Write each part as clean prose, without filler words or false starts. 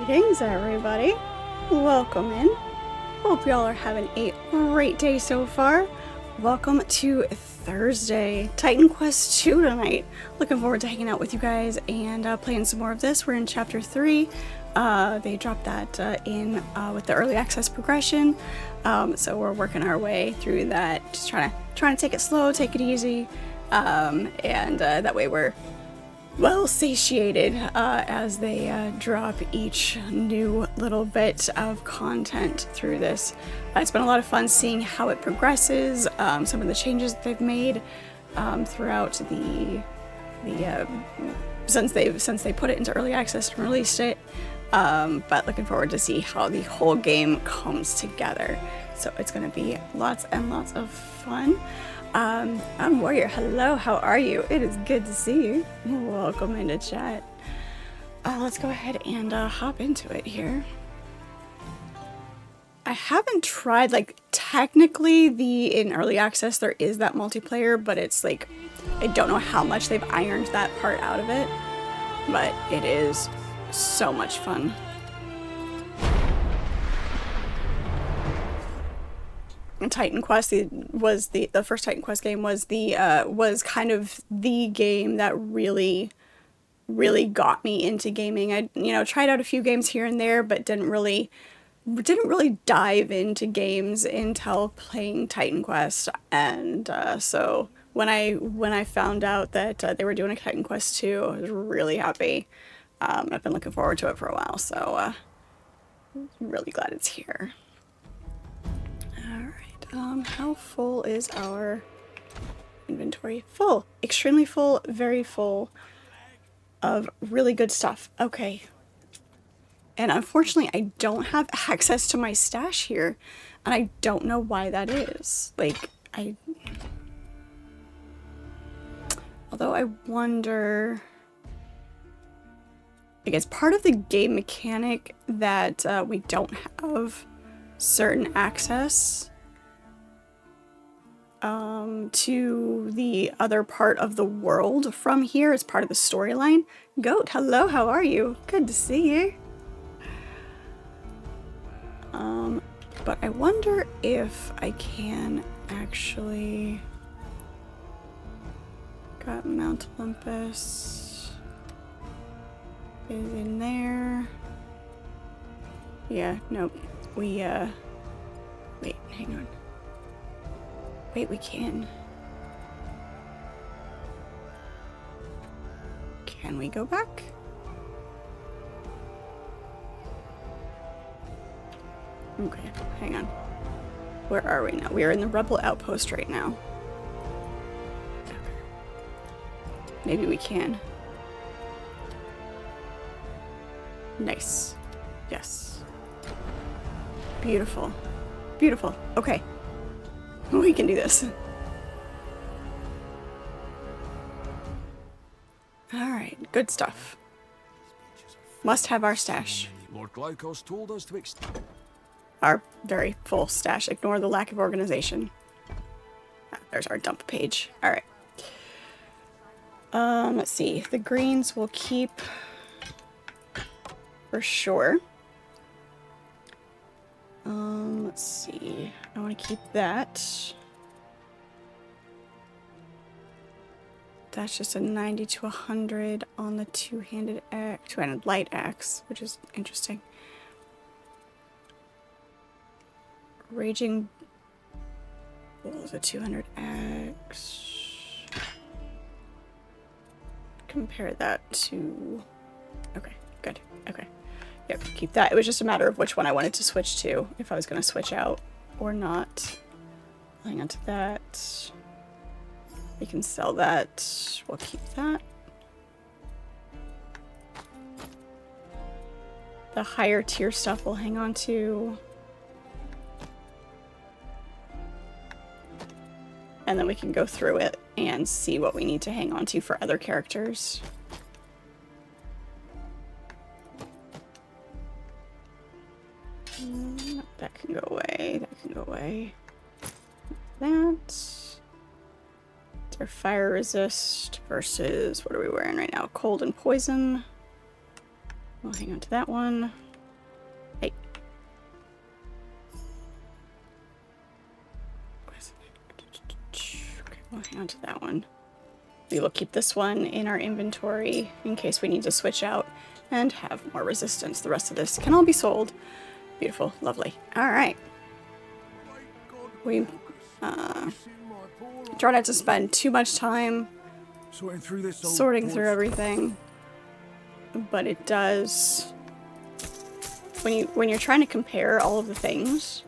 Greetings, everybody. Welcome in. Hope y'all are having a great day so far. Welcome to Thursday, Titan Quest 2 tonight. Looking forward to hanging out with you guys and playing some more of this. We're in Chapter 3. They dropped that in with the early access progression. So we're working our way through that, just trying to take it slow, take it easy, and that way we're well satiated as they drop each new little bit of content through this. It's been a lot of fun seeing how it progresses, some of the changes that they've made throughout the since they put it into early access and released it. But looking forward to see how the whole game comes together. So it's going to be lots and lots of fun. I'm Warrior. Hello, how are you? It is good to see you. Welcome into chat. Let's go ahead and hop into it here. I haven't tried, like, technically in early access there is that multiplayer, but it's like, I don't know how much they've ironed that part out of it, but it is so much fun. Titan Quest was the first Titan Quest game was kind of the game that really got me into gaming. I tried out a few games here and there, but didn't really dive into games until playing Titan Quest. And so when I found out that they were doing a Titan Quest 2, I was really happy. I've been looking forward to it for a while, so I'm really glad it's here. How full is our inventory? Full. Extremely full, very full of really good stuff. Okay. And unfortunately, I don't have access to my stash here, and I don't know why that is. Like, although I wonder, I guess part of the game mechanic that we don't have certain access to the other part of the world from here as part of the storyline. Goat, hello, how are you? Good to see you. But I wonder if I can actually... Got Mount Olympus is in there. Yeah, nope. Wait, hang on. Wait, we can. Can we go back? Okay, hang on. Where are we now? We are in the Rebel Outpost right now. Okay. Maybe we can. Nice. Yes. Beautiful. Beautiful. Okay. We can do this. Alright, good stuff. Must have our stash. Lord Glaucus told us to Our very full stash. Ignore the lack of organization. There's our dump page. Alright. Let's see. The greens will keep for sure. Let's see. I want to keep that. That's just a 90 to 100 on the two-handed light axe, which is interesting. Raging Bull is a 200 axe. Compare that to... Okay, good. Okay. Yep, keep that. It was just a matter of which one I wanted to switch to, if I was going to switch out or not. Hang on to that. We can sell that. We'll keep that. The higher tier stuff we'll hang on to. And then we can go through it and see what we need to hang on to for other characters. That can go away. That can go away. That. It's our fire resist versus, what are we wearing right now? Cold and poison. We'll hang on to that one. onto that one. We will keep this one in our inventory in case we need to switch out and have more resistance. The rest of this can all be sold. Beautiful, lovely. All right. We try not to spend too much time sorting through everything, but it does. When you're trying to compare all of the things,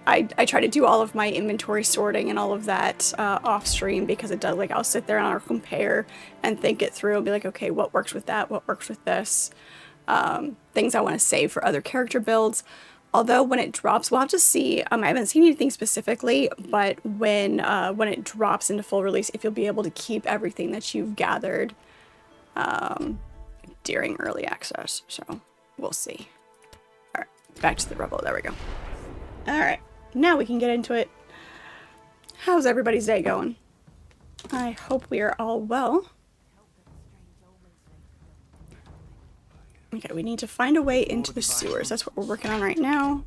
I try to do all of my inventory sorting and all of that off stream, because it does, like, I'll sit there and I'll compare and think it through and be like, okay, what works with that? What works with this? Things I want to save for other character builds. Although when it drops, we'll have to see. I haven't seen anything specifically, but when it drops into full release, if you'll be able to keep everything that you've gathered during early access. So we'll see. All right, back to the Rebel. There we go. All right, now we can get into it. How's everybody's day going? I hope we are all well. Okay, we need to find a way into the sewers. That's what we're working on right now.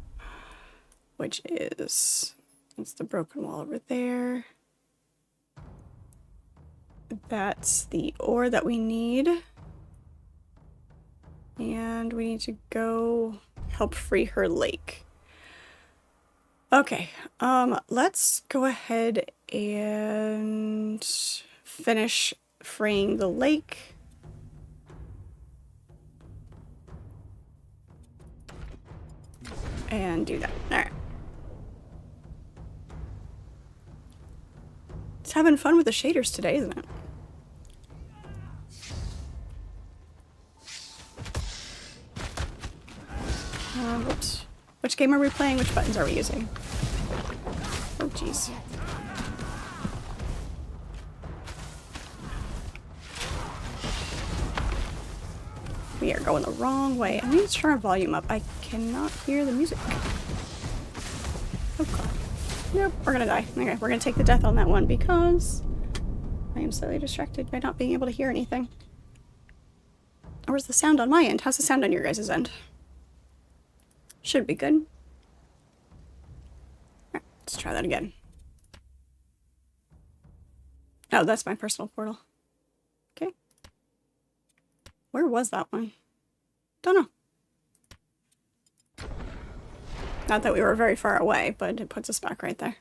Which is... That's the broken wall over there. That's the ore that we need. And we need to go help free her lake. Okay, let's go ahead and finish freeing the lake. And do that. Alright. It's having fun with the shaders today, isn't it? Whoops. Which game are we playing? Which buttons are we using? Oh, jeez. We are going the wrong way. I need to turn our volume up. I cannot hear the music. Oh god. Nope, we're gonna die. Okay, we're gonna take the death on that one because I am slightly distracted by not being able to hear anything. Where's the sound on my end? How's the sound on your guys' end? Should be good. Alright, let's try that again. Oh, that's my personal portal. Okay. Where was that one? Don't know. Not that we were very far away, but it puts us back right there.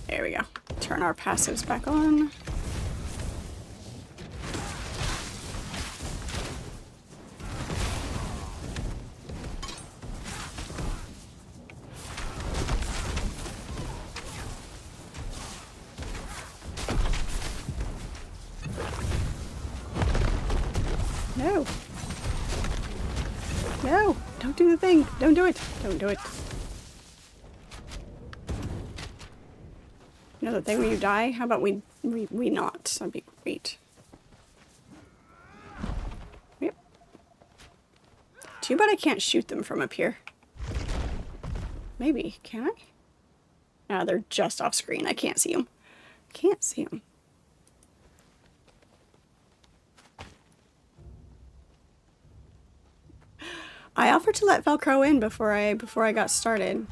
There we go. Turn our passives back on. No. No. Don't do the thing. Don't do it. Don't do it. You know the thing where you die? How about we not? That'd be great. Yep. Too bad I can't shoot them from up here. Maybe. Can I? No, they're just off screen. I can't see them. Can't see them. I offered to let Velcro in before I got started.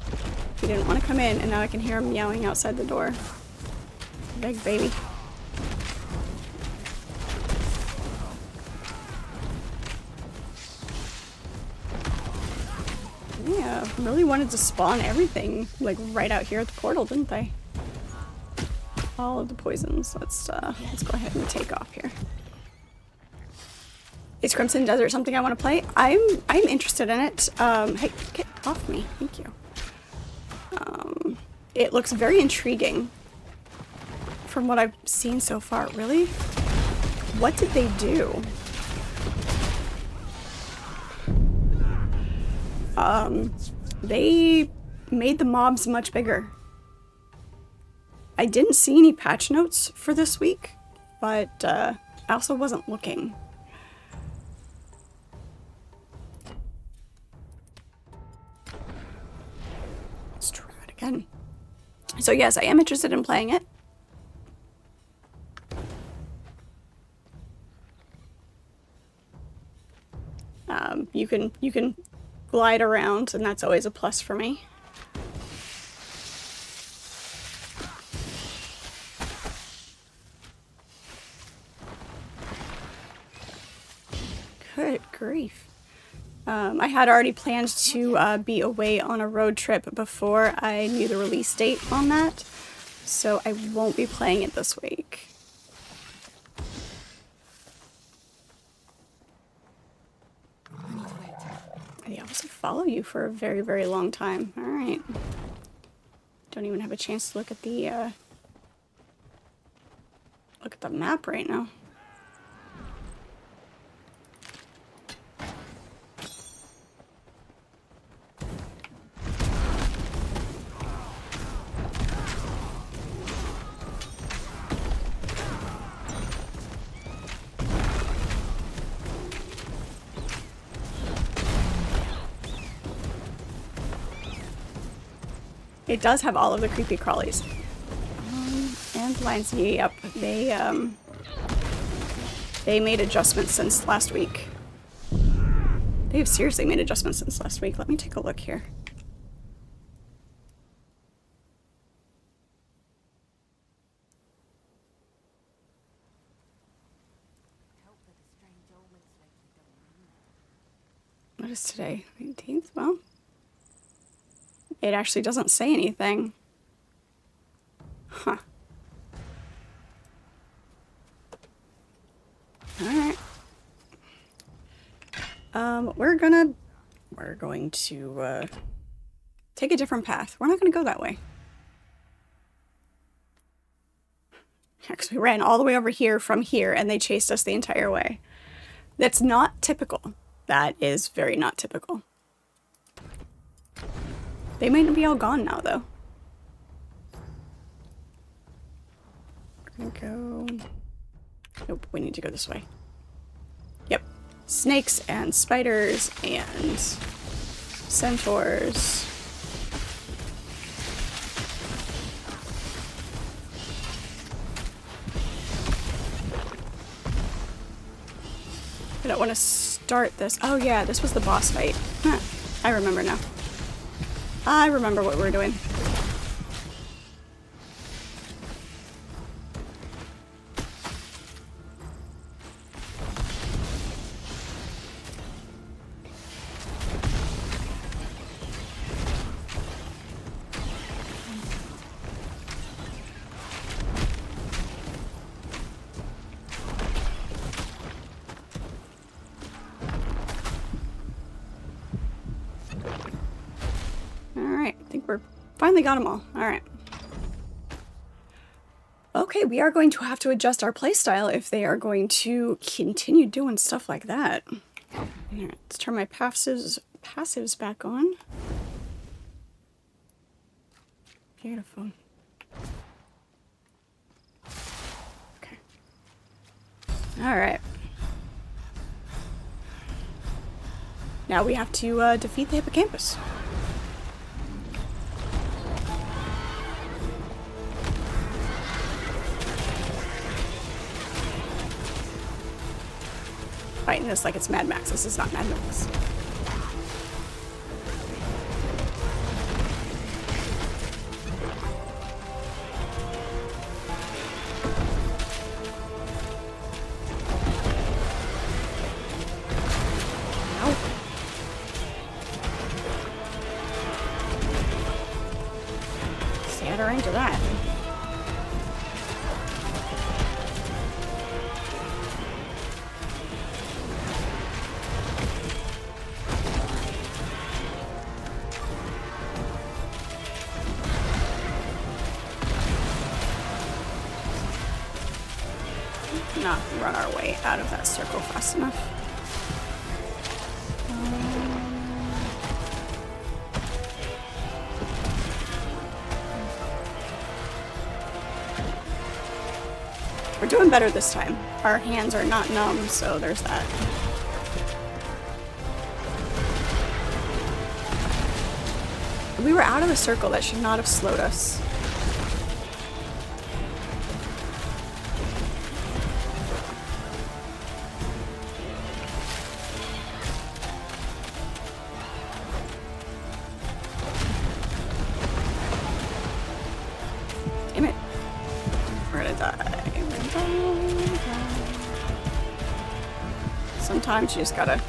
He didn't want to come in, and now I can hear him meowing outside the door. Big baby. Yeah, really wanted to spawn everything like right out here at the portal, didn't they? All of the poisons. Let's go ahead and take off here. Is Crimson Desert something I want to play? I'm interested in it. Hey, get off me. Thank you. It looks very intriguing from what I've seen so far. Really? What did they do? They made the mobs much bigger. I didn't see any patch notes for this week, but I also wasn't looking. Let's try it again. So yes, I am interested in playing it. You can glide around, and that's always a plus for me. Good grief. I had already planned to be away on a road trip before I knew the release date on that, so I won't be playing it this week. I also follow you for a very, very long time. Alright. Don't even have a chance to look at the map right now. It does have all of the creepy crawlies. And lines. Yep. They made adjustments since last week. They've seriously made adjustments since last week. Let me take a look here. What is today? 19th? Well, it actually doesn't say anything. Huh. Alright. We're going to take a different path. We're not gonna go that way. Because we ran all the way over here from here and they chased us the entire way. That's not typical. That is very not typical. They might be all gone now, though. We're gonna go... Nope, we need to go this way. Yep. Snakes and spiders and centaurs. I don't want to start this. Oh yeah, this was the boss fight. Huh. I remember now. I remember what we're doing. Finally got them all. Alright. Okay, we are going to have to adjust our playstyle if they are going to continue doing stuff like that. Alright, let's turn my passives back on. Beautiful. Okay. Alright. Now we have to defeat the hippocampus. Fighting this like it's Mad Max. This is not Mad Max. Ow. Scattering to that. Not run our way out of that circle fast enough. We're doing better this time. Our hands are not numb, so there's that. We were out of the circle. That should not have slowed us. gonna die. Sometimes you just gotta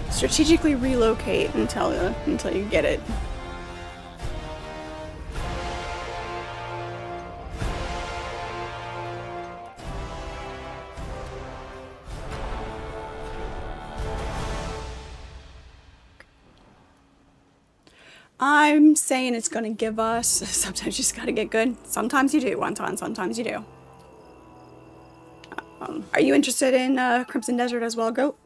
strategically relocate until you get it. I'm saying it's gonna give us. Sometimes you just gotta get good. Sometimes you do, Wonton. Sometimes you do. Are you interested in Crimson Desert as well, Goat?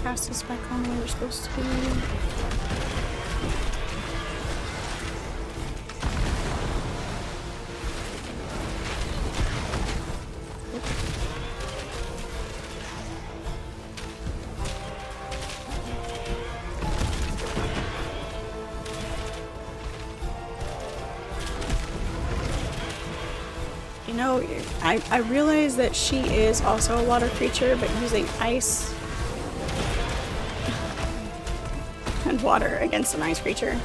Cast us back on where we're supposed to be. You know, I realize that she is also a water creature, but using ice and water against an ice creature.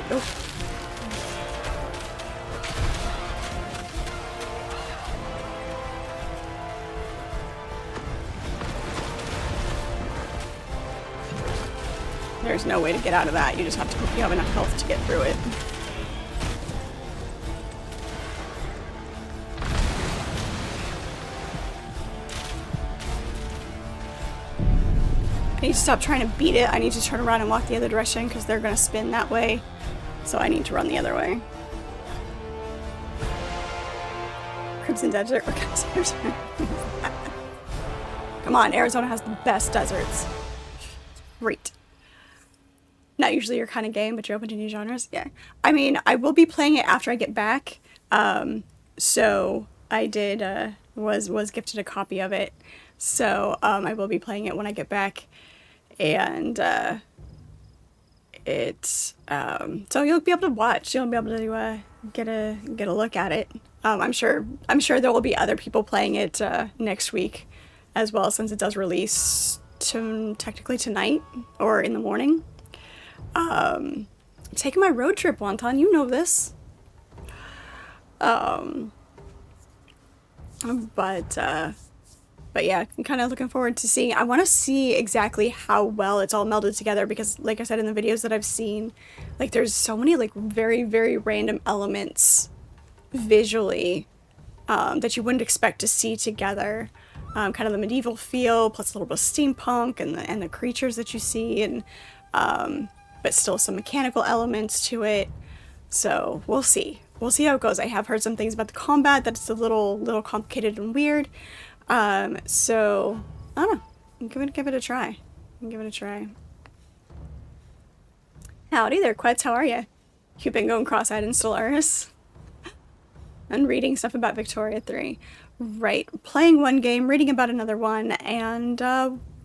Nope. There's no way to get out of that. You just have to hope you have enough health to get through it. I need to stop trying to beat it. I need to turn around and walk the other direction because they're going to spin that way. So I need to run the other way. Crimson Desert or Crimson. Come on, Arizona has the best deserts. Great. Not usually your kind of game, but you're open to new genres. Yeah. I mean, I will be playing it after I get back. So I did, was gifted a copy of it. So I will be playing it when I get back. And so you'll be able to watch. You'll be able to get a look at it. I'm sure there will be other people playing it next week as well, since it does release technically tonight or in the morning. Taking my road trip, Wonton, you know this. But yeah, I'm kind of looking forward to seeing. I want to see exactly how well it's all melded together because, like I said in the videos that I've seen, like there's so many like very, very random elements visually that you wouldn't expect to see together. Kind of the medieval feel, plus a little bit of steampunk and the creatures that you see, and but still some mechanical elements to it. So we'll see. We'll see how it goes. I have heard some things about the combat that's a little complicated and weird. So I don't know. Give it a try. Howdy there, Quets. How are you? You've been going cross-eyed in Stellaris and reading stuff about Victoria 3. Right. Playing one game, reading about another one, and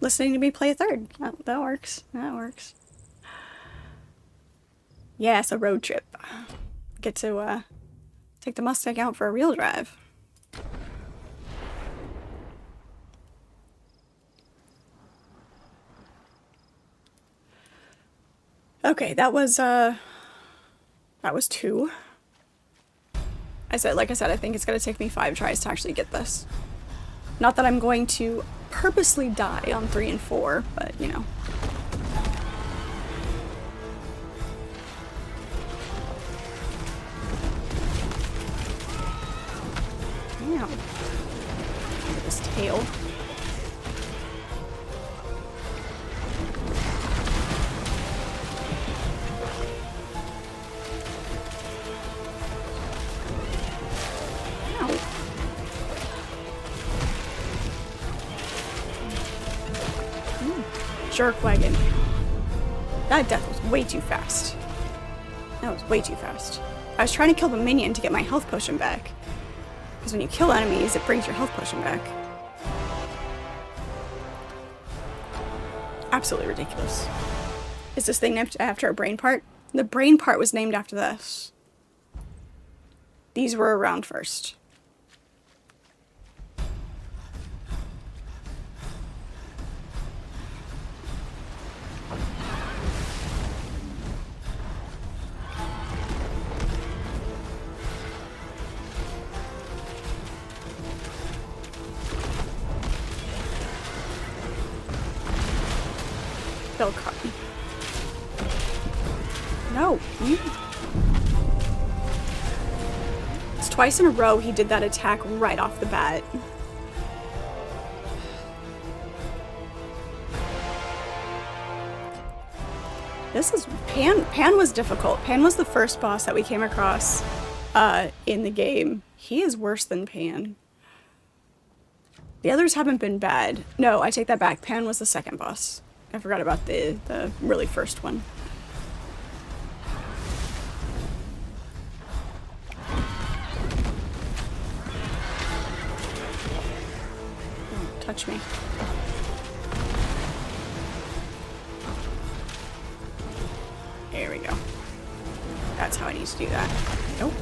listening to me play a third. That works. Yeah, it's a road trip. Get to take the Mustang out for a real drive. Okay, that was 2. Like I said, I think it's gonna take me 5 tries to actually get this. Not that I'm going to purposely die on 3 and 4, but you know. Damn. Look at this tail. jerk wagon. That death was way too fast. That was way too fast. I was trying to kill the minion to get my health potion back. Because when you kill enemies, it brings your health potion back. Absolutely ridiculous. Is this thing named after a brain part? The brain part was named after this. These were around first. Bill Cotton. No. It's twice in a row he did that attack right off the bat. This is Pan was difficult. Pan was the first boss that we came across in the game. He is worse than Pan. The others haven't been bad. No, I take that back. Pan was the second boss. I forgot about the really first one. Don't touch me. There we go. That's how I need to do that. Nope.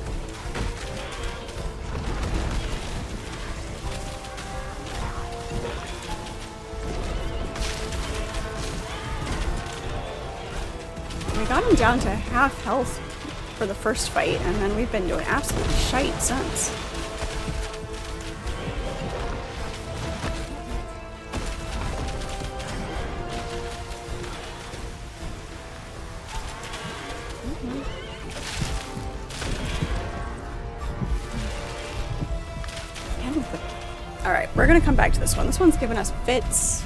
We got him down to half health for the first fight, and then we've been doing absolutely shite since. Alright, we're gonna come back to this one. This one's giving us fits.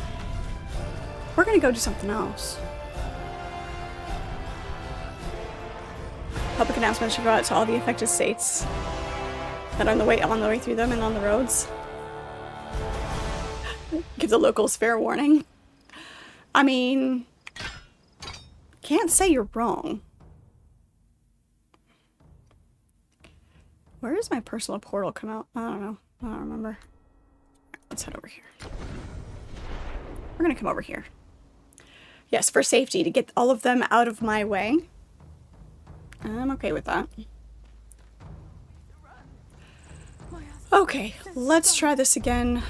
We're gonna go do something else. Public announcement should go out to all the affected states that are on the way through them and on the roads. Give the locals fair warning. I mean, can't say you're wrong. Where does my personal portal come out? I don't know. I don't remember. Let's head over here. We're gonna come over here. Yes, for safety, to get all of them out of my way. I'm okay with that. Okay, let's try this again.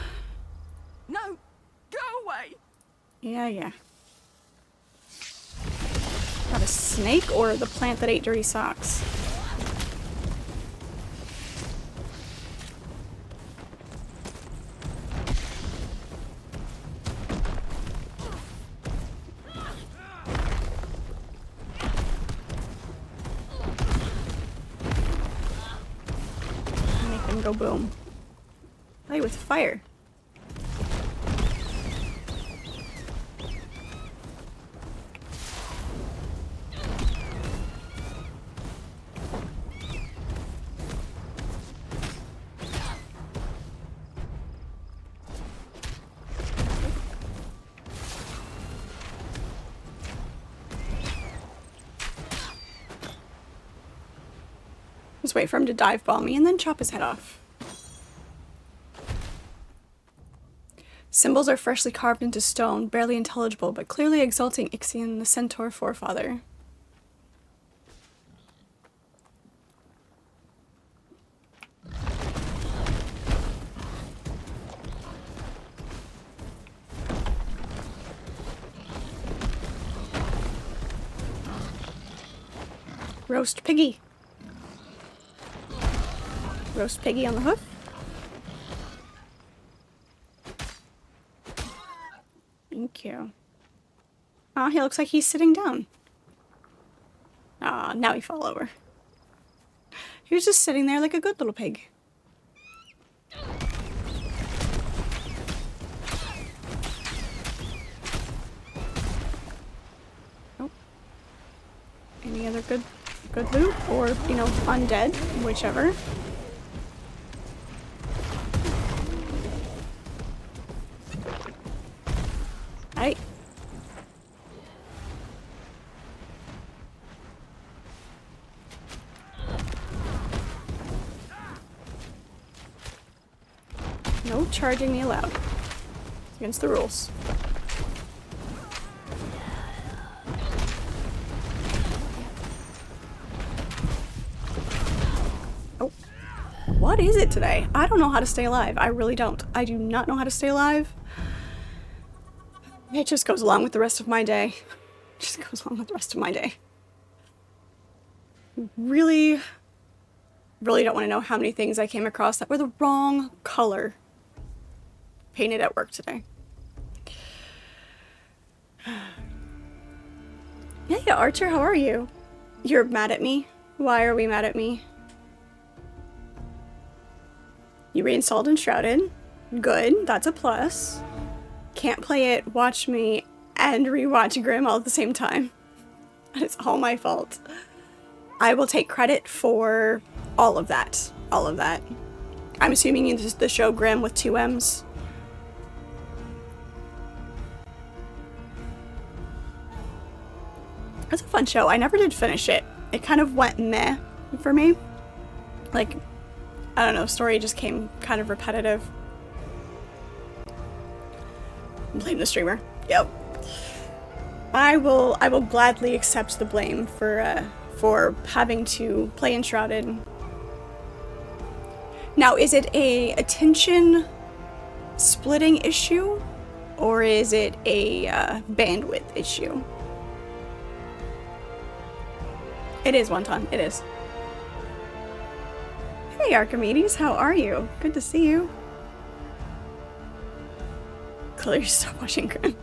No, go away. Yeah. Got a snake or the plant that ate dirty socks? Go boom. Play with fire. Just wait for him to dive bomb me and then chop his head off. Symbols are freshly carved into stone, barely intelligible, but clearly exalting Ixion, the centaur forefather. Roast piggy. Roast piggy on the hoof. Thank you. Oh, he looks like he's sitting down. Ah, now he fell over. He was just sitting there like a good little pig. Oh. Any other good loot? Or, you know, undead, whichever. Hey. No charging me allowed. It's against the rules. Oh. What is it today? I don't know how to stay alive. I really don't. I do not know how to stay alive. It just goes along with the rest of my day. Just goes along with the rest of my day. Really don't want to know how many things I came across that were the wrong color painted at work today. Hey, Archer, how are you? You're mad at me? Why are we mad at me? You reinstalled Enshrouded. Good, that's a plus. Can't play it, watch me, and rewatch Grimm all at the same time. It's all my fault. I will take credit for all of that. All of that. I'm assuming this is the show Grimm with 2 M's. That's a fun show. I never did finish it. It kind of went meh for me. Like, I don't know, story just came kind of repetitive. Blame the streamer. Yep. I will gladly accept the blame for having to play Enshrouded. Now, is it a attention splitting issue, or is it a bandwidth issue? It is, Wonton. It is. Hey, Archimedes, how are you? Good to see you. Clearly stop watching Grimm.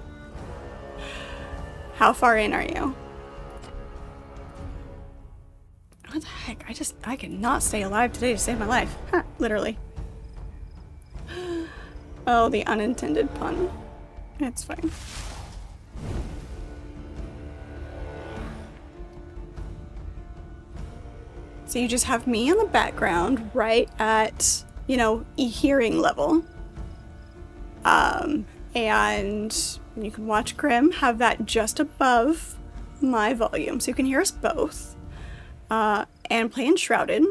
How far in are you? What the heck? I cannot stay alive today to save my life. Huh, literally. Oh, the unintended pun. It's fine. So you just have me in the background, right at, you know, hearing level. And you can watch Grimm, have that just above my volume, so you can hear us both. And play Enshrouded.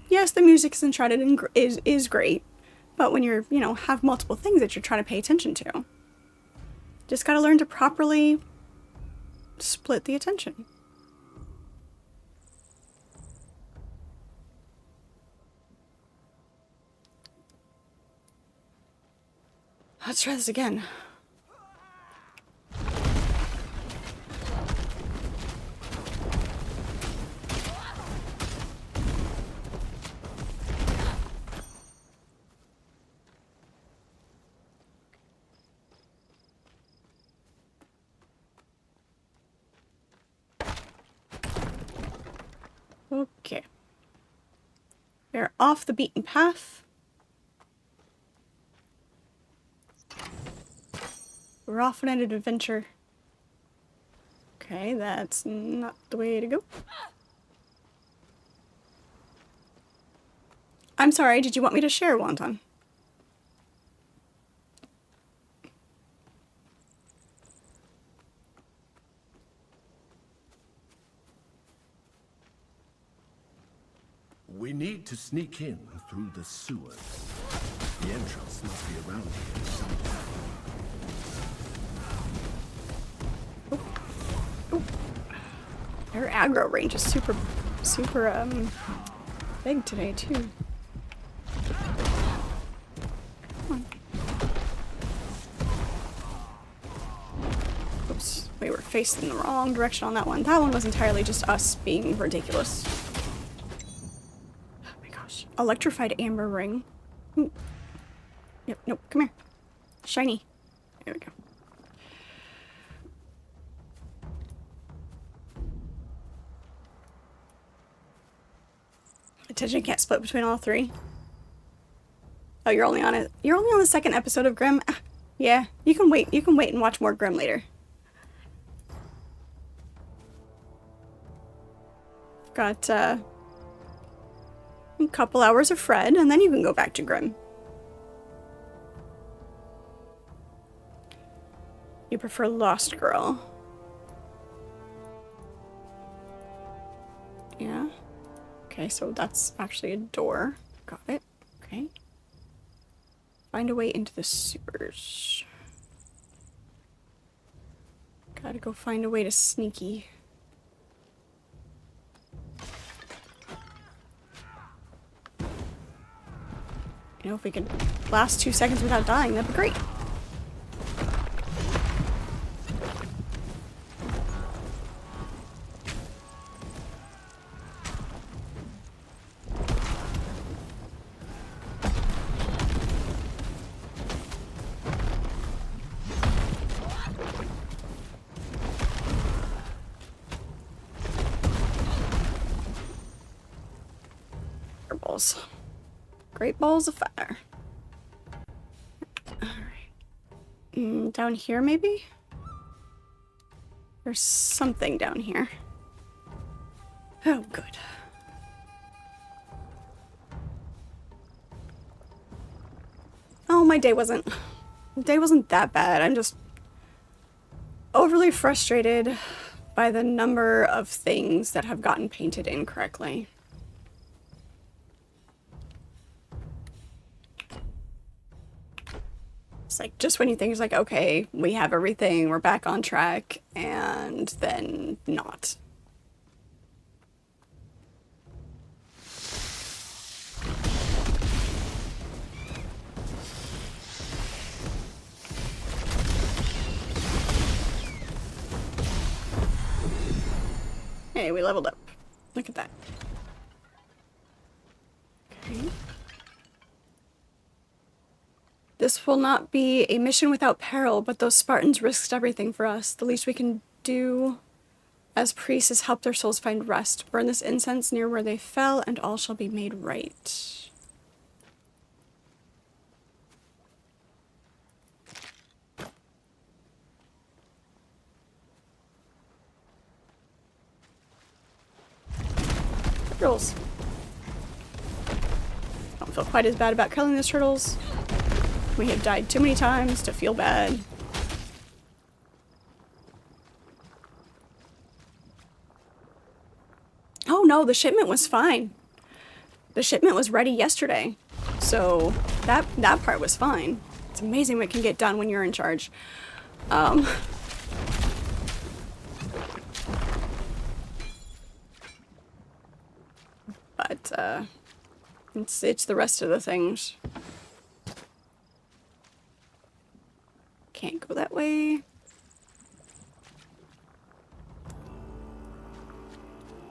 Yes, the music is Enshrouded and is great, but when you're, you know, have multiple things that you're trying to pay attention to, just gotta learn to properly split the attention. Let's try this again. Okay. We're off the beaten path. We're off on an adventure. Okay, that's not the way to go. I'm sorry, did you want me to share, Wonton? We need to sneak in through the sewers. The entrance must be around here somewhere. Their aggro range is super big today, too. Come on. Oops, we were facing the wrong direction on that one. That one was entirely just us being ridiculous. Oh my gosh. Electrified amber ring. Ooh. Yep, nope, come here. Shiny. There we go. Attention can't split between all 3. Oh, you're only on it. You're only on the 2nd episode of Grimm. Yeah, you can wait. You can wait and watch more Grimm later. Got a couple hours of Fred, and then you can go back to Grimm. You prefer Lost Girl. Yeah. Okay, so that's actually a door. Got it. Okay. Find a way into the sewers. Gotta go find a way to sneaky. You know, if we could last 2 seconds without dying, that'd be great. Balls. Great balls of fire. Alright. Down here, maybe? There's something down here. Oh, good. Oh, my day wasn't that bad. I'm just overly frustrated by the number of things that have gotten painted incorrectly. It's like, just when you think it's like, okay, we have everything, we're back on track, and then not. Hey, we leveled up. Look at that. Okay. This will not be a mission without peril, but those Spartans risked everything for us. The least we can do as priests is help their souls find rest. Burn this incense near where they fell, and all shall be made right. Turtles. Don't feel quite as bad about killing those turtles. We have died too many times to feel bad. Oh no, the shipment was fine. The shipment was ready yesterday. So that part was fine. It's amazing what can get done when you're in charge. But it's the rest of the things. Can't go that way.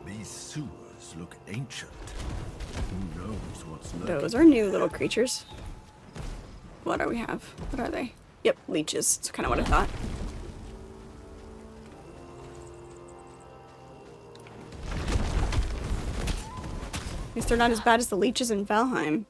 These sewers look ancient. Who knows what's lurking? Those are new little creatures. What do we have? What are they? Yep, leeches. That's kind of what I thought. At least they're not as bad as the leeches in Valheim.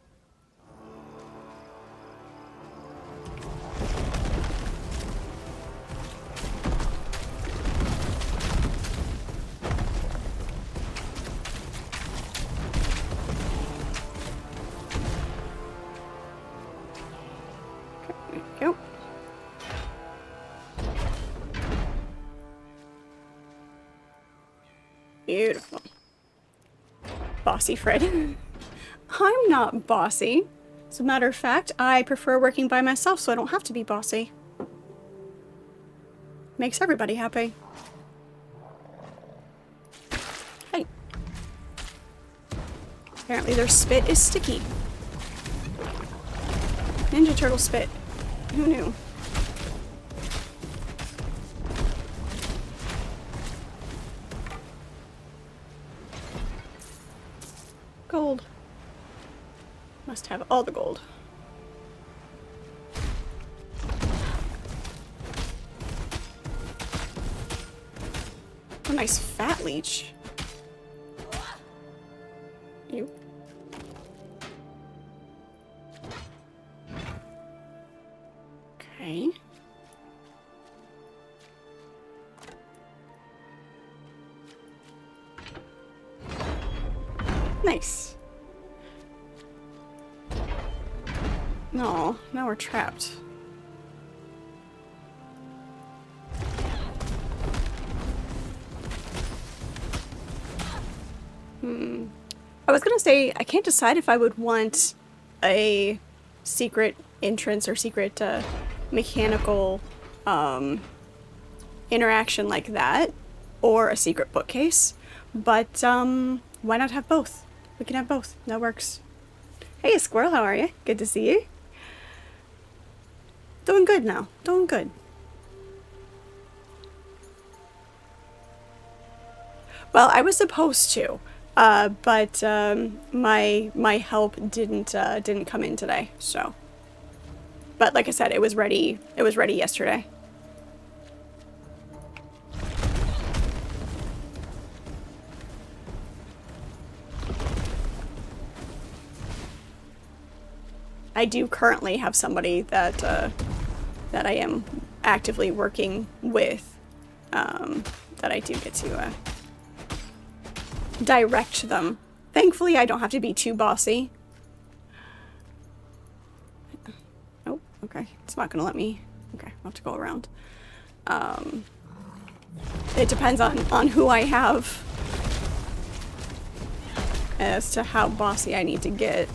Yep. Beautiful. Bossy Fred. I'm not bossy. As a matter of fact, I prefer working by myself so I don't have to be bossy. Makes everybody happy. Hey. Apparently their spit is sticky. Ninja Turtle spit. Who knew? Gold. Must have all the gold. A nice fat leech. You. Okay. Nice. No, now we're trapped. I was gonna say, I can't decide if I would want a secret entrance or secret mechanical interaction like that, or a secret bookcase. But why not have both? We can have both. That works. Hey, Squirrel, how are you? Good to see you. Doing good now. Doing good. Well, I was supposed to, but my help didn't come in today. So, but like I said, it was ready. It was ready yesterday. I do currently have somebody that that I am actively working with, that I do get to direct them. Thankfully, I don't have to be too bossy. Oh, okay. It's not gonna let me. Okay, I'll have to go around. It depends on who I have as to how bossy I need to get.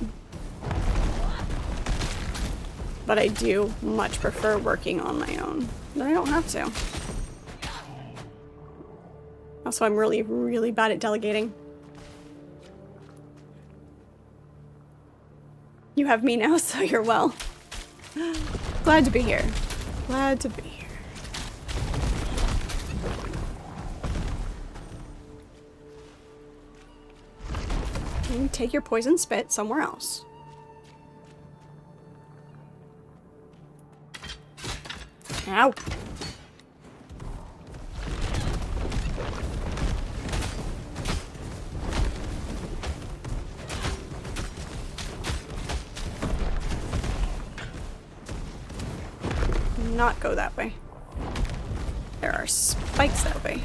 But I do much prefer working on my own. But I don't have to. Also, I'm really, really bad at delegating. You have me now, so you're well. Glad to be here. Glad to be here. You can take your poison spit somewhere else. Ow. Not go that way. There are spikes that way.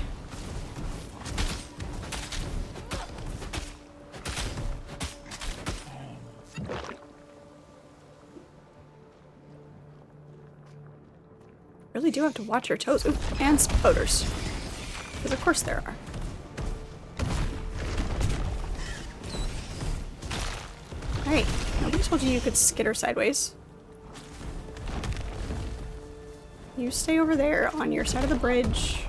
Really do have to watch your toes. Ooh, and spoilers. Because of course there are. Hey, nobody told you could skitter sideways. You stay over there on your side of the bridge.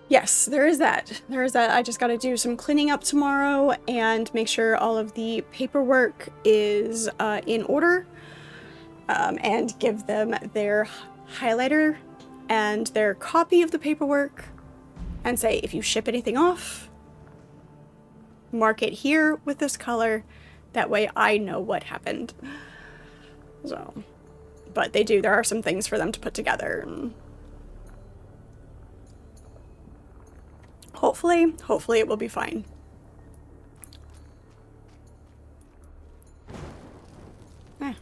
Yes, there is that. There is that. I just got to do some cleaning up tomorrow and make sure all of the paperwork is in order, and give them their highlighter and their copy of the paperwork and say, if you ship anything off, mark it here with this color. That way I know what happened. So, but they do. There are some things for them to put together. And hopefully it will be fine. Eh.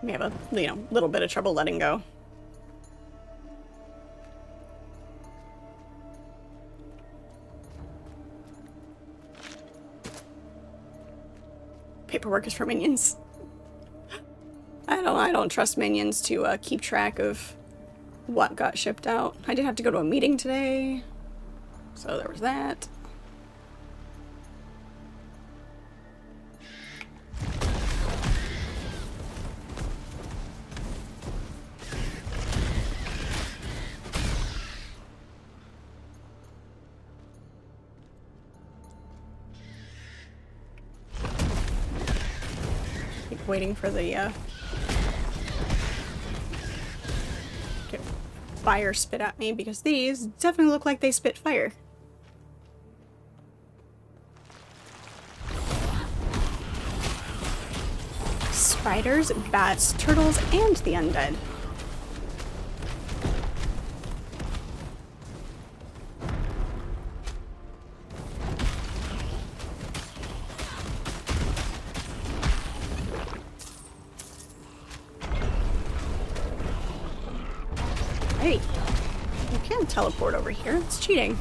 May have a, little bit of trouble letting go. Paperwork is for minions. I don't trust minions to keep track of what got shipped out. I did have to go to a meeting today, so there was that. Keep waiting for the get fire spit at me, because these definitely look like they spit fire. Spiders, bats, turtles, and the undead. Hey, you can't teleport over here. It's cheating.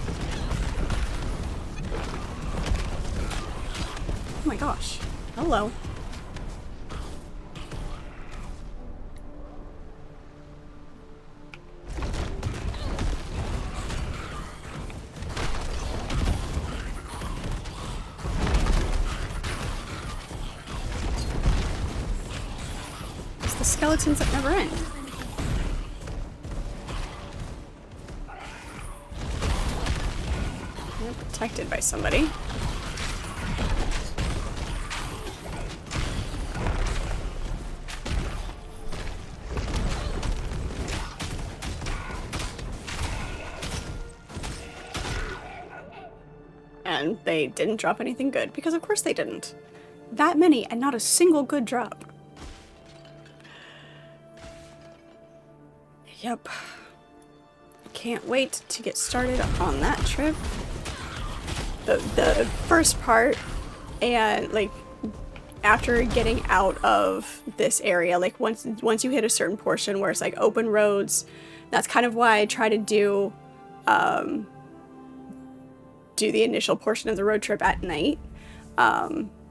Oh my gosh. Hello. The skeletons that never end. They're protected by somebody. And they didn't drop anything good, because of course they didn't. That many and not a single good drop. Yep. Can't wait to get started on that trip. The first part, and like after getting out of this area, like once you hit a certain portion where it's like open roads, that's kind of why I try to do the initial portion of the road trip at night,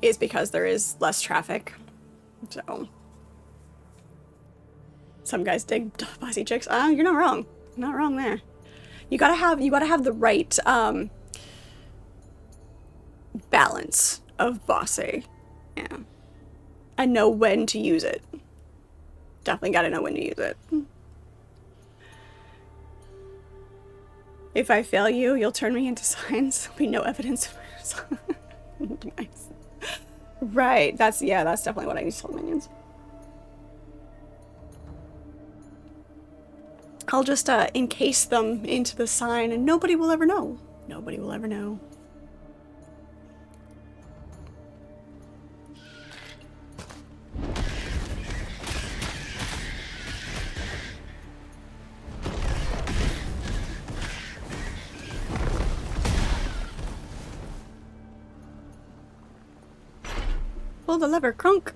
is because there is less traffic. So some guys dig bossy chicks. You're not wrong. Not wrong there. You gotta have the right balance of bossy. Yeah. And know when to use it. Definitely gotta know when to use it. If I fail you, you'll turn me into signs. There'll be no evidence of it. Nice. Right, that's definitely what I need to tell the minions. I'll just encase them into the sign and nobody will ever know. Nobody will ever know. Pull the lever, Crunk.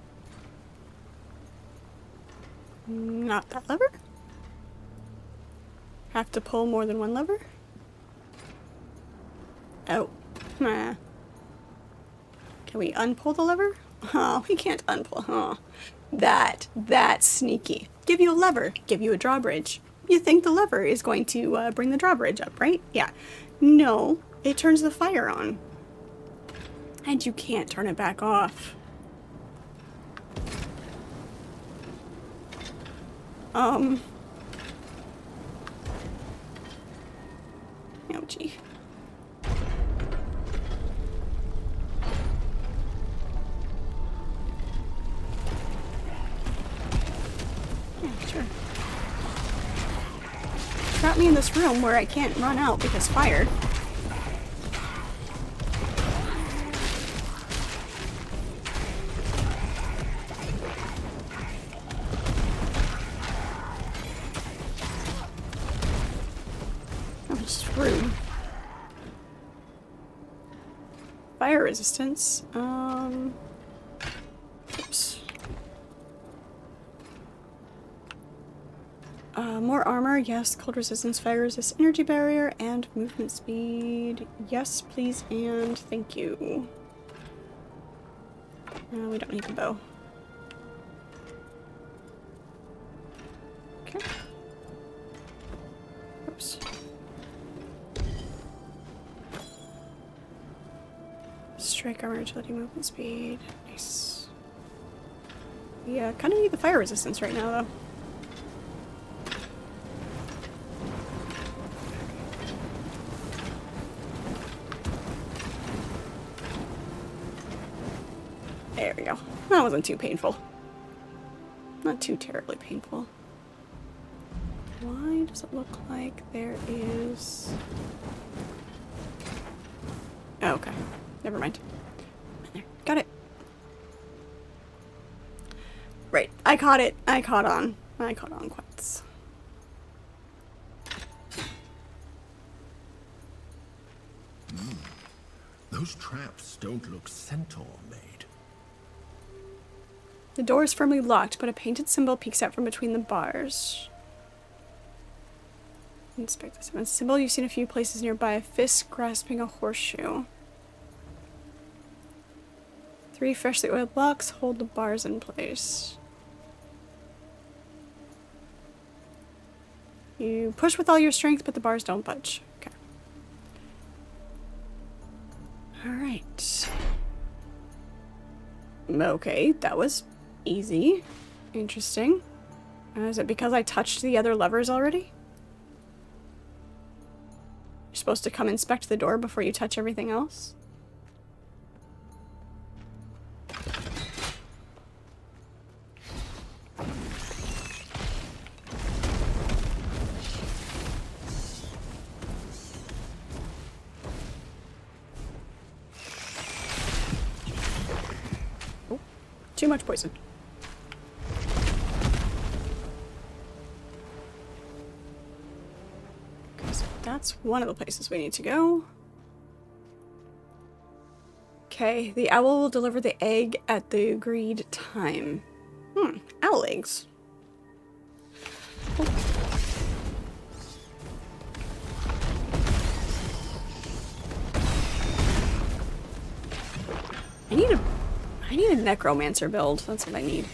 Not that lever? Have to pull more than one lever? Oh. Nah. Can we unpull the lever? Oh, we can't unpull. Oh. That's sneaky. Give you a lever, give you a drawbridge. You think the lever is going to bring the drawbridge up, right? Yeah. No, it turns the fire on. And you can't turn it back off. Ouchie. Yeah, sure. Trap me in this room where I can't run out because fire. Rude. Fire resistance. Oops. More armor, yes. Cold resistance, fire resist, energy barrier, and movement speed. Yes, please, and thank you. We don't need the bow. Okay. Oops. Strike armor, agility, movement speed. Nice. Yeah, kind of need the fire resistance right now, though. There we go. That wasn't too painful. Not too terribly painful. Why does it look like there is... Oh, okay. Never mind. There. Got it. Right. I caught it. I caught on. I caught on quite. Those traps don't look centaur made. The door is firmly locked, but a painted symbol peeks out from between the bars. Inspect this. A symbol you've seen a few places nearby. A fist grasping a horseshoe. 3 freshly oiled blocks hold the bars in place. You push with all your strength, but the bars don't budge. Okay. Alright. Okay, that was easy. Interesting. Is it because I touched the other levers already? You're supposed to come inspect the door before you touch everything else? Oh, too much poison. That's one of the places we need to go. Okay, the owl will deliver the egg at the agreed time. Owl eggs. Oh. I need a necromancer build. That's what I need.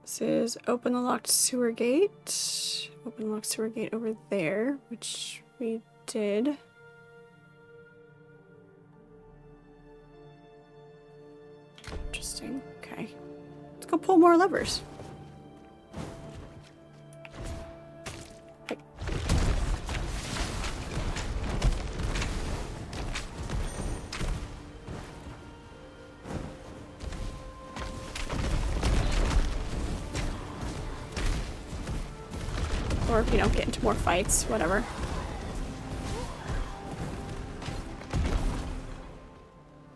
This is open the locked sewer gate. Open the locked sewer gate over there, which we did. Interesting. Okay. Let's go pull more levers. Hey. Or if you don't get into more fights, whatever.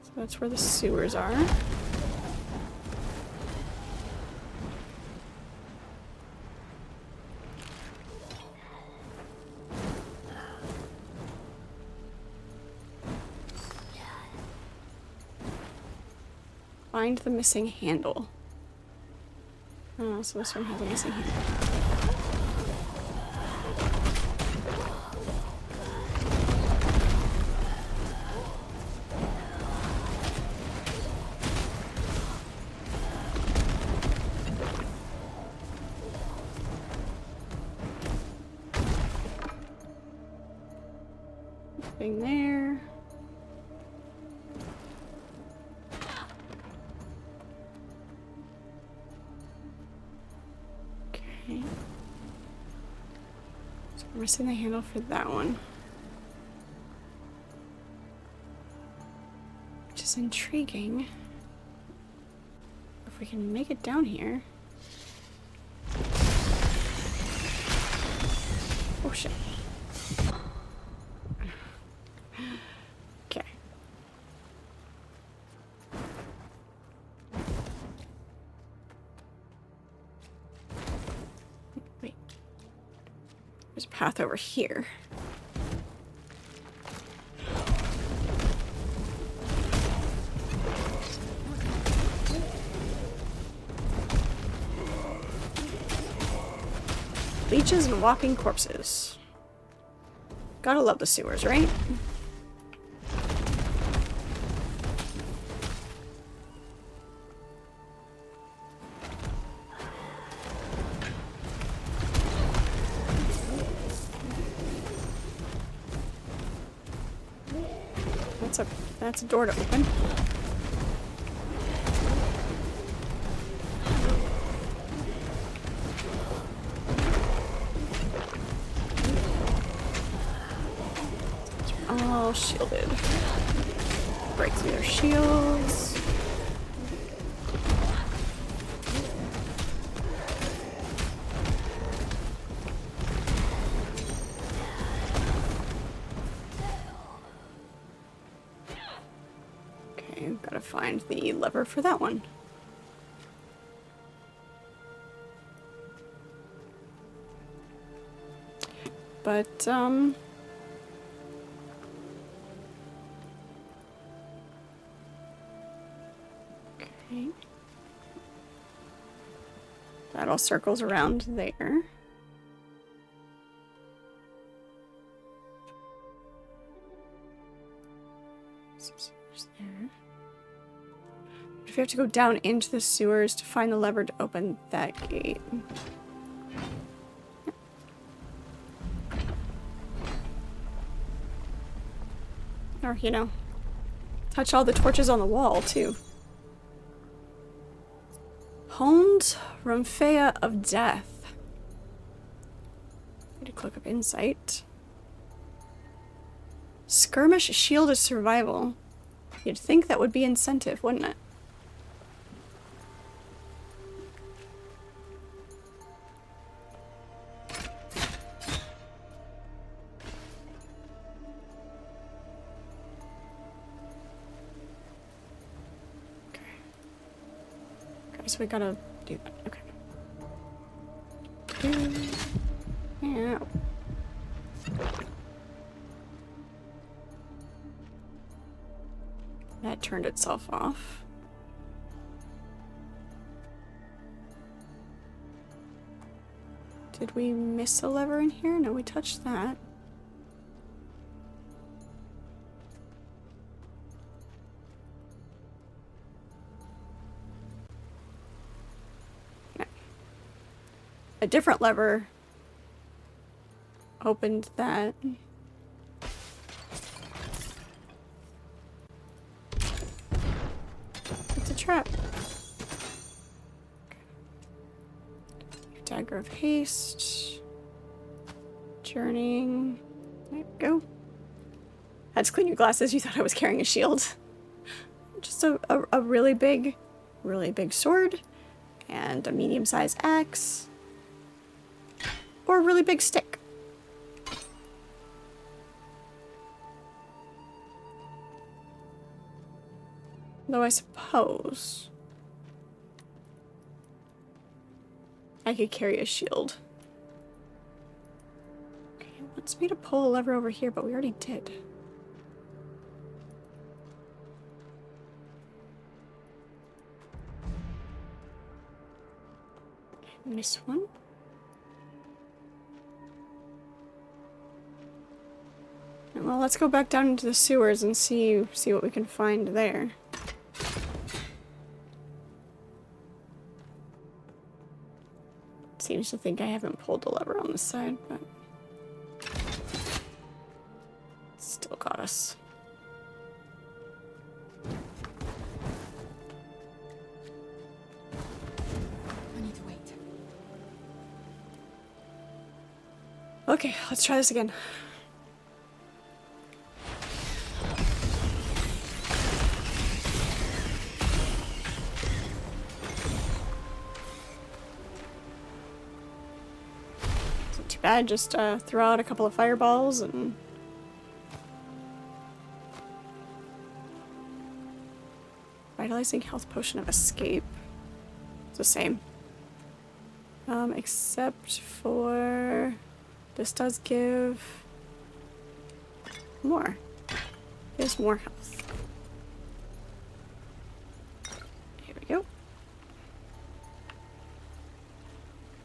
So that's where the sewers are. Find the missing handle. Oh, so this one has a missing handle. Nothing there. Okay. So we're missing the handle for that one. Which is intriguing. If we can make it down here. Oh shit. Okay. Wait. There's a path over here. Leeches and walking corpses. Gotta love the sewers, right? That's a door to open. All shielded. Break through their shields. Okay, gotta find the lever for that one. But, okay. That all circles around there. There. If you have to go down into the sewers to find the lever to open that gate. Or, you know, touch all the torches on the wall, too. Honed Rumphea of Death. Need to click up Insight. Skirmish Shield of Survival. You'd think that would be incentive, wouldn't it? So we gotta do that. Okay. Yeah. That turned itself off. Did we miss a lever in here? No, we touched that. A different lever opened that. It's a trap. Dagger of Haste. Journeying. There we go. Had to clean your glasses. You thought I was carrying a shield. Just a really big sword. And a medium-sized axe. Or a really big stick. Though I suppose I could carry a shield. Okay, it wants me to pull a lever over here, but we already did. Miss one. Well, let's go back down into the sewers and see what we can find there. Seems to think I haven't pulled the lever on this side, but still got us. I need to wait. Okay, let's try this again. Bad, just throw out a couple of fireballs and vitalizing health potion of escape. It's the same. Except for this does give more. Gives more health. Here we go.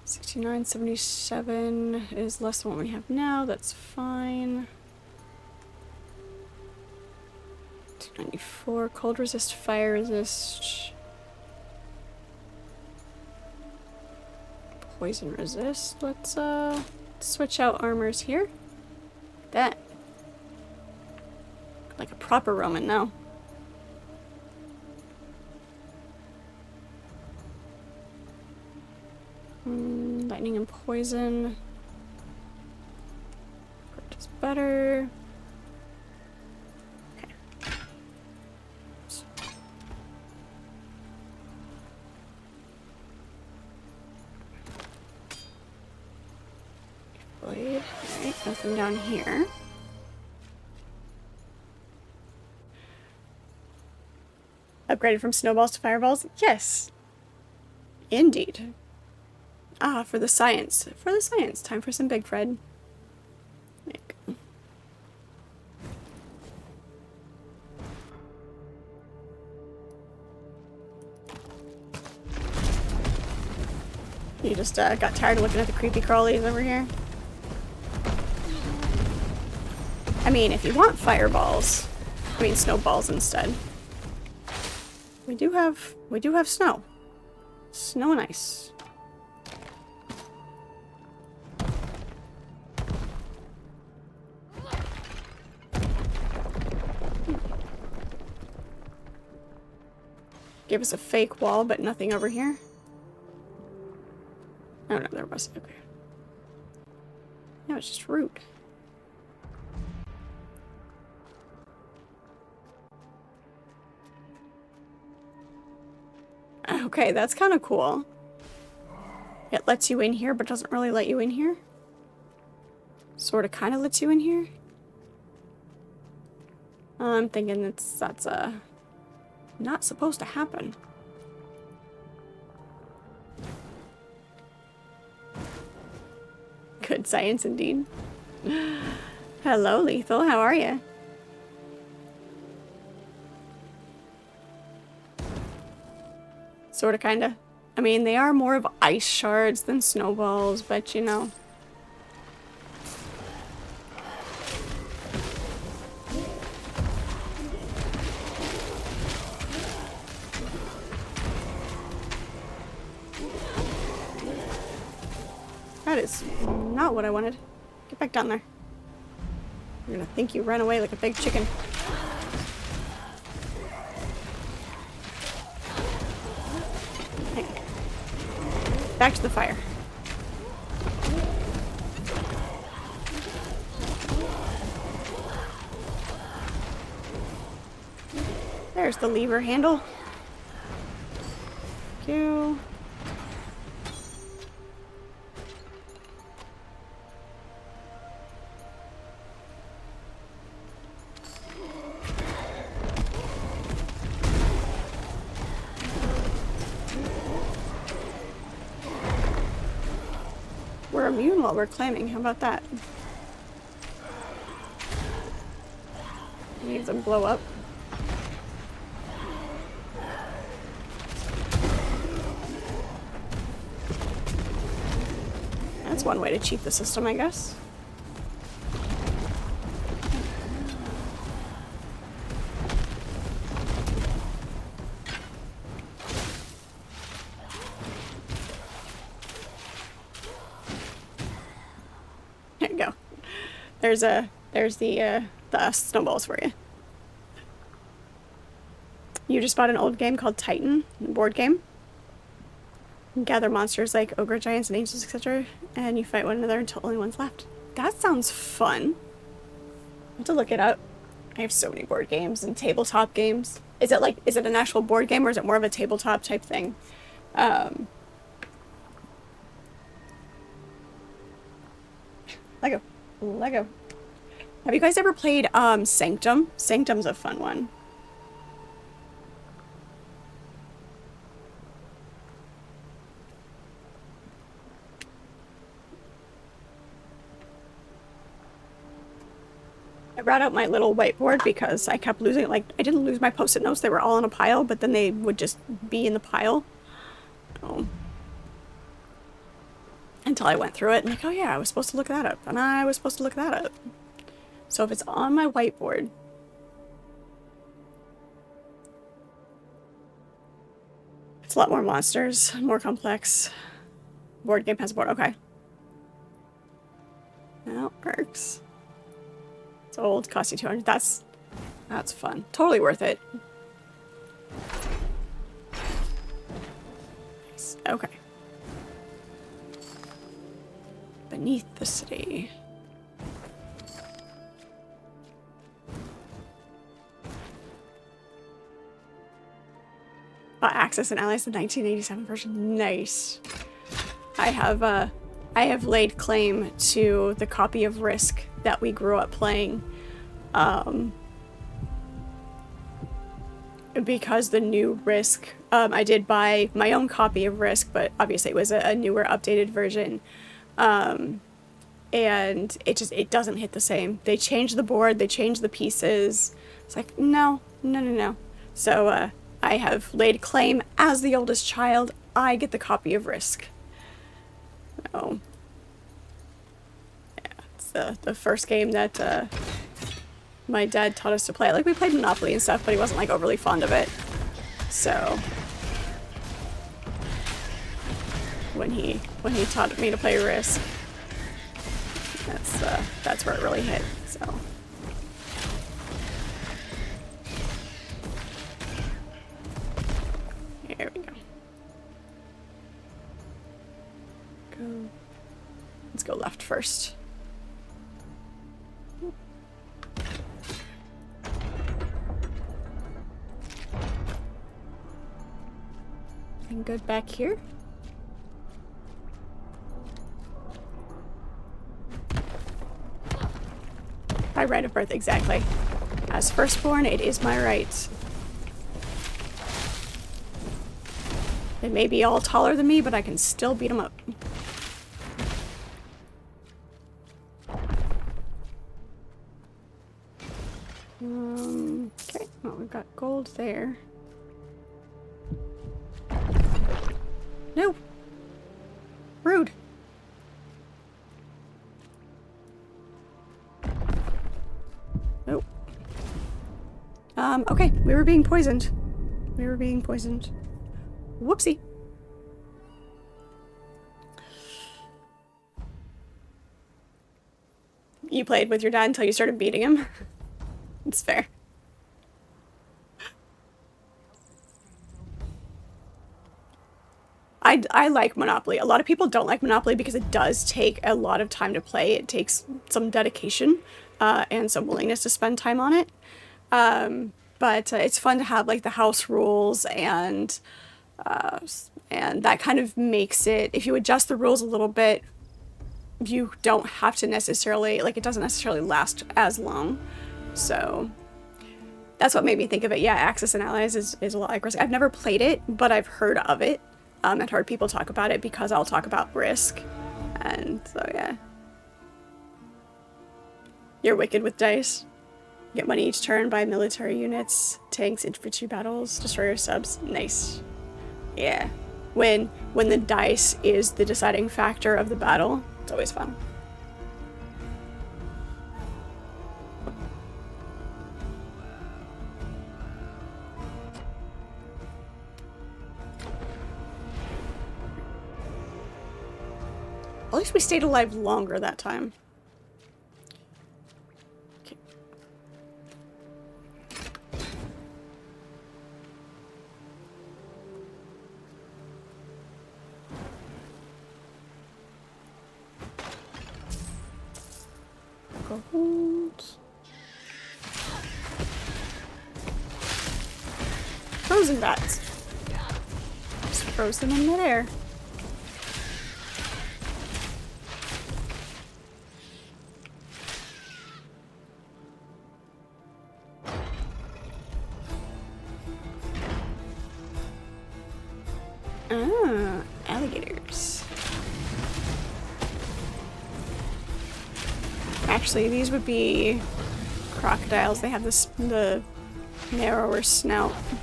6977 is less than what we have now. That's fine. 294. Cold resist, fire resist. Poison resist. Let's switch out armors here. That. Like a proper Roman now. Lightning and poison. Is better. Okay. Blade. Alright, nothing down here. Upgraded from snowballs to fireballs? Yes. Indeed. Ah, for the science. For the science. Time for some Big Fred. There you go. You just got tired of looking at the creepy crawlies over here? I mean, if you want fireballs, I mean snowballs instead. We do have snow. Snow and ice. Give us a fake wall, but nothing over here. Oh no, there was. Okay. No, it's just root. Okay, that's kind of cool. It lets you in here, but doesn't really let you in here. Sort of, kind of lets you in here. I'm thinking that's not supposed to happen. Good science indeed. Hello, Lethal. How are you? Sorta, kinda. I mean, they are more of ice shards than snowballs, but you know. That is not what I wanted. Get back down there. You're gonna think you ran away like a big chicken. Back to the fire. There's the lever handle. Thank you. We're immune while we're claiming. How about that? Needs them blow up. That's one way to cheat the system, I guess. There you go. There's the snowballs for you. You just bought an old game called Titan, a board game. You gather monsters like ogre giants and angels, etc., and you fight one another until only one's left. That sounds fun. I have to look it up. I have so many board games and tabletop games. Is it an actual board game or is it more of a tabletop type thing? Lego. Have you guys ever played Sanctum? Sanctum's a fun one. I brought out my little whiteboard because I kept losing it. Like, I didn't lose my post-it notes. They were all in a pile, but then they would just be in the pile. Until I went through it and like, oh yeah, I was supposed to look that up. And I was supposed to look that up. So if it's on my whiteboard, it's a lot more monsters, more complex. Board game has a board. Okay. That works. It's old, cost you 200. That's fun. Totally worth it. Nice. Okay. Beneath the city. Access and Allies, the 1987 version. Nice. I have laid claim to the copy of Risk that we grew up playing. Because the new Risk, I did buy my own copy of Risk, but obviously it was a newer, updated version. And it doesn't hit the same. They changed the board, they changed the pieces. It's like, no. So, I have laid claim as the oldest child. I get the copy of Risk. So, yeah, it's the first game that my dad taught us to play. Like, we played Monopoly and stuff, but he wasn't like overly fond of it. So when he taught me to play Risk, that's where it really hit. So here we go. Let's go left first. And good back here. By right of birth, exactly. As firstborn, it is my right. They may be all taller than me, but I can still beat them up. Okay, well, we've got gold there. No! Rude! Nope. Okay, we were being poisoned. We were being poisoned. Whoopsie. You played with your dad until you started beating him? It's fair. I like Monopoly. A lot of people don't like Monopoly because it does take a lot of time to play. It takes some dedication and some willingness to spend time on it. But it's fun to have like the house rules and that kind of makes it, if you adjust the rules a little bit, you don't have to necessarily, like, it doesn't necessarily last as long. So that's what made me think of it. Yeah, Axis and Allies is a lot like Risk. I've never played it, but I've heard of it. I've heard people talk about it because I'll talk about Risk. And so, yeah. You're wicked with dice. Get money each turn, buy military units, tanks, infantry battles, destroyer subs. Nice. Yeah. When the dice is the deciding factor of the battle, it's always fun. At least we stayed alive longer that time. Okay. Gold. Frozen bats. Just froze them in midair. Ah, alligators. Actually, these would be crocodiles. They have the narrower snout. Where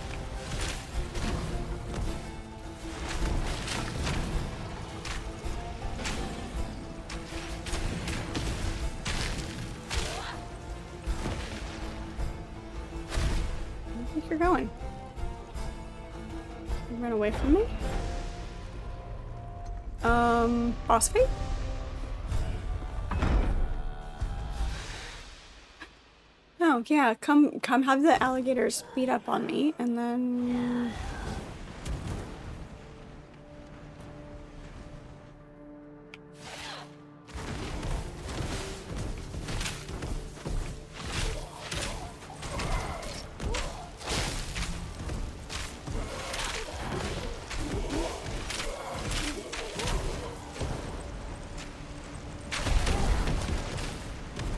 do you think you're going? You run away from me? Boss fight? Oh, yeah, come have the alligators beat up on me, and then...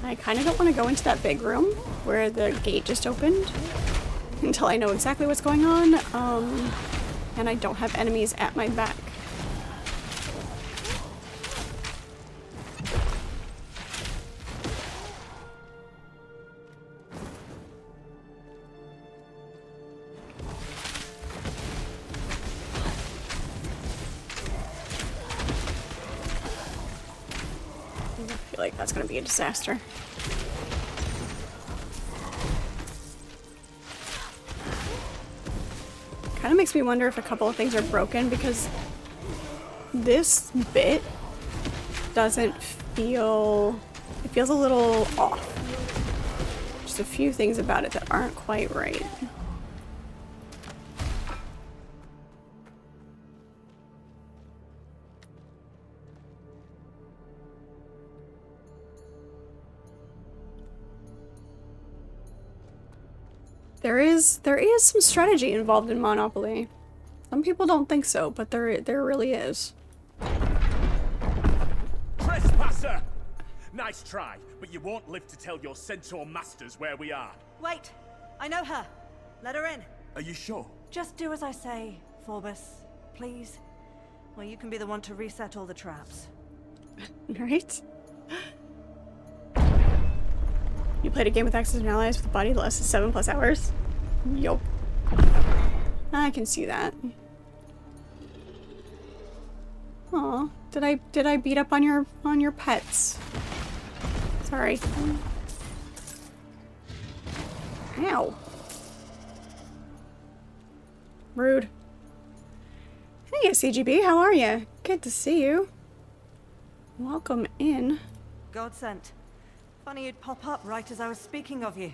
I kind of don't want to go into that big room where the gate just opened until I know exactly what's going on, and I don't have enemies at my back. like that's gonna be a disaster. Kind of makes me wonder if a couple of things are broken because this bit doesn't feel... It feels a little off. Just a few things about it that aren't quite right. There is some strategy involved in Monopoly. Some people don't think so, but there really is. Trespasser! Nice try, but you won't live to tell your centaur masters where we are. Wait! I know her. Let her in. Are you sure? Just do as I say, Forbus. Please. Well, you can be the one to reset all the traps. Right? You played a game with access and allies with a body that lasted 7+ hours? Yup. I can see that. Aw, did I beat up on your pets? Sorry. Ow. Rude. Hey, CGB, how are you? Good to see you. Welcome in. God sent. Funny you'd pop up right as I was speaking of you.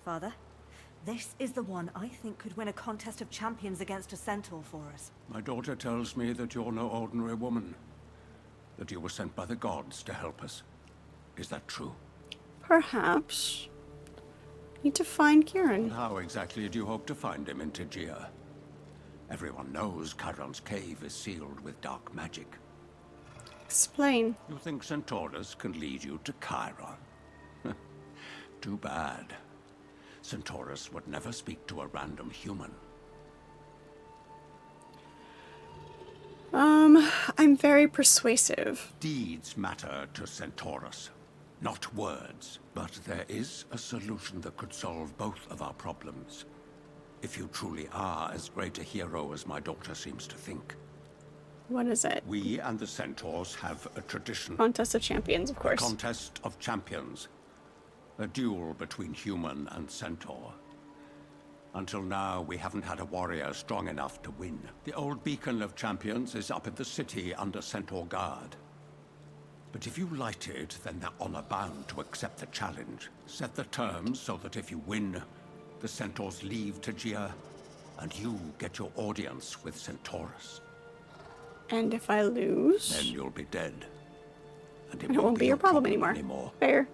Father, this is the one I think could win a contest of champions against a centaur for us. My daughter tells me that you're no ordinary woman. That you were sent by the gods to help us. Is that true? Perhaps. Need to find Kieran. How exactly do you hope to find him in Tegea? Everyone knows Chiron's cave is sealed with dark magic. Explain. You think Centaurus can lead you to Chiron? Too bad. Centaurus would never speak to a random human. I'm very persuasive. Deeds matter to Centaurus, not words. But there is a solution that could solve both of our problems. If you truly are as great a hero as my daughter seems to think. What is it? We and the Centaurs have a tradition. Contest of Champions, of course. A contest of champions. A duel between human and centaur. Until now, we haven't had a warrior strong enough to win. The old beacon of champions is up in the city under centaur guard. But if you light it, then they're honor-bound to accept the challenge. Set the terms so that if you win, the centaurs leave Tegea, and you get your audience with Centaurus. And if I lose? Then you'll be dead. And it won't be your problem anymore. Fair.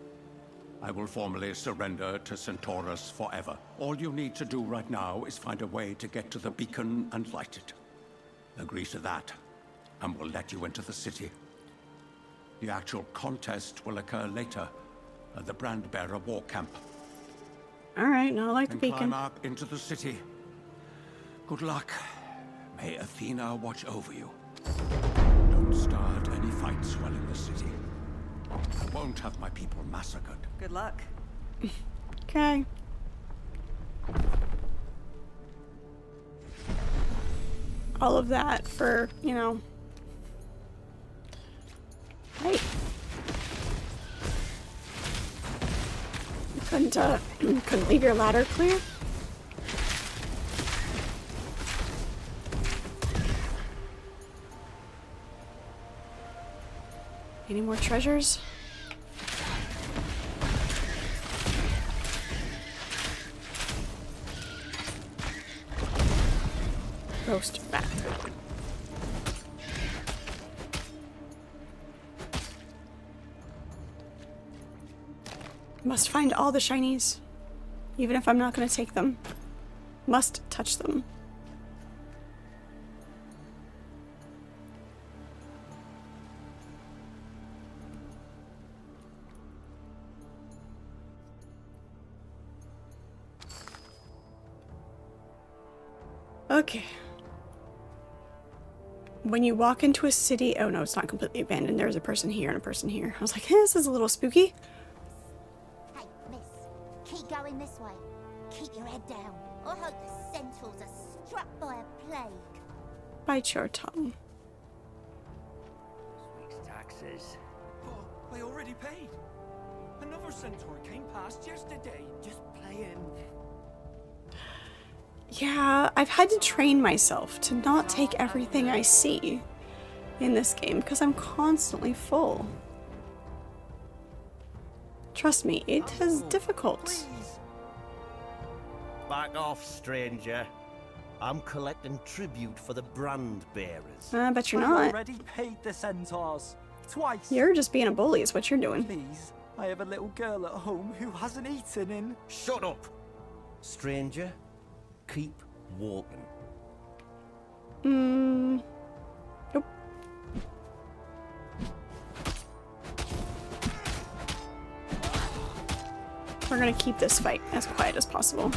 I will formally surrender to Centaurus forever. All you need to do right now is find a way to get to the beacon and light it. Agree to that, and we'll let you into the city. The actual contest will occur later at the Brandbearer War Camp. Alright, now I like the And beacon. climb up into the city. Good luck. May Athena watch over you. Don't start any fights while in the city. I won't have my people massacred. Good luck. Okay. All of that for, you know. Hey. You couldn't leave your ladder clear? Any more treasures? Roast back. Must find all the shinies. Even if I'm not going to take them. Must touch them. Okay. When you walk into a city... Oh no, it's not completely abandoned. There's a person here and a person here. I was like, this is a little spooky. Hey, miss. Keep going this way. Keep your head down. I hope the centaurs are struck by a plague. Bite your tongue. Sweet taxes. Oh, I already paid. Another centaur came past yesterday. Just playing. Yeah, I've had to train myself to not take everything I see in this game because I'm constantly full. Trust me, it is difficult. Please. Back off, stranger. I'm collecting tribute for the brand bearers. I bet you're I not. already paid the centaurs. Twice. You're just being a bully is what you're doing. Please, I have a little girl at home who hasn't eaten in... Shut up! Stranger, keep walking. Nope. We're gonna keep this fight as quiet as possible.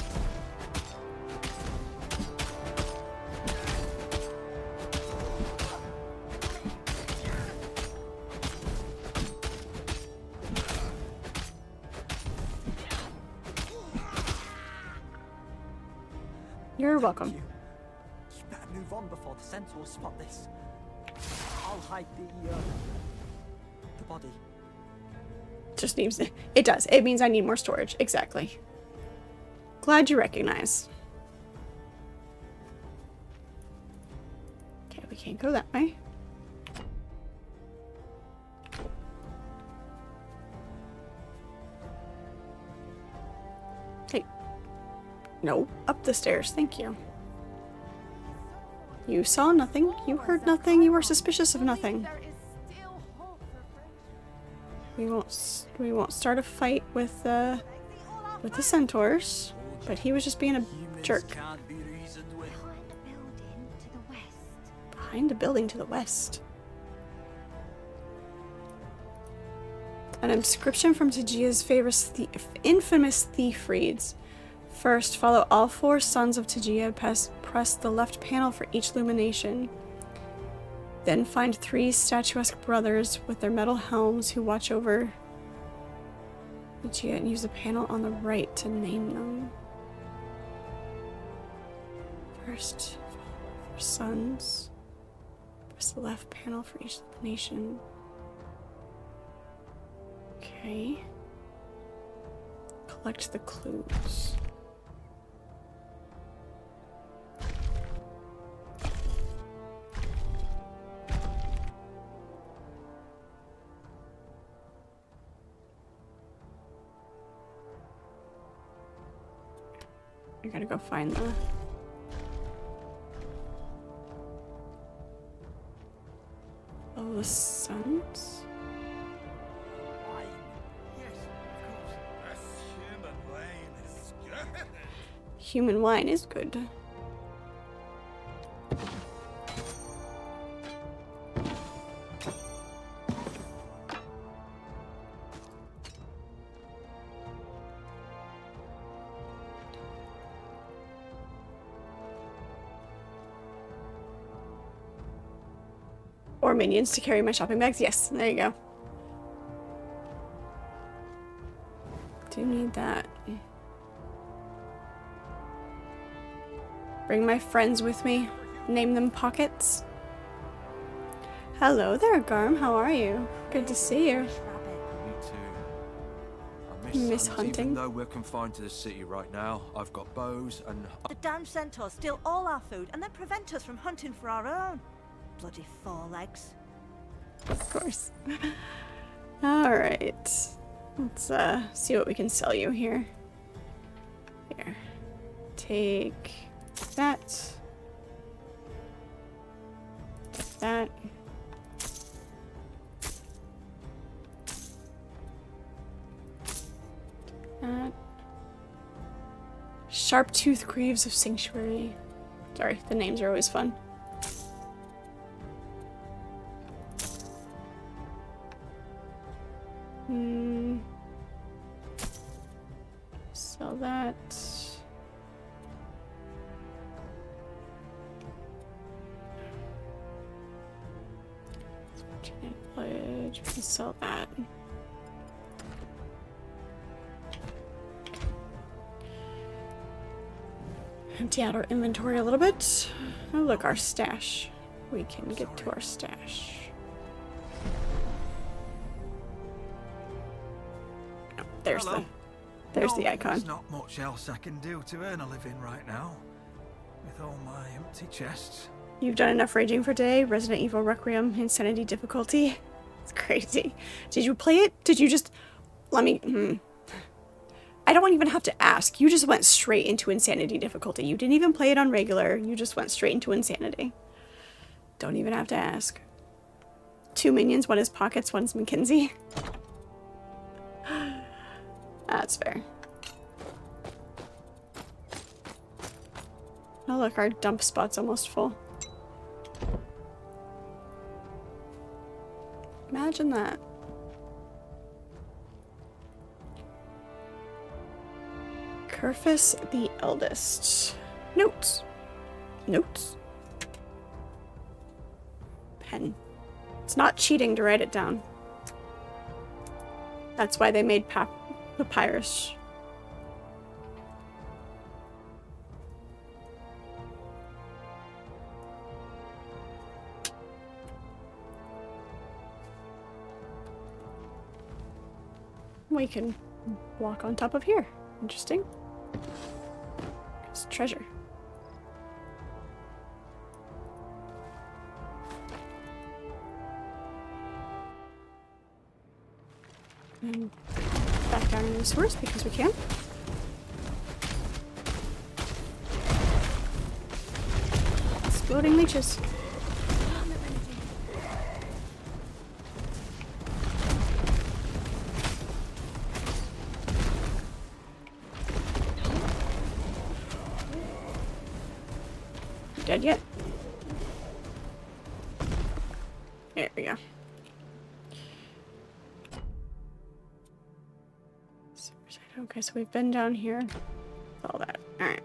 You're welcome. You better move on before the centaurs spot this. I'll hide the body. Just needs it does. It means I need more storage. Exactly. Glad you recognize. Okay, we can't go that way. Hey. No, up the stairs. Thank you. You saw nothing. You heard nothing. You were suspicious of nothing. We won't start a fight with the centaurs, but he was just being a jerk. Behind a building to the west. An inscription from Tegia's infamous thief reads, "First, follow all 4 sons of Tegia, press the left panel for each illumination. Then find 3 statuesque brothers with their metal helms who watch over Tegia and use the panel on the right to name them. First, 4 sons. Press the left panel for each illumination." Okay. Collect the clues. I gotta go find the sons. Human wine is good. Or minions to carry my shopping bags. Yes, there you go. Do need that. Bring my friends with me. Name them Pockets. Hello there, Garm. How are you? Good to see you. Me too. I Miss hunt. hunting. Even though we're confined to the city right now, I've got bows and... The damn centaurs steal all our food and then prevent us from hunting for our own. Bloody 4 legs. Of course. Alright. Let's see what we can sell you here. Here. Take that. Take that. That. Sharp-Tooth Graves of Sanctuary. Sorry, the names are always fun. Sell that. Pledge. We can sell that. Empty out our inventory a little bit. Oh, look, our stash. We can get to our stash. there's Hello. there's the No, icon. There's not much else I can do to earn a living right now. With all my empty chests. You've done enough raging for today. Resident Evil Requiem Insanity difficulty. It's crazy. Did you play it? Did you just... Let me... I don't even have to ask. You just went straight into Insanity difficulty. You didn't even play it on regular. You just went straight into Insanity. Don't even have to ask. 2 minions. One is Pockets, one is Mackenzie. That's fair. Oh look, our dump spot's almost full. Imagine that. Kerfus the Eldest. Notes. Notes. Pen. It's not cheating to write it down. That's why they made papyrus. We can walk on top of here. Interesting. It's treasure. And back down into the sewers because we can. Exploding leeches. Dead yet? There we go. Okay, so we've been down here. All that. Alright.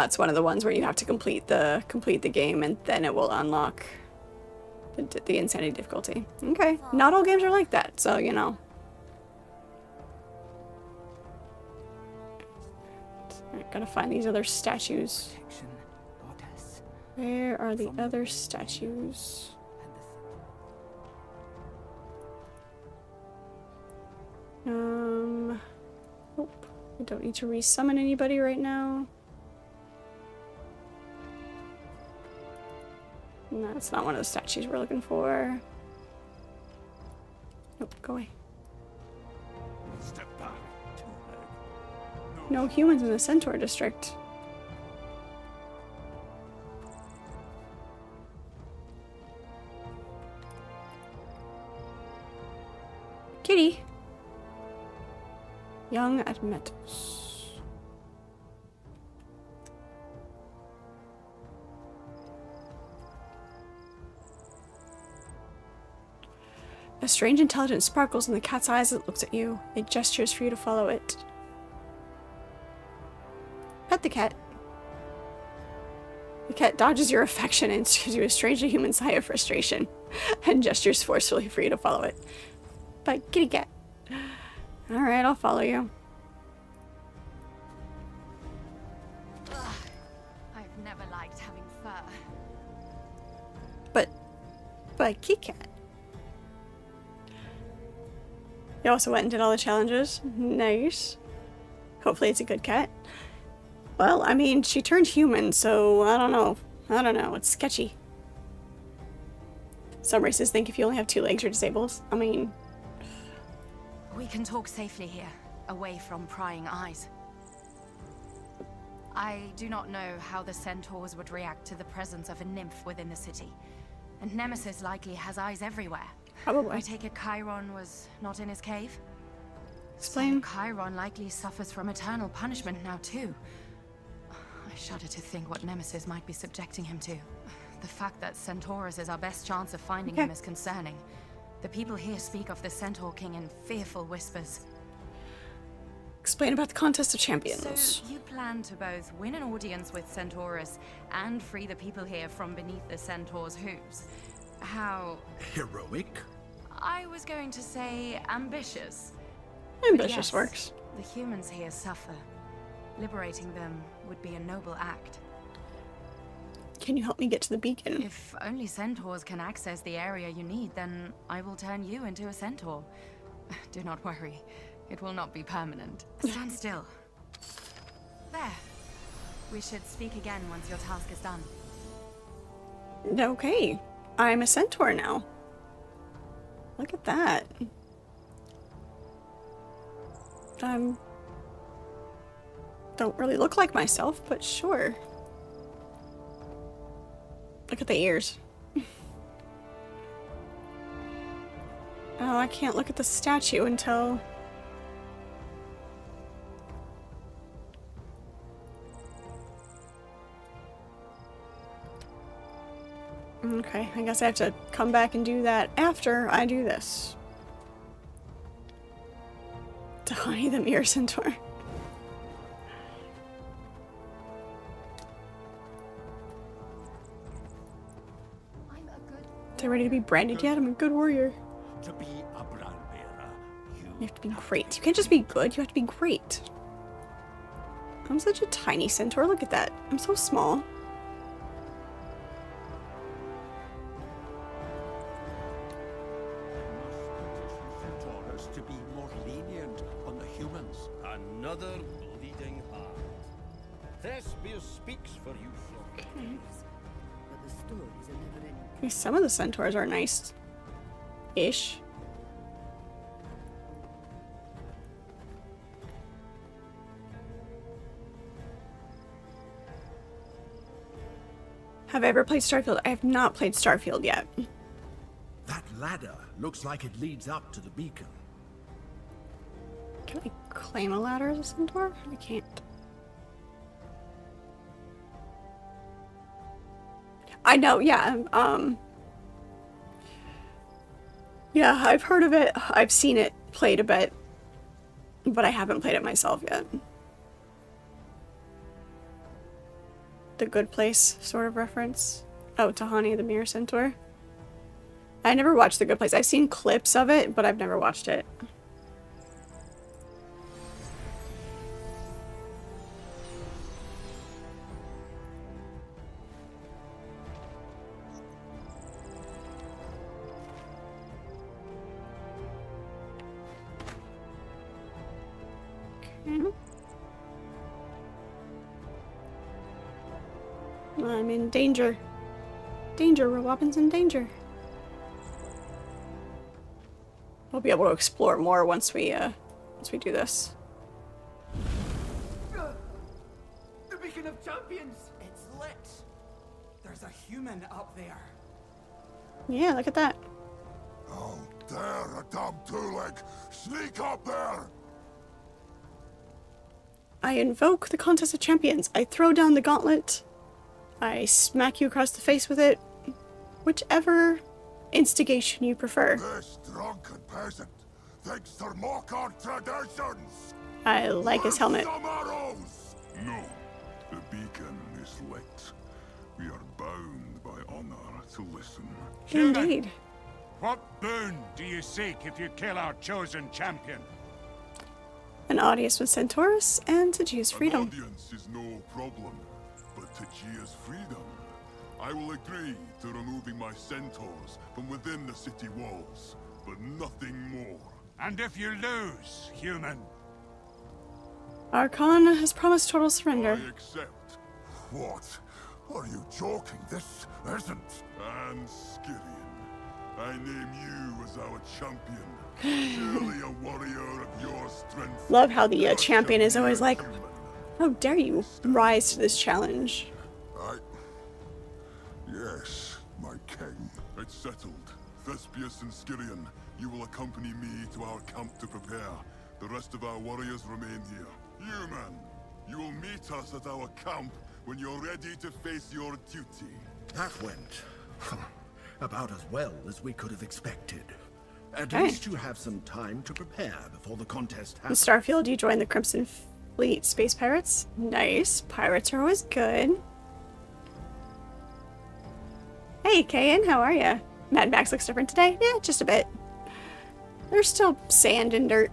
It's one of the ones where you have to complete the game and then it will unlock the insanity difficulty. Okay. Not all games are like that, so you know. Alright, gotta find these other statues. Where are the other statues? Oh, I don't need to resummon anybody right now. No, that's not one of the statues we're looking for. Nope, go away. Step back. No humans in the Centaur district. Kitty. Young at Meadows. A strange intelligence sparkles in the cat's eyes as it looks at you. It gestures for you to follow it. Pet the cat. The cat dodges your affection and gives you a strangely human sigh of frustration and gestures forcefully for you to follow it. But kitty cat. Alright, I'll follow you. Ugh, I've never liked having fur. But kitty cat. You also went and did all the challenges. Nice. Hopefully it's a good cat. Well, I mean, she turned human, so I don't know. It's sketchy. Some races think if you only have 2 legs, you're disabled. I mean... We can talk safely here, away from prying eyes. I do not know how the centaurs would react to the presence of a nymph within the city. And Nemesis likely has eyes everywhere. Probably. I take it Chiron was not in his cave? Explain. So Chiron likely suffers from eternal punishment now too. I shudder to think what Nemesis might be subjecting him to. The fact that Centaurus is our best chance of finding him is concerning. The people here speak of the Centaur King in fearful whispers. Explain about the contest of champions. So you plan to both win an audience with Centaurus and free the people here from beneath the Centaur's hooves. How... Heroic? I was going to say ambitious. Ambitious yes, works. The humans here suffer. Liberating them would be a noble act. Can you help me get to the beacon? If only centaurs can access the area you need, then I will turn you into a centaur. Do not worry. It will not be permanent. Stand still. There. We should speak again once your task is done. Okay. I'm a centaur now. Look at that. Don't really look like myself, but sure. Look at the ears. Oh, I can't look at the statue until... Okay, I guess I have to come back and do that after I do this. Tahani the Mirror Centaur. They're ready to be branded yet? I'm a good warrior. To be a brand bearer, You have to be great. You can't just be good, you have to be great. I'm such a tiny centaur. Look at that. I'm so small. centaurs to be more lenient on the humans. Another bleeding heart. Thespius speaks for you, Socrates. But the stories are never ending. Okay, some of the centaurs are nice-ish. Have I ever played Starfield? I have not played Starfield yet. That ladder looks like it leads up to the beacon. Can I claim a ladder as a centaur? I can't. I know, yeah. Yeah, I've heard of it. I've seen it played a bit, but I haven't played it myself yet. The Good Place sort of reference. Oh, Tahani the Mirror Centaur. I never watched The Good Place. I've seen clips of it, but I've never watched it. I'm in danger. Danger, Robin's in danger. We'll be able to explore more once we do this. The Beacon of Champions! It's lit! There's a human up there. Yeah, look at that. Oh, dare a damn two-leg! Sneak up there! I invoke the Contest of Champions. I throw down the gauntlet. I smack you across the face with it. Whichever instigation you prefer. This drunken peasant thinks to mock our traditions! I like his helmet. Some arrows! No, the beacon is lit. We are bound by honor to listen. Indeed. What boon do you seek if you kill our chosen champion? An audience with Centaurus and Tajia's freedom. An audience is no problem, but Tajia's freedom. I will agree to removing my centaurs from within the city walls, but nothing more. And if you lose, human? Archon has promised total surrender. I accept. What? Are you joking? This isn't. And Skirian, I name you as our champion. Surely a warrior of your strength. Love how the champion is always like, how dare you rise to this challenge? Yes, my king. It's settled. Thespius and Skirian, you will accompany me to our camp to prepare. The rest of our warriors remain here. Human, you will meet us at our camp when you're ready to face your duty. That went about as well as we could have expected. At Okay. least you have some time to prepare before the contest In happens. Starfield, you join the Crimson Fleet Space Pirates. Nice. Pirates are always good. Hey, Kayan, how are ya? Mad Max looks different today? Yeah, just a bit. There's still sand and dirt.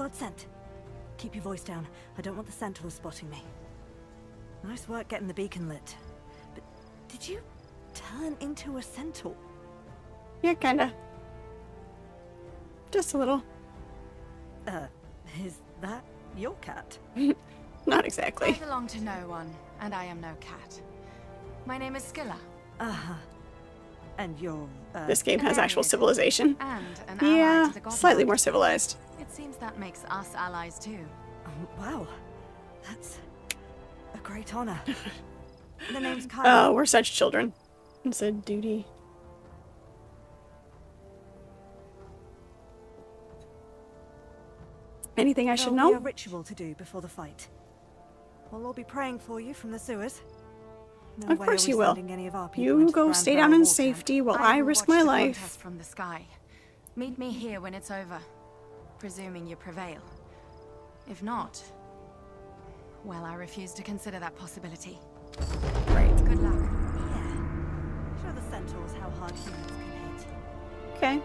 Solid scent. Keep your voice down. I don't want the centaurs spotting me. Nice work getting the beacon lit. But did you turn into a centaur? Yeah, kinda. Just a little. Is that your cat? Not exactly. I belong to no one, and I am no cat. My name is Skilla. Uh-huh. And you're, This game has actual civilization. And an ally Yeah, to the godlord. slightly more civilized. It seems that makes us allies too. Wow. That's a great honor. The name's Kyle. Oh, we're such children. It's a duty. Anything I should There'll be know? a ritual to do before the fight. We'll all be praying for you from the sewers. No Of way course are we you will. sending any of our people You into go Grand stay Barrow down in War Camp. safety while I will risk watch my the life. contest from the sky. Meet me here when it's over, presuming you prevail. If not, well, I refuse to consider that possibility. Right. Good luck. Yeah. Show the centaurs how hard humans can hit. Okay.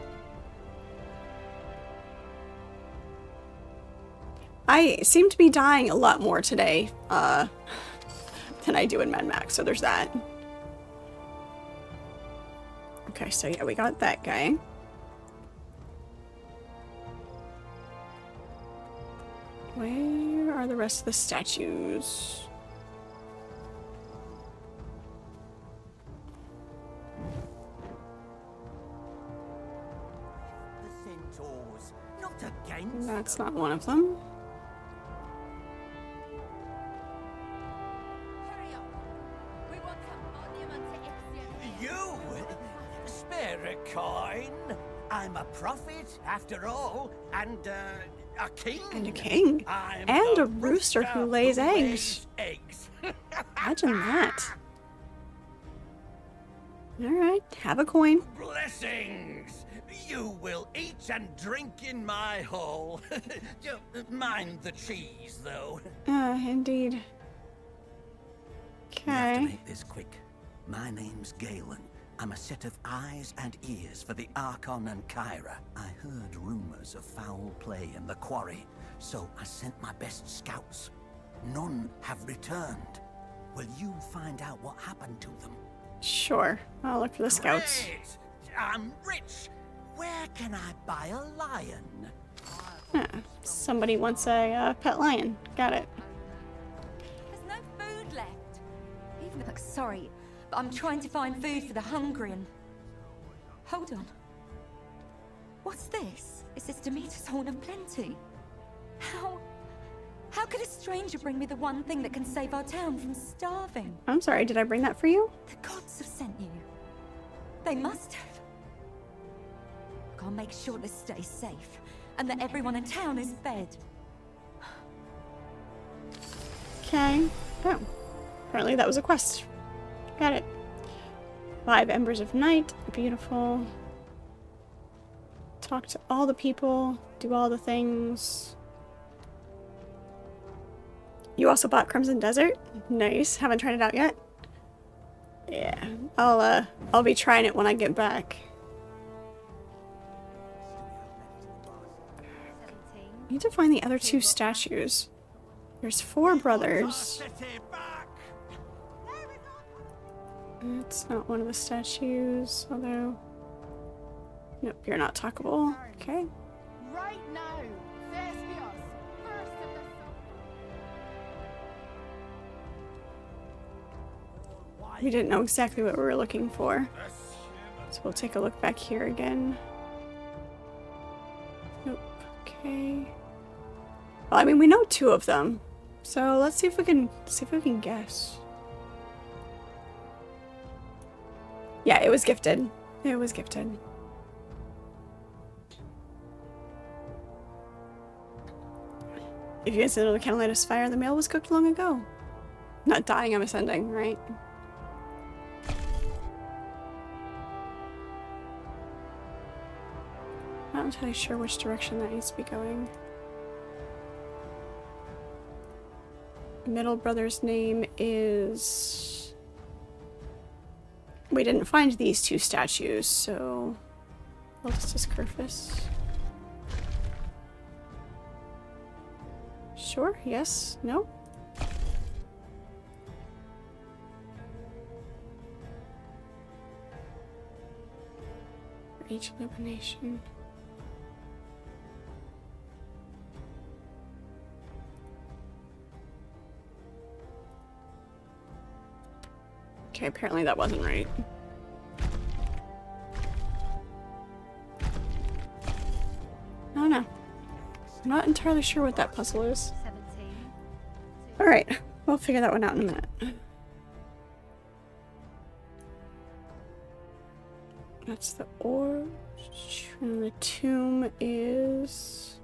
I seem to be dying a lot more today, than I do in Mad Max, so there's that. Okay, so yeah, we got that guy. Where are the rest of the statues? The centaurs, not against. That's not one of them. You? Spare a coin. I'm a prophet, after all, and a king. And a king. I'm And the a rooster who lays eggs. eggs. Imagine that. Alright, have a coin. Blessings! You will eat and drink in my hall. Mind the cheese, though. Indeed. We have to Okay. make this quick. My name's Galen. I'm a set of eyes and ears for the Archon and Kyra. I heard rumors of foul play in the quarry, so I sent my best scouts. None have returned. Will you find out what happened to them? Sure. I'll look for the scouts. Great! I'm rich. Where can I buy a lion? Huh. Somebody wants a pet lion. Got it. There's no food left. Even like, sorry, but I'm trying to find food for the hungry and... Hold on. What's this? It says Demeter's Horn of Plenty. How could a stranger bring me the one thing that can save our town from starving? I'm sorry, did I bring that for you? The gods have sent you. They must have. I'll make sure this stays safe, and that everyone in town is fed. Okay. Oh. Apparently that was a quest. Got it. 5 Embers of Night. Beautiful. Talk to all the people. Do all the things. You also bought Crimson Desert? Nice. Haven't tried it out yet? Yeah. I'll be trying it when I get back. I need to find the other 2 statues. There's 4 brothers. It's not one of the statues, although... Nope, you're not talkable. Okay. Right now, Thespios, first of the We didn't know exactly what we were looking for. So we'll take a look back here again. Nope. Okay. Well, I mean, we know 2 of them. So let's see if we can guess. Yeah, it was gifted. It was gifted. If you guys didn't know the candle light is fire, the meal was cooked long ago. Not dying, I'm ascending, right? Not entirely sure which direction that needs to be going. Middle brother's name is... We didn't find these 2 statues, so... Altistus Curfus. Sure, yes, no. For each illumination. Okay, apparently that wasn't right. Oh no. I'm not entirely sure what that puzzle is. Alright, we'll figure that one out in a minute. That's the orb. And the tomb is...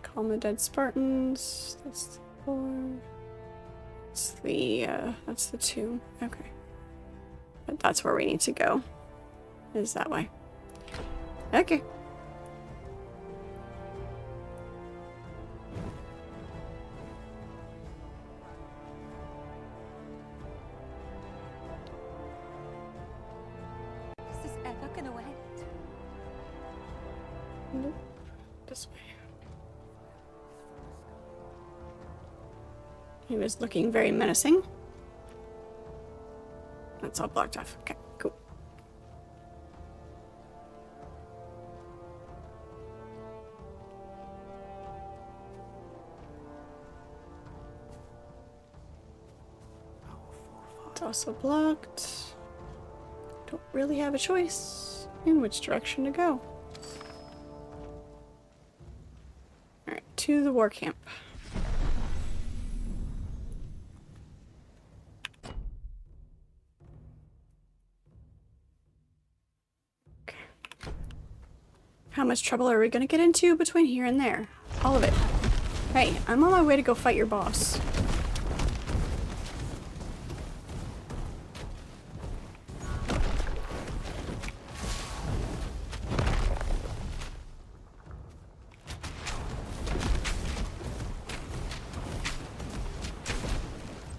Calm the dead Spartans. That's the orb. That's the tomb. Okay. But that's where we need to go. Is that way. Okay. Is this ever gonna end? Nope. This way. He was looking very menacing. That's all blocked off. Okay, cool. It's also blocked. Don't really have a choice in which direction to go. Alright, to the war camp. How much trouble are we gonna get into between here and there? All of it. Hey, I'm on my way to go fight your boss.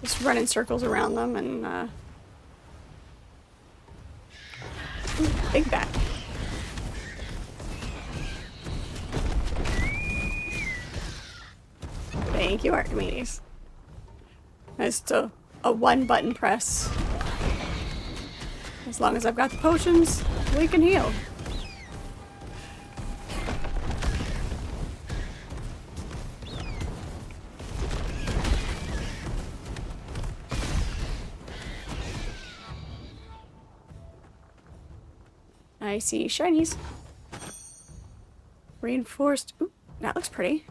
Just run in circles around them and, Ooh, big bat. Thank you, Archimedes. That's just a one-button press. As long as I've got the potions, we can heal. I see shinies. Reinforced. Ooh, that looks pretty.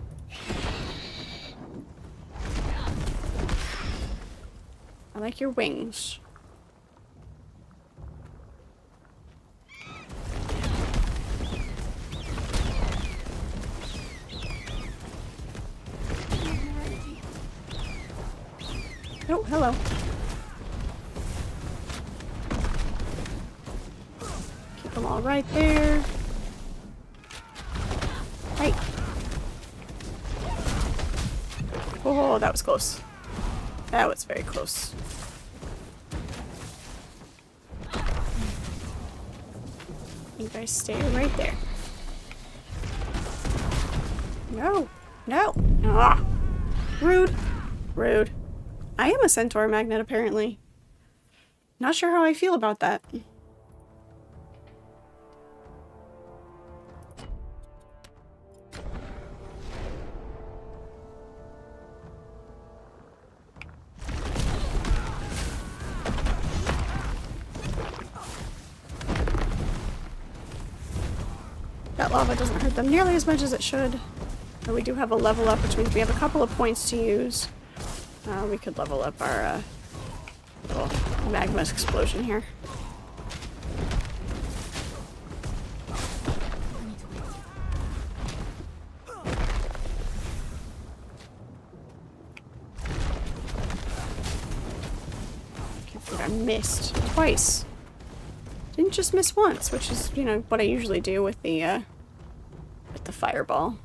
I like your wings. Oh, hello. Keep them all right there. Hey. Oh, that was close. That was very close. You guys stay right there. No. No. Ah. Rude. Rude. I am a centaur magnet, apparently. Not sure how I feel about that. That lava doesn't hurt them nearly as much as it should. But we do have a level up, which means we have a couple of points to use. We could level up our little magma explosion here. Can't believe I missed twice. Didn't just miss once, which is, you know, what I usually do with the fireball.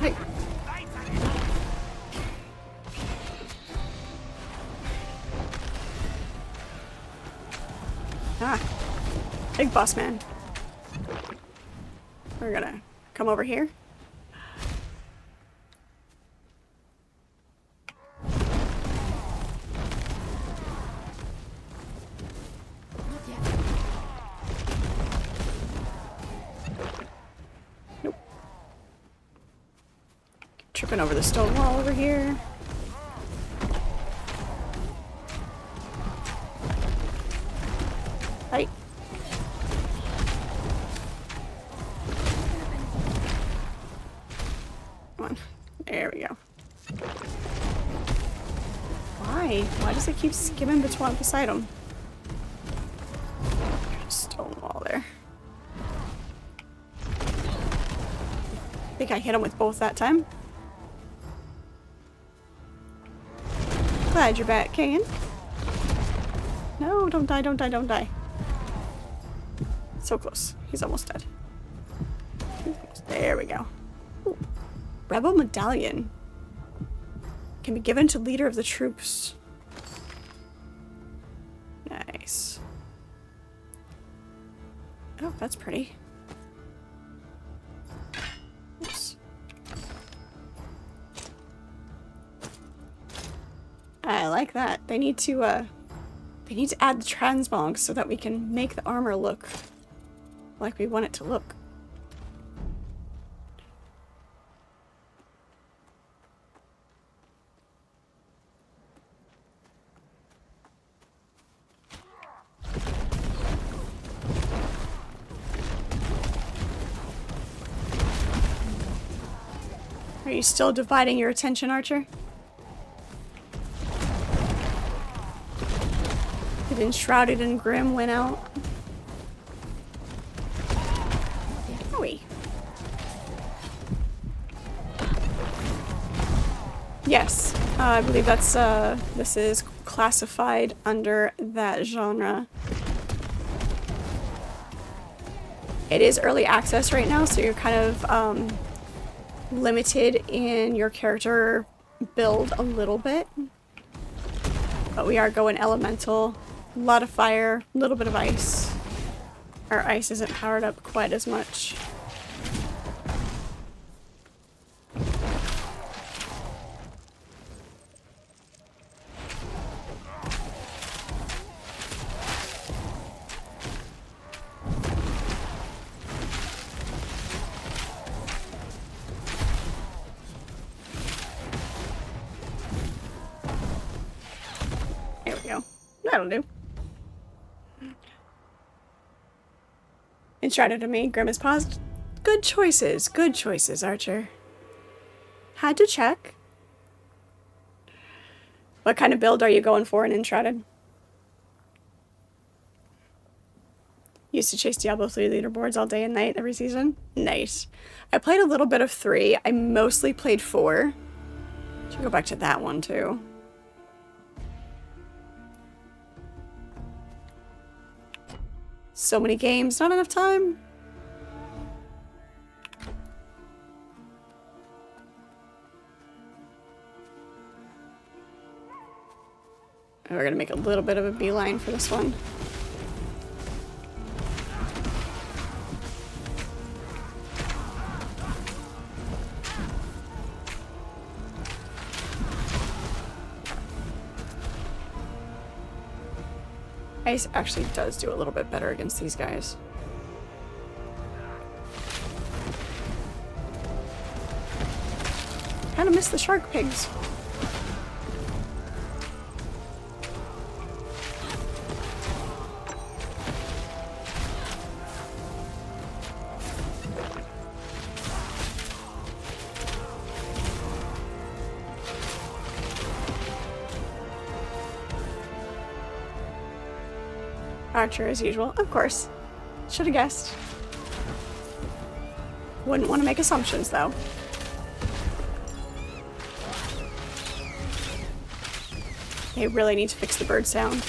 Hey. Ah. Big boss man. We're gonna come over here. Nope. Tripping over the stone wall over here. Right. Come on. There we go. Why? Why does it keep skimming beside him? Stone wall there. I think I hit him with both that time. Glad you're back, Kane. No, don't die, don't die, don't die. So close. He's almost dead. There we go. Ooh. Rebel medallion. Can be given to leader of the troops. Nice. Oh, that's pretty. Oops. I like that. They need to add the transmog so that we can make the armor look like we want it to look. Are you still dividing your attention, Archer? Did Enshrouded and Grim win out? Owie. Yes, I believe that's this is classified under that genre. It is early access right now, so you're kind of limited in your character build a little bit. But we are going elemental. A lot of fire, a little bit of ice. Our ice isn't powered up quite as much. There we go. That'll do. Enshrouded to me. Grim is paused. Good choices, Archer. Had to check. What kind of build are you going for in Enshrouded? Used to chase Diablo 3 leaderboards all day and night every season. Nice. I played a little bit of 3. I mostly played 4. Should go back to that one too. So many games, not enough time. We're gonna make a little bit of a beeline for this one. Ice actually does do a little bit better against these guys. Kind of miss the shark pigs. Archer as usual, of course. Should have guessed. Wouldn't want to make assumptions though. They really need to fix the bird sound.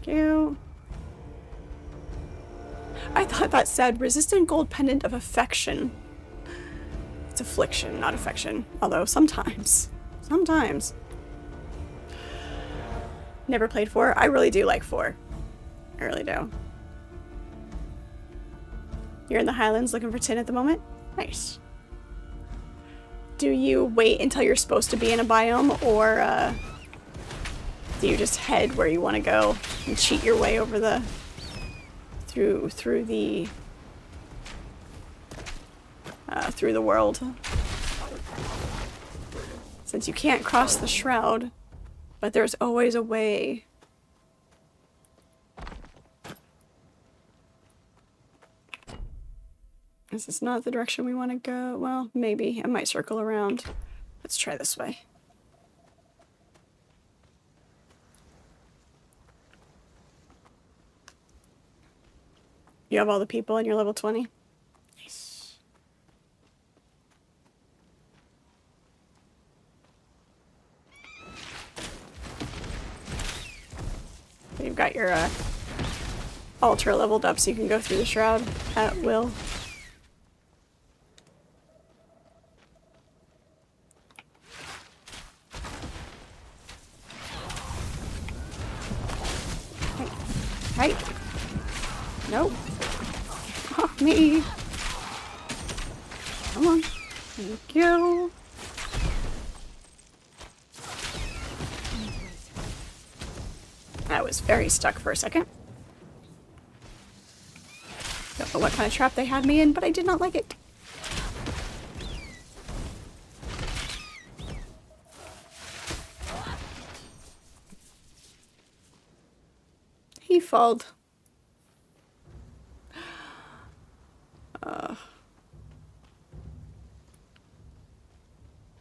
Thank you. I thought that said resistant gold pendant of affection. It's affliction, not affection. Although sometimes. Never played 4. I really do like 4. I really do. You're in the Highlands looking for tin at the moment? Nice. Do you wait until you're supposed to be in a biome, or do you just head where you want to go and cheat your way over the through the world? Since you can't cross the shroud, but there's always a way. This is not the direction we want to go. Well, maybe. I might circle around. Let's try this way. You have all the people and you're level 20? Nice. You've got your altar leveled up so you can go through the shroud at will. Hey. Nope. Off me. Come on. Thank you. I was very stuck for a second. Don't know what kind of trap they had me in, but I did not like it. He falled.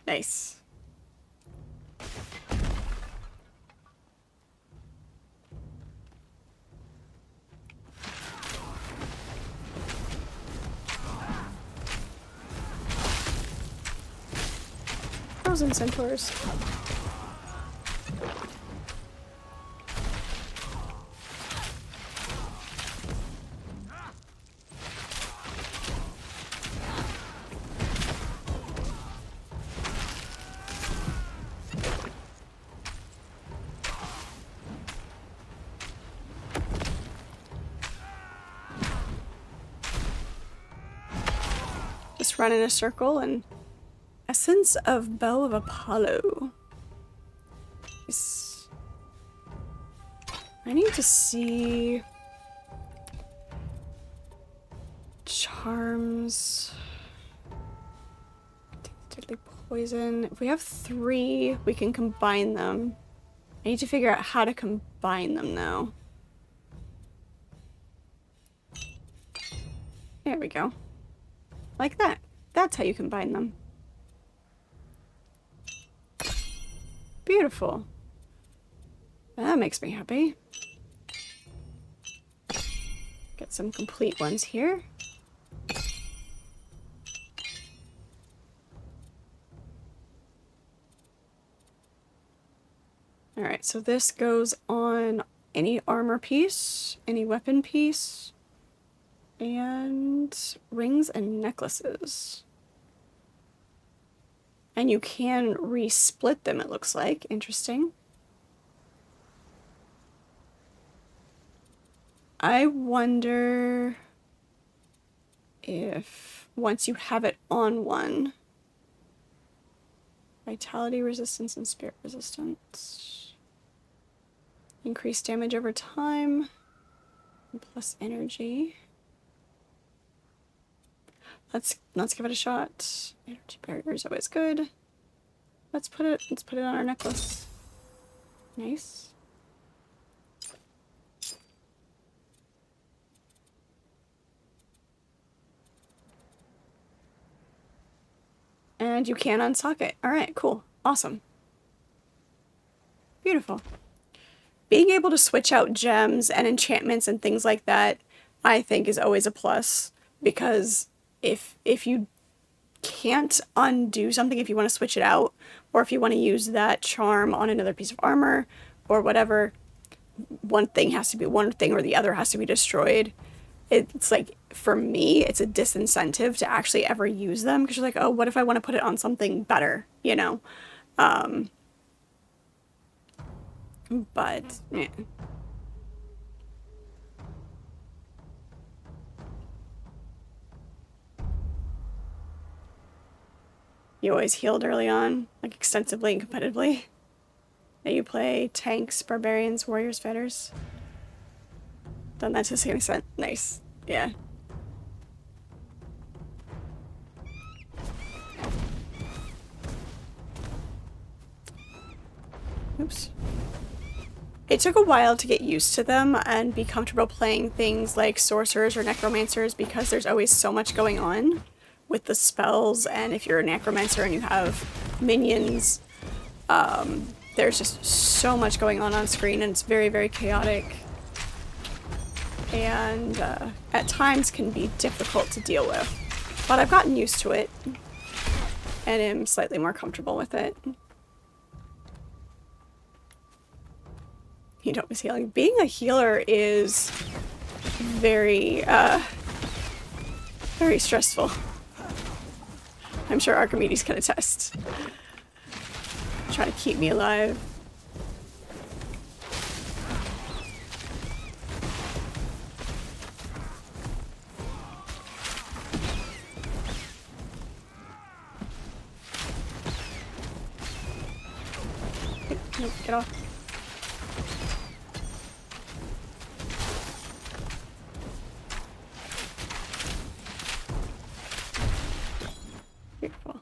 Nice. Frozen centaurs. Just run in a circle and Essence of Bow of Apollo. I need to see charms. Deadly poison. If we have 3, we can combine them. I need to figure out how to combine them now. There we go. Like that. That's how you combine them. Beautiful. That makes me happy. Get some complete ones here. Alright, so this goes on any armor piece, any weapon piece, and rings and necklaces. And you can re-split them, it looks like. Interesting. I wonder if once you have it on one, vitality resistance and spirit resistance, increase damage over time, plus energy. Let's give it a shot. Energy barrier is always good. Let's put it on our necklace. Nice. And you can unsock it. Alright, cool. Awesome. Beautiful. Being able to switch out gems and enchantments and things like that, I think is always a plus, because if you can't undo something, if you want to switch it out, or if you want to use that charm on another piece of armor or whatever, one thing or the other has to be destroyed. It's like, for me, it's a disincentive to actually ever use them, because you're like, oh, what if I want to put it on something better, you know? But, yeah. You always healed early on, like extensively and competitively. Now you play tanks, barbarians, warriors, fighters. Done that to the same extent. Nice. Yeah. Oops. It took a while to get used to them and be comfortable playing things like sorcerers or necromancers because there's always so much going on with the spells, and if you're a necromancer and you have minions, there's just so much going on screen, and it's very, very chaotic. And at times can be difficult to deal with. But I've gotten used to it and am slightly more comfortable with it. You don't miss healing. Being a healer is very, very stressful. I'm sure Archimedes can attest. Trying to keep me alive. Nope, get off. Beautiful.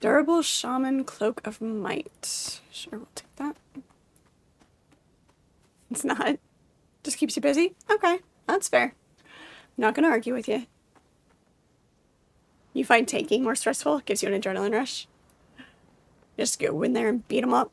Durable Shaman Cloak of Might. Sure, we'll take that. It's not. Just keeps you busy? Okay, that's fair. Not gonna argue with you. You find tanking more stressful? Gives you an adrenaline rush? Just go in there and beat them up.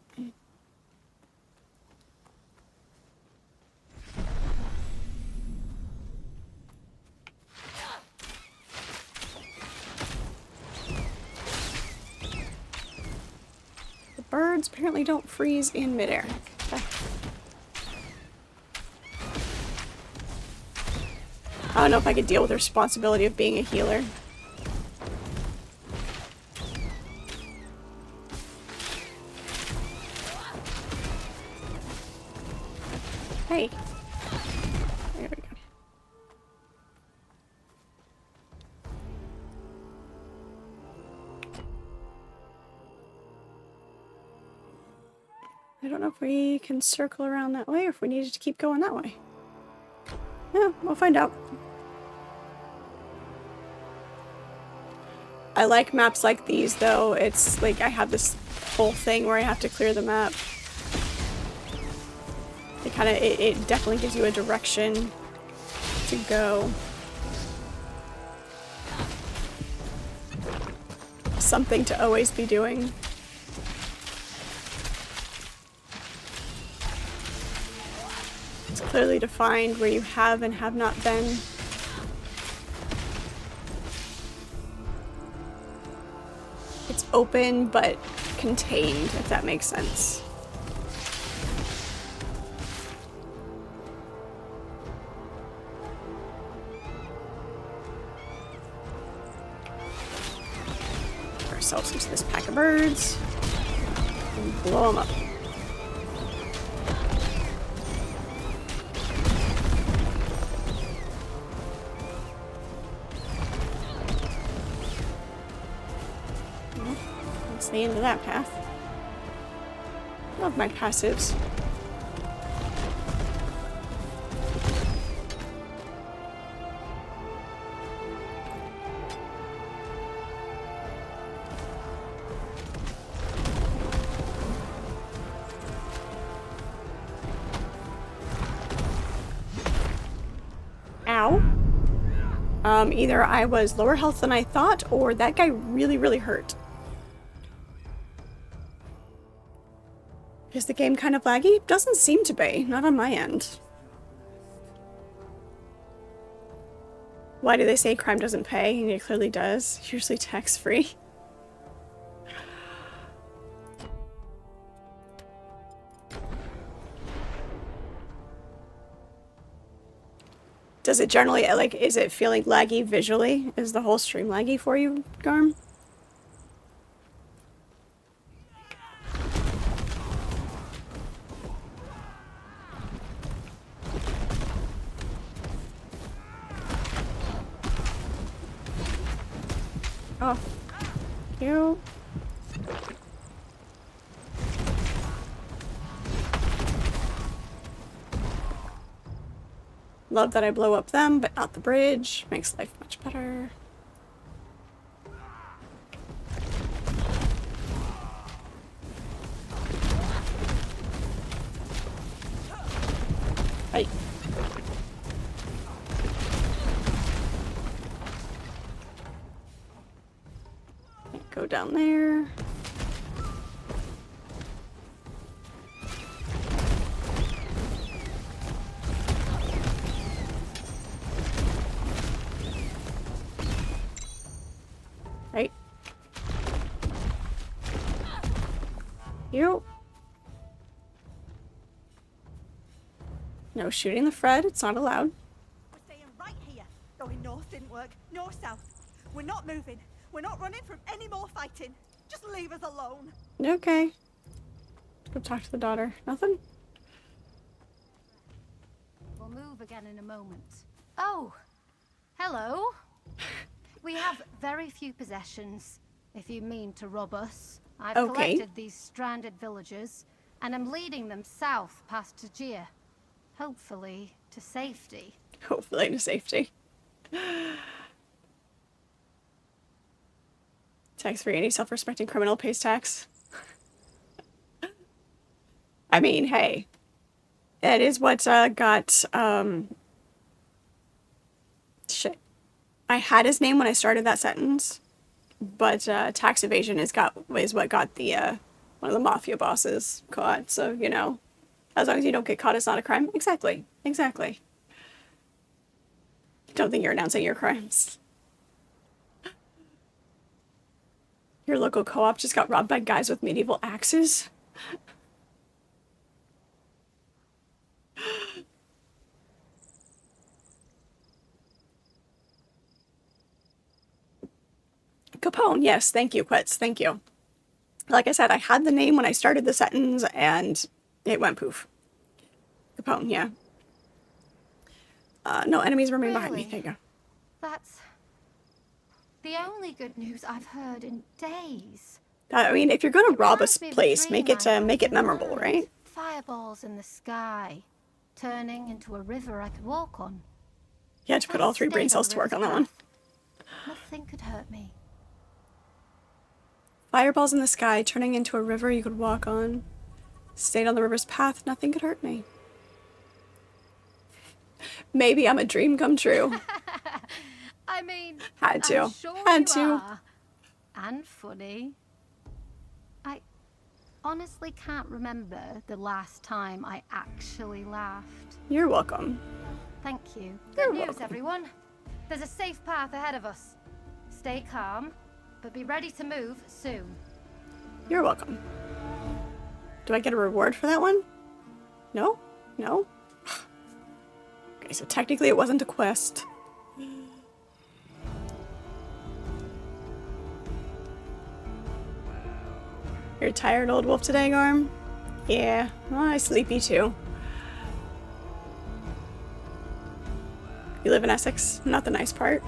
The birds apparently don't freeze in midair. Okay. I don't know if I could deal with the responsibility of being a healer. Hey. There we go. I don't know if we can circle around that way or if we needed to keep going that way. Yeah, we'll find out. I like maps like these though. It's like I have this whole thing where I have to clear the map. It definitely gives you a direction to go. Something to always be doing. It's clearly defined where you have and have not been. It's open but contained, if that makes sense. Ourselves into this pack of birds and blow them up. Well, that's the end of that path. Love my passives. Ow. Either I was lower health than I thought, or that guy really, really hurt. Is the game kind of laggy? Doesn't seem to be. Not on my end. Why do they say crime doesn't pay? And it clearly does. Usually tax-free. Does it generally, like, is it feeling laggy visually? Is the whole stream laggy for you, Garm? Oh. You. Love that I blow up them, but not the bridge. Makes life much better. Right. Go down there. Right. You. No shooting the Fred. It's not allowed. We're staying right here. Going north didn't work. Nor south. We're not moving. We're not running from any more fighting. Just leave us alone. Okay. Let's go talk to the daughter. Nothing? We'll move again in a moment. Oh, hello. We have very few possessions, if you mean to rob us. I've collected these stranded villagers, and I'm leading them south past Tajir. Hopefully to safety. Hopefully to safety. Tax-free. Any self-respecting criminal pays tax. I mean, hey. That is what got, shit. I had his name when I started that sentence, but tax evasion is what got the one of the mafia bosses caught. So, you know, as long as you don't get caught, it's not a crime. Exactly. Exactly. Don't think you're announcing your crimes. Your local co-op just got robbed by guys with medieval axes. Capone, yes, thank you, Quits, thank you. Like I said, I had the name when I started the sentence, and it went poof. Capone, yeah. No enemies remain behind me, there you go. That's the only good news I've heard in days. I mean, if you're gonna rob a place, make it memorable, right? Fireballs in the sky, turning into a river I could walk on. You had to put all 3 brain cells to work on that one. Nothing could hurt me. Fireballs in the sky, turning into a river you could walk on. Stayed on the river's path, nothing could hurt me. Maybe I'm a dream come true. I mean, had to. I'm sure had you to. Are. And funny. I honestly can't remember the last time I actually laughed. You're welcome. Thank you. Good news, everyone. There's a safe path ahead of us. Stay calm, but be ready to move soon. You're welcome. Do I get a reward for that one? No? No? Okay, so technically it wasn't a quest. You're tired, old wolf, today, Garm? Yeah, well, I'm sleepy too. You live in Essex, not the nice part.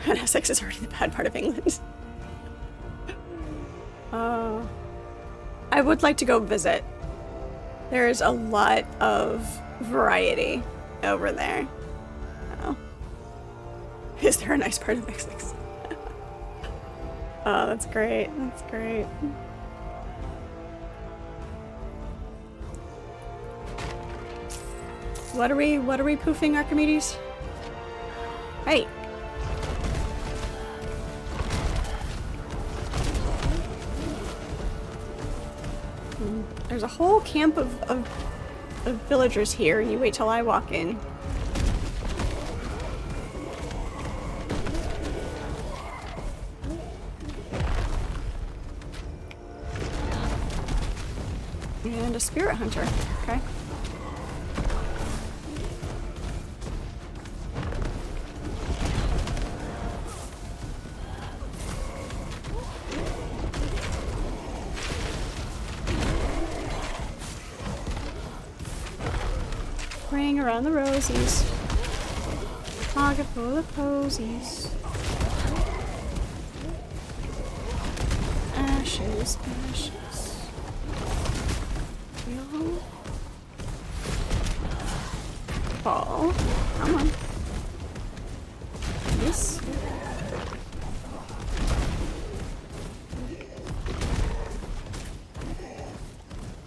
And Essex is already the bad part of England. I would like to go visit. There's a lot of variety over there. Oh. Is there a nice part of Essex? Oh, that's great. That's great. What are we poofing, Archimedes? Hey. There's a whole camp of villagers here, and you wait till I walk in. And a spirit hunter. Okay. Ring around the rosies. Pocket full of posies. ashes, ashes. We all fall. Come on. This.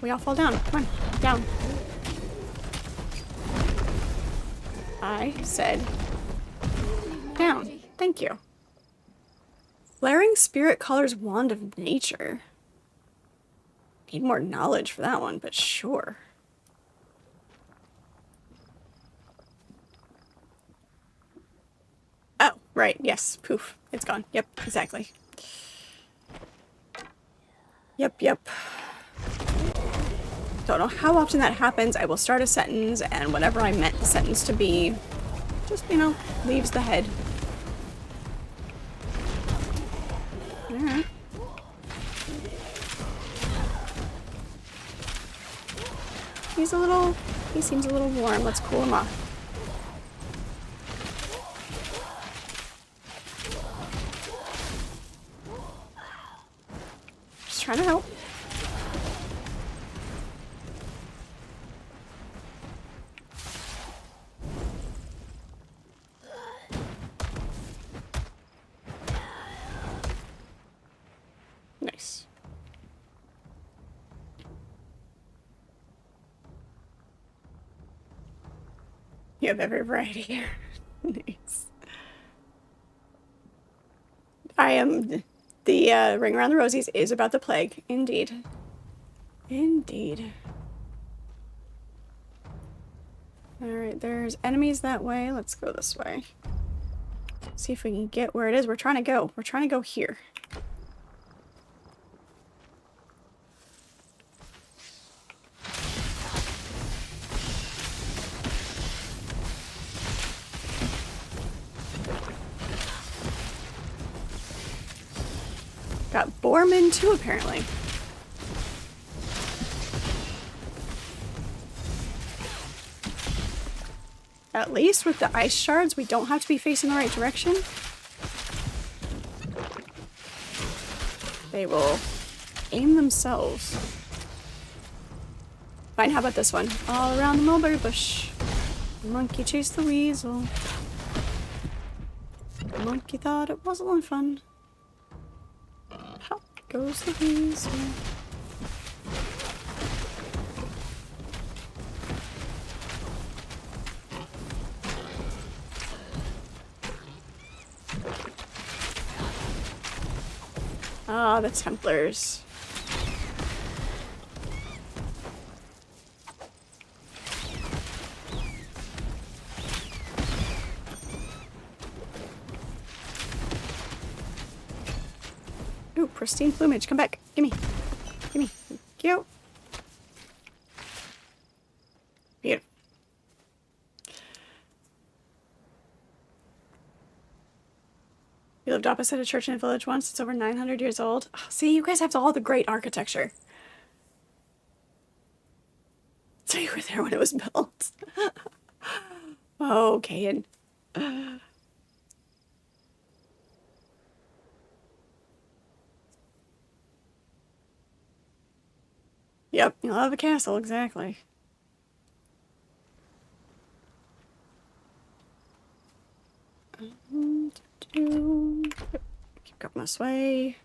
We all fall down. Come on. Down. I said down. Thank you. Flaring Spirit Caller's Wand of Nature. Need more knowledge for that one, but sure. Oh, right. Yes. Poof. It's gone. Yep. Exactly. Yep. Yep. Don't know how often that happens. I will start a sentence, and whatever I meant the sentence to be, just, you know, leaves the head. Alright. He seems a little warm. Let's cool him off. Just trying to help. Nice. You have every variety here. Nice. The Ring Around the Rosies is about the plague. Indeed. Indeed. Alright, there's enemies that way. Let's go this way. See if we can get where it is we're trying to go. We're trying to go here. Got Boorman too, apparently. At least with the ice shards, we don't have to be facing the right direction. They will aim themselves. Fine, how about this one? All around the mulberry bush. The monkey chased the weasel. The monkey thought it was a lot of fun. How goes the weasel? Ah, the Templars. Ooh, pristine plumage. Come back. Gimme. Gimme. Thank you. Beautiful. You lived opposite a church in a village once. It's over 900 years old. Oh, see, you guys have all the great architecture. So you were there when it was built. Okay, and yep, you'll have a castle, exactly. Yep. Keep going this way.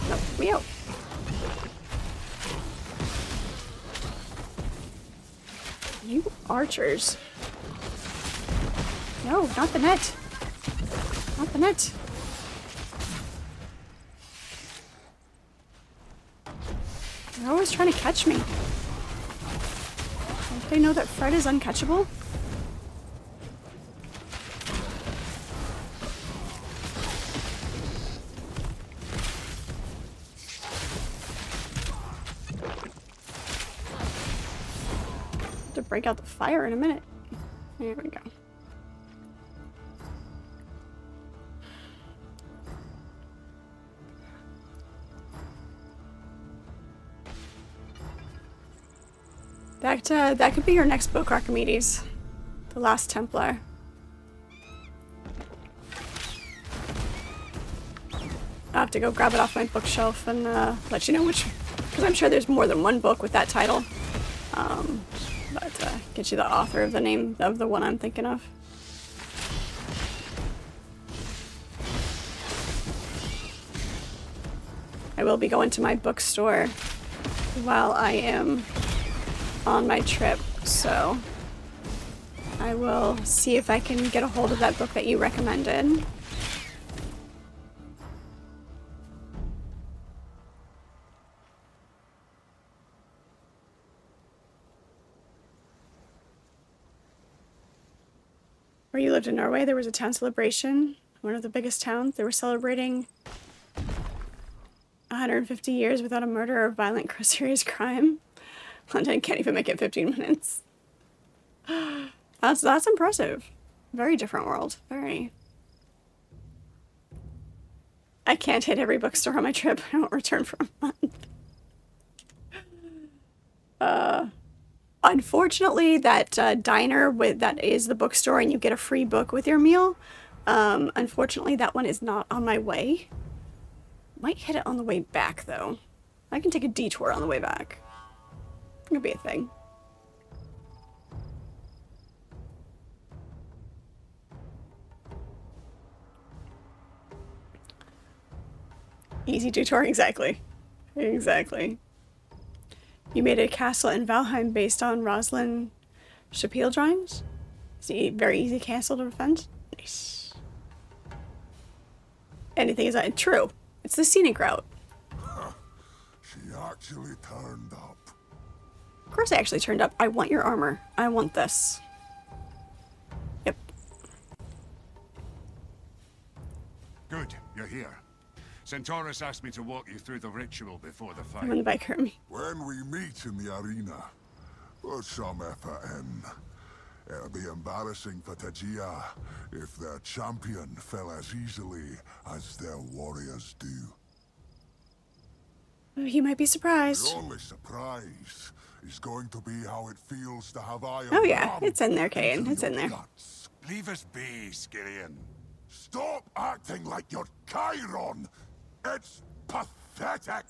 No, me out. You archers. No, not the net. Not the net. They're always trying to catch me. Don't they know that Fred is uncatchable? To break out the fire in a minute. There we go. That could be your next book, Archimedes. The Last Templar. I'll have to go grab it off my bookshelf and let you know which, because I'm sure there's more than one book with that title. But get you the author of the name of the one I'm thinking of. I will be going to my bookstore while I am on my trip, so I will see if I can get a hold of that book that you recommended. Where you lived in Norway, there was a town celebration, one of the biggest towns. They were celebrating 150 years without a murder or violent or serious crime. London can't even make it 15 minutes. That's impressive. Very different world. Very. I can't hit every bookstore on my trip. I don't return for a month. Unfortunately, that diner that is the bookstore and you get a free book with your meal, unfortunately that one is not on my way. Might hit it on the way back though. I can take a detour on the way back. It could be a thing. Easy detour, exactly. Exactly. You made a castle in Valheim based on Rosalind Chappelle drawings? See, very easy castle to defend. Nice. Anything is true. It's the scenic route. She actually turned up. Of course I actually turned up. I want your armor. I want this. Yep. Good, you're here. Centaurus asked me to walk you through the ritual before the fight. When the bike hurt me. When we meet in the arena, put some effort in. It'll be embarrassing for Tajia if their champion fell as easily as their warriors do. You might be surprised. The only surprise is going to be how it feels to have iron. Oh yeah, it's in there, Kane. It's in there. Guts. Leave us be, Skillian. Stop acting like you're Chiron. It's pathetic.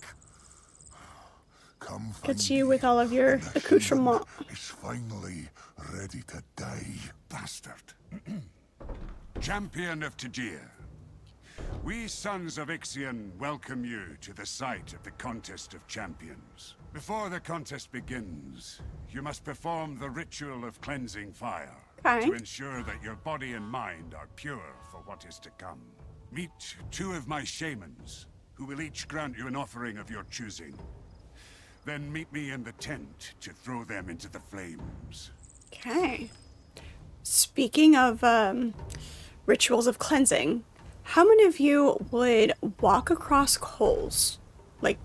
Come Get you with all of your accoutrement. Is finally ready to die. Bastard. Champion of Tajir. We sons of Ixion welcome you to the site of the Contest of Champions. Before the contest begins, you must perform the ritual of cleansing fire to ensure that your body and mind are pure for what is to come. Meet two of my shamans, who will each grant you an offering of your choosing. Then meet me in the tent to throw them into the flames. Okay. Speaking of rituals of cleansing, how many of you would walk across coals? Like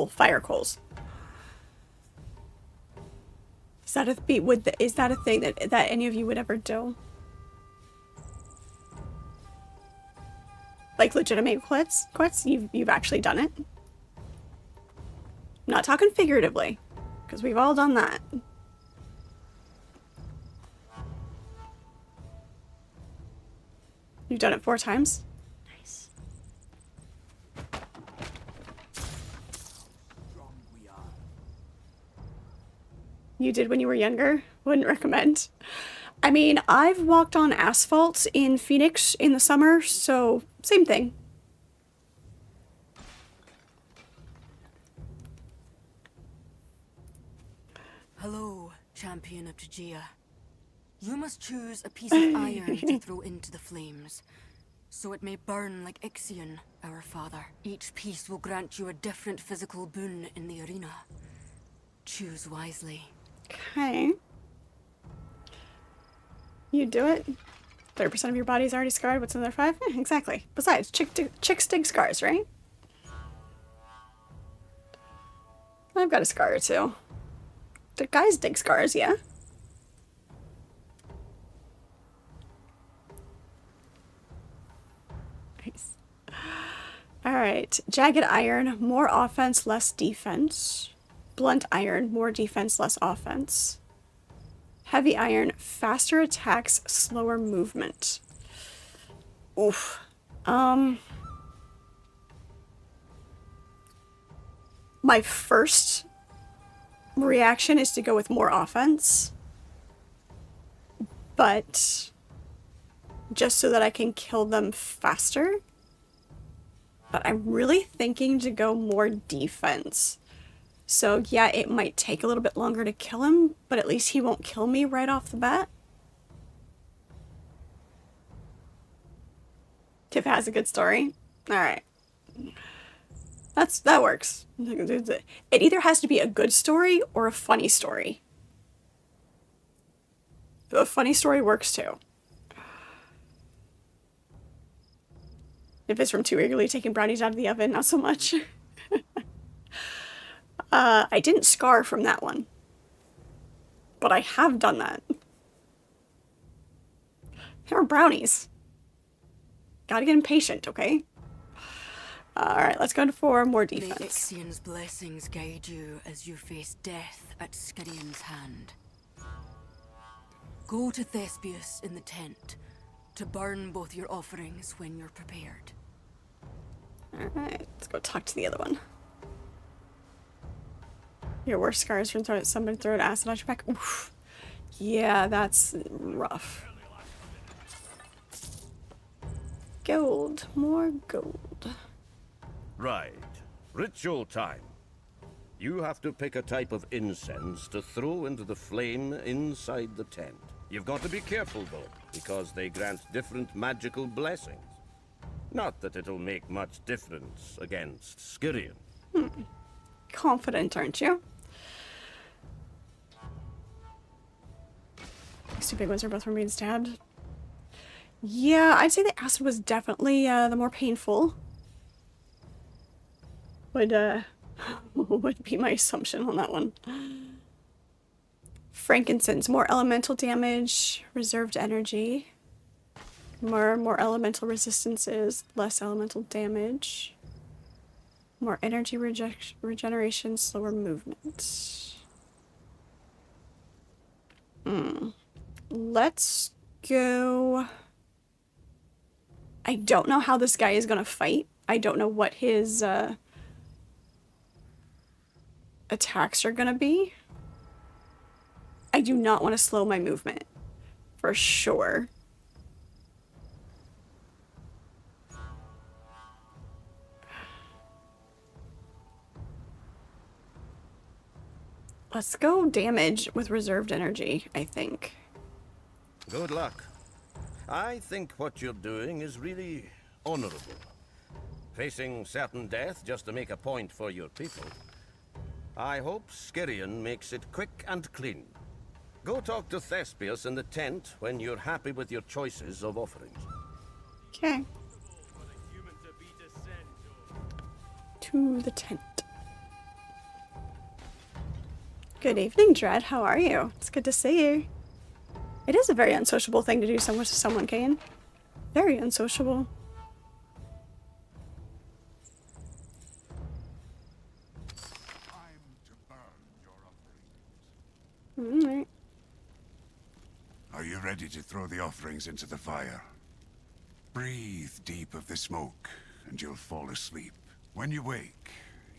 fire coals? Is that a thing that any of you would ever do? Like legitimate quits? You've actually done it? I'm not talking figuratively, because we've all done that. You've done it 4 times? Nice. You did when you were younger? Wouldn't recommend. I mean, I've walked on asphalt in Phoenix in the summer, so same thing. Hello, champion of Tajia. You must choose a piece of iron to throw into the flames, so it may burn like Ixion, our father. Each piece will grant you a different physical boon in the arena. Choose wisely. Okay. You do it. 30% of your body is already scarred. What's another 5? Exactly. Besides, chicks dig scars, right? I've got a scar or two. The guys dig scars, yeah. Nice. Alright. Jagged iron. More offense, less defense. blunt iron, more defense, less offense. Heavy iron, faster attacks, slower movement. Oof. My first reaction is to go with more offense. But just so that I can kill them faster. But I'm really thinking to go more defense. So yeah, it might take a little bit longer to kill him, but at least he won't kill me right off the bat. If it has a good story. Alright. That works. It either has to be a good story or a funny story. A funny story works too. If it's from too eagerly taking brownies out of the oven, not so much. I didn't scar from that one. But I have done that. There are brownies. Gotta get impatient, okay? Alright, let's go for more defense. May Ixion's blessings guide you as you face death at Skyrion's hand. Go to Thespius in the tent to burn both your offerings when you're prepared. Alright, let's go talk to the other one. Your worst scars from somebody throwing acid on your back. Oof. Yeah, that's rough. Gold. More gold. Right. Ritual time. You have to pick a type of incense to throw into the flame inside the tent. You've got to be careful, though, because they grant different magical blessings. Not that it'll make much difference against Skyrian. Confident, aren't you? These two big ones are both from being stabbed. Yeah, I'd say the acid was definitely the more painful. Would be my assumption on that one. Frankincense, more elemental damage, reserved energy. More elemental resistances, less elemental damage. More energy regeneration, slower movement. Let's go. I don't know how this guy is gonna fight. I don't know what his attacks are gonna be. I do not want to slow my movement. For sure. Let's go damage with reserved energy, I think. Good luck. I think what you're doing is really honorable. Facing certain death just to make a point for your people. I hope Skyrian makes it quick and clean. Go talk to Thespius in the tent when you're happy with your choices of offerings. Okay. To the tent. Good evening, Dread. How are you? It's good to see you. It is a very unsociable thing to do to someone, Kane. Very unsociable. Alright. Are you ready to throw the offerings into the fire? Breathe deep of the smoke, and you'll fall asleep. When you wake,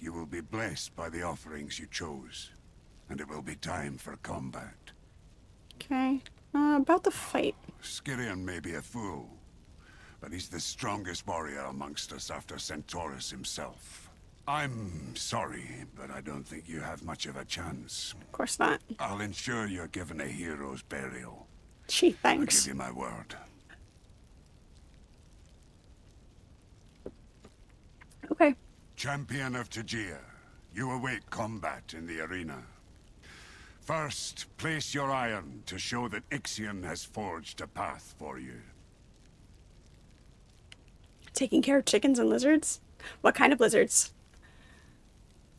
you will be blessed by the offerings you chose, and it will be time for combat. Okay. About the fight. Skyrian may be a fool, but he's the strongest warrior amongst us after Centaurus himself. I'm sorry, but I don't think you have much of a chance. Of course not. I'll ensure you're given a hero's burial. Gee, thanks. I'll give you my word. Okay. Champion of Tegea, you await combat in the arena. First, place your iron to show that Ixion has forged a path for you. Taking care of chickens and lizards? What kind of lizards?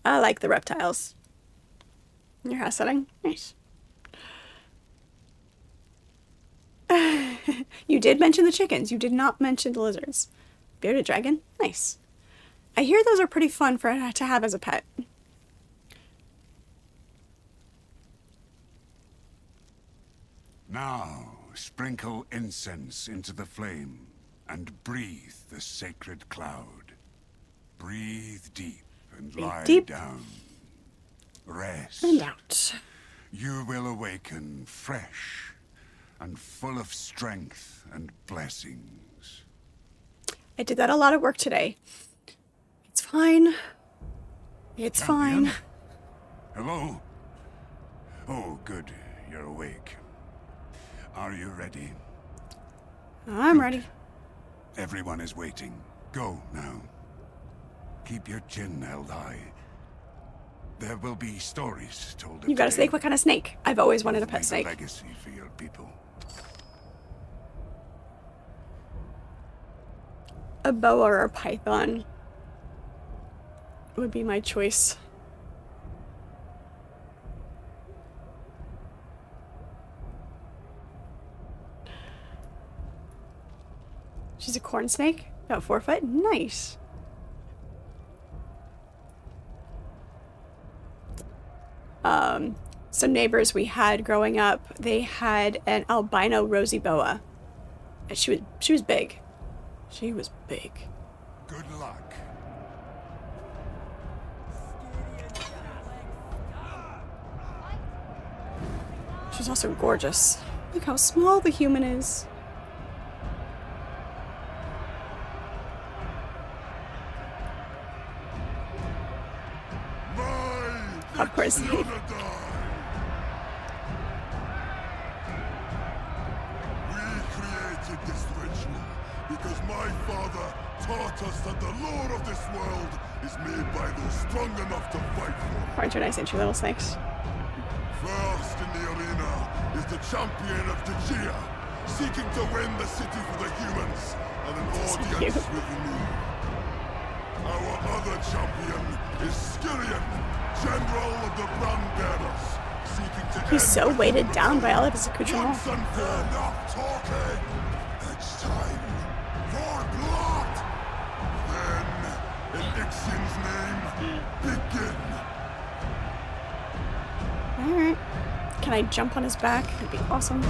I like the reptiles. Your house setting? Nice. You did mention the chickens. You did not mention the lizards. Bearded dragon? Nice. I hear those are pretty fun to have as a pet. Now, sprinkle incense into the flame and breathe the sacred cloud. Breathe deep and lie down. Rest. And out. You will awaken fresh and full of strength and blessings. I did that a lot of work today. It's fine. It's fine. Hello? Oh, good. You're awake. Are you ready? I'm ready. Everyone is waiting. Go now. Keep your chin held high. There will be stories told. You got a snake? What kind of snake? I've always wanted a pet snake. Legacy for your people. A boa or a python would be my choice. She's a corn snake, about 4 foot. Nice. Some neighbors we had growing up, they had an albino rosy boa. And she was big. She was big. Good luck. She's also gorgeous. Look how small the human is. Of course. This ritual because my father taught us that the lore of this world is made by those strong enough to fight for it. Aren't you nice, ain't you, little snakes? First in the arena is the champion of Dajia, seeking to win the city for the humans and an audience with me. Our other champion is Skillian, General of the Brand Bearers, seeking to He's so weighted down by all of his accoutrements. Once and for enough talking. It's time for blood. Then, in Ixian's name, begin. Alright. Can I jump on his back? That'd be awesome.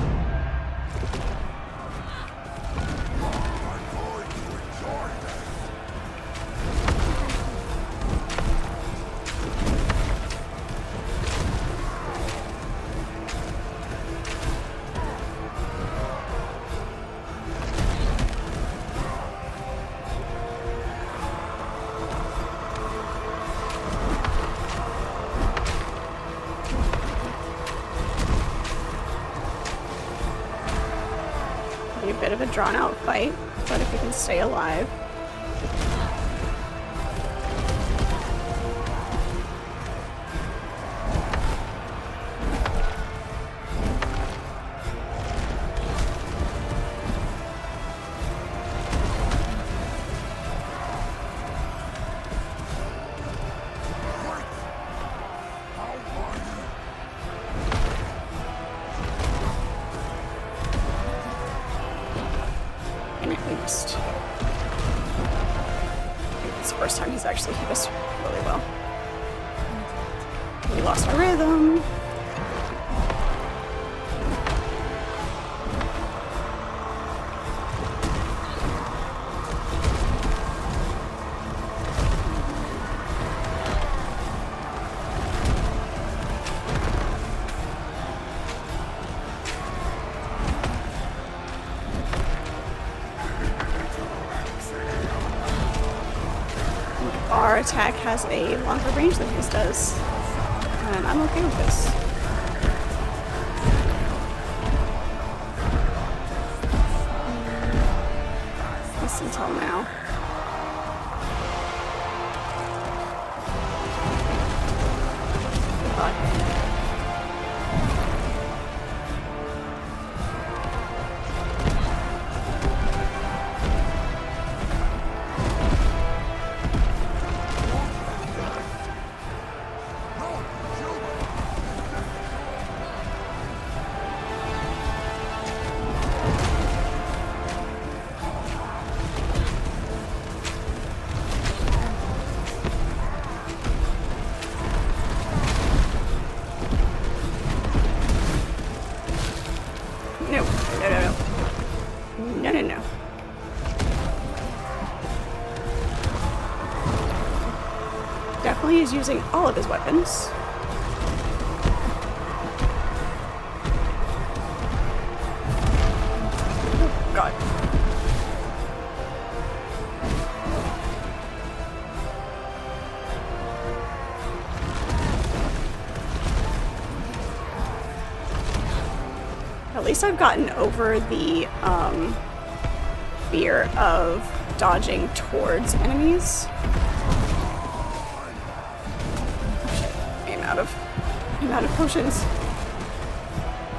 A bit of a drawn-out fight, but if we can stay alive. It's the first time he's actually hit us really well. We lost our rhythm. Our attack has a longer range than his does, and I'm okay with this. At least until now. Goodbye. No, no, no, no. No, no, no. Definitely is using all of his weapons. Oh, God. At least I've gotten over the fear of dodging towards enemies. I'm out of potions.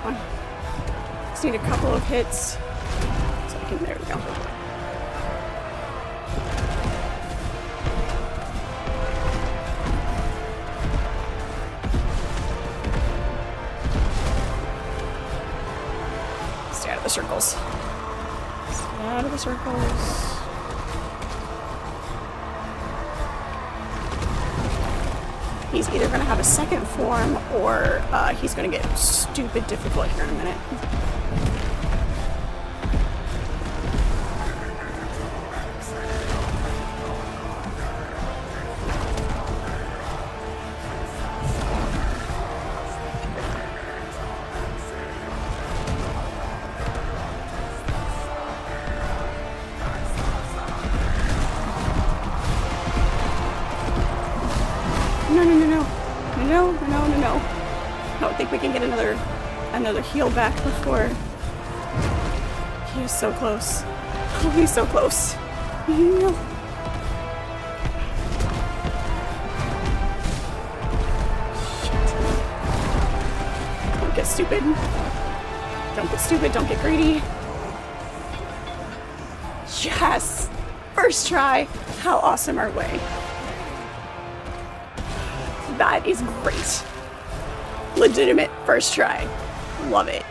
Come on. Just need a couple of hits. So I can, there we go. Stay out of the circles. Stay out of the circles. He's either going to have a second form or he's going to get stupid difficult here in a minute. No. I don't think we can get another heal back before. He is so close. Oh, he's so close. No. Shit. Don't get stupid. Don't get stupid. Don't get greedy. Yes! First try. How awesome are we? That is great. Legitimate first try. Love it.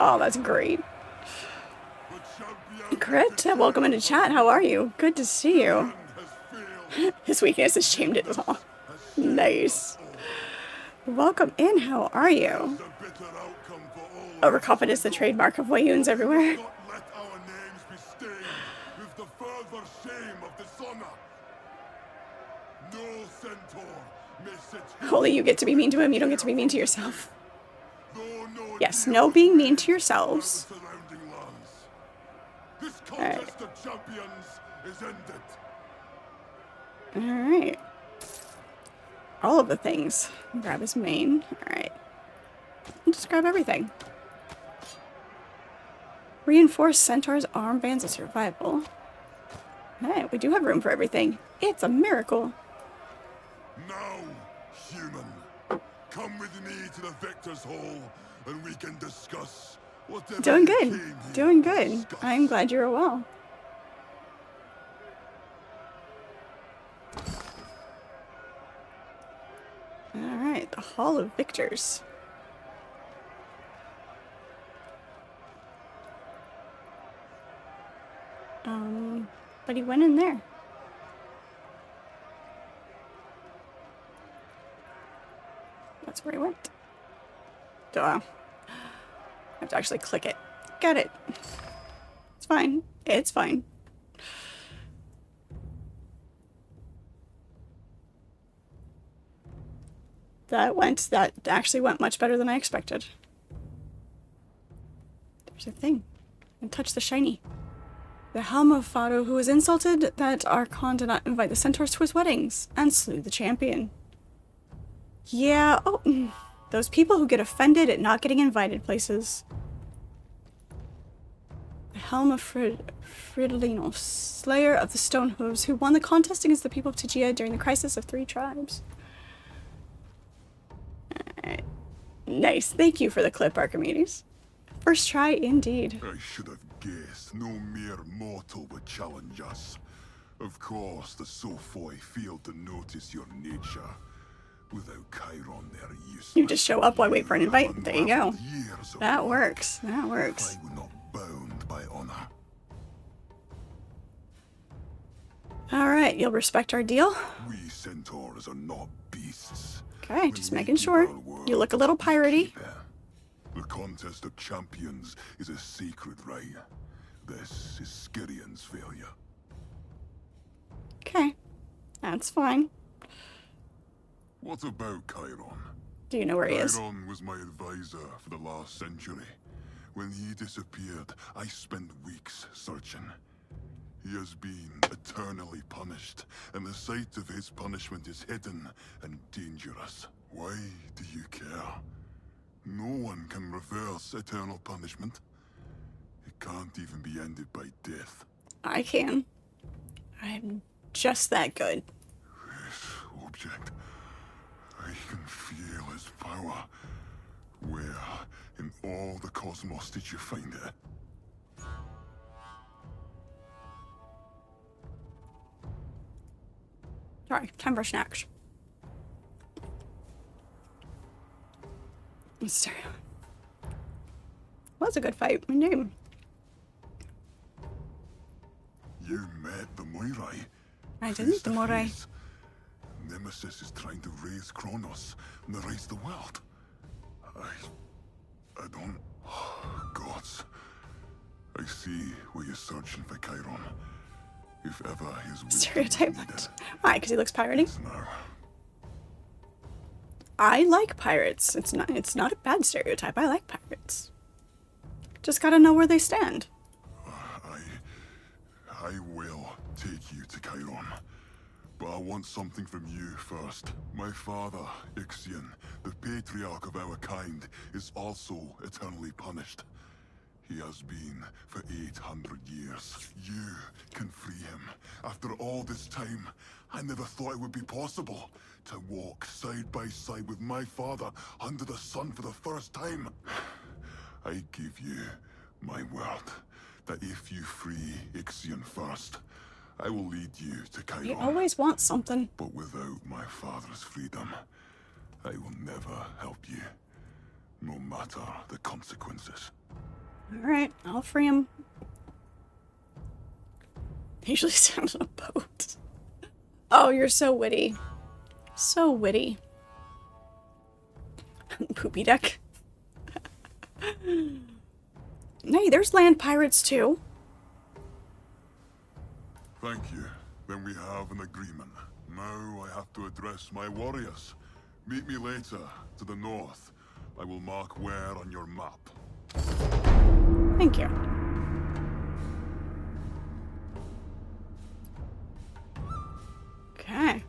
Oh, that's great. Crit, welcome into chat. How are you? Good to see you. His weakness has shamed it all. Nice. Welcome in. How are you? Overconfidence, the trademark of Wayuns everywhere. Only you get to be mean to him, you don't get to be mean to yourself. Yes, no being mean to yourselves. Alright. Alright. All of the things. Grab his mane. Alright. Just grab everything. Reinforce Centaur's armbands of survival. Hey, we do have room for everything. It's a miracle. Now, human, come with me to the Victor's Hall, and we can discuss whatever. Doing good. Doing good. I'm glad you're well. Alright, the Hall of Victors. But he went in there. That's where he went. Duh. I have to actually click it. Got it. It's fine. It's fine. That actually went much better than I expected. There's a thing. And touch the shiny. The helm of Fado, who was insulted that Archon did not invite the centaurs to his weddings, and slew the champion. Yeah, oh, those people who get offended at not getting invited places. The helm of Fridolino, slayer of the Stonehooves, who won the contest against the people of Tegea during the crisis of 3 tribes. Alright. Nice. Thank you for the clip, Archimedes. First try, indeed. I should have guessed no mere mortal would challenge us. Of course, the Sophoi failed to notice your nature. Without Chiron, they're useless. You just show up while I wait for an invite. There you go. That works. That works. I were not bound by honor. Alright, you'll respect our deal? We centaurs are not beasts. Okay, just making sure. You look a little piratey. The contest of champions is a sacred right. This is Skirion's failure. Okay, that's fine. What about Chiron? Do you know where he is? Chiron was my advisor for the last century. When he disappeared, I spent weeks searching. He has been eternally punished, and the sight of his punishment is hidden and dangerous. Why do you care? No one can reverse eternal punishment. It can't even be ended by death. I can. I'm just that good. This object, I can feel his power. Where in all the cosmos did you find it? Sorry, time for snacks. Sorry. Was a good fight. My name. You met the Moirai. I didn't, the Moirai. Nemesis is trying to raise Kronos and erase the world. I don't... Gods. I see where you're searching for Chiron. If ever his Stereotyped. Why? Because he looks piratey? I like pirates. It's not a bad stereotype. I like pirates. Just gotta know where they stand. I will take you to Chiron. But I want something from you first. My father, Ixion, the patriarch of our kind, is also eternally punished. He has been for 800 years. You can free him. After all this time, I never thought it would be possible to walk side by side with my father under the sun for the first time. I give you my word that if you free Ixion first, I will lead you to Chiron. You always want something. But without my father's freedom, I will never help you, no matter the consequences. Alright, I'll free him. He usually sounds on a boat. Oh, you're so witty. So witty. Poopy deck. Hey, there's land pirates too. Thank you. Then we have an agreement. Now I have to address my warriors. Meet me later, to the north. I will mark where on your map. Thank you. Okay.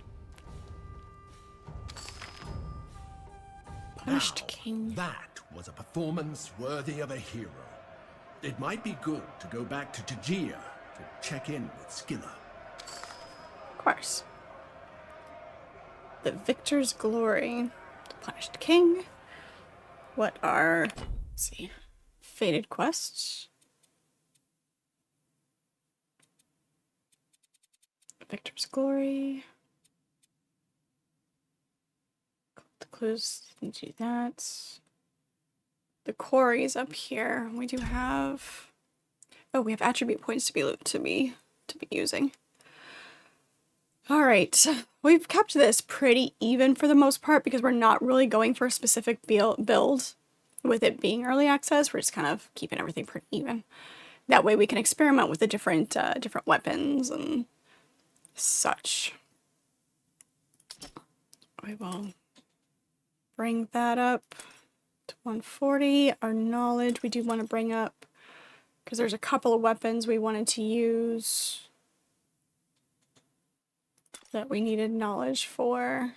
Punished King. That was a performance worthy of a hero. It might be good to go back to Tegea to check in with Scylla. Of course. The victor's glory. The punished king. What are, let's see, fated quests? Victor's glory. The clues, do that. The quarries up here. We do have. Oh, we have attribute points to be using. All right, we've kept this pretty even for the most part because we're not really going for a specific build. With it being early access, we're just kind of keeping everything pretty even. That way we can experiment with the different weapons and such. We will bring that up to 140. Our knowledge we do want to bring up because there's a couple of weapons we wanted to use that we needed knowledge for.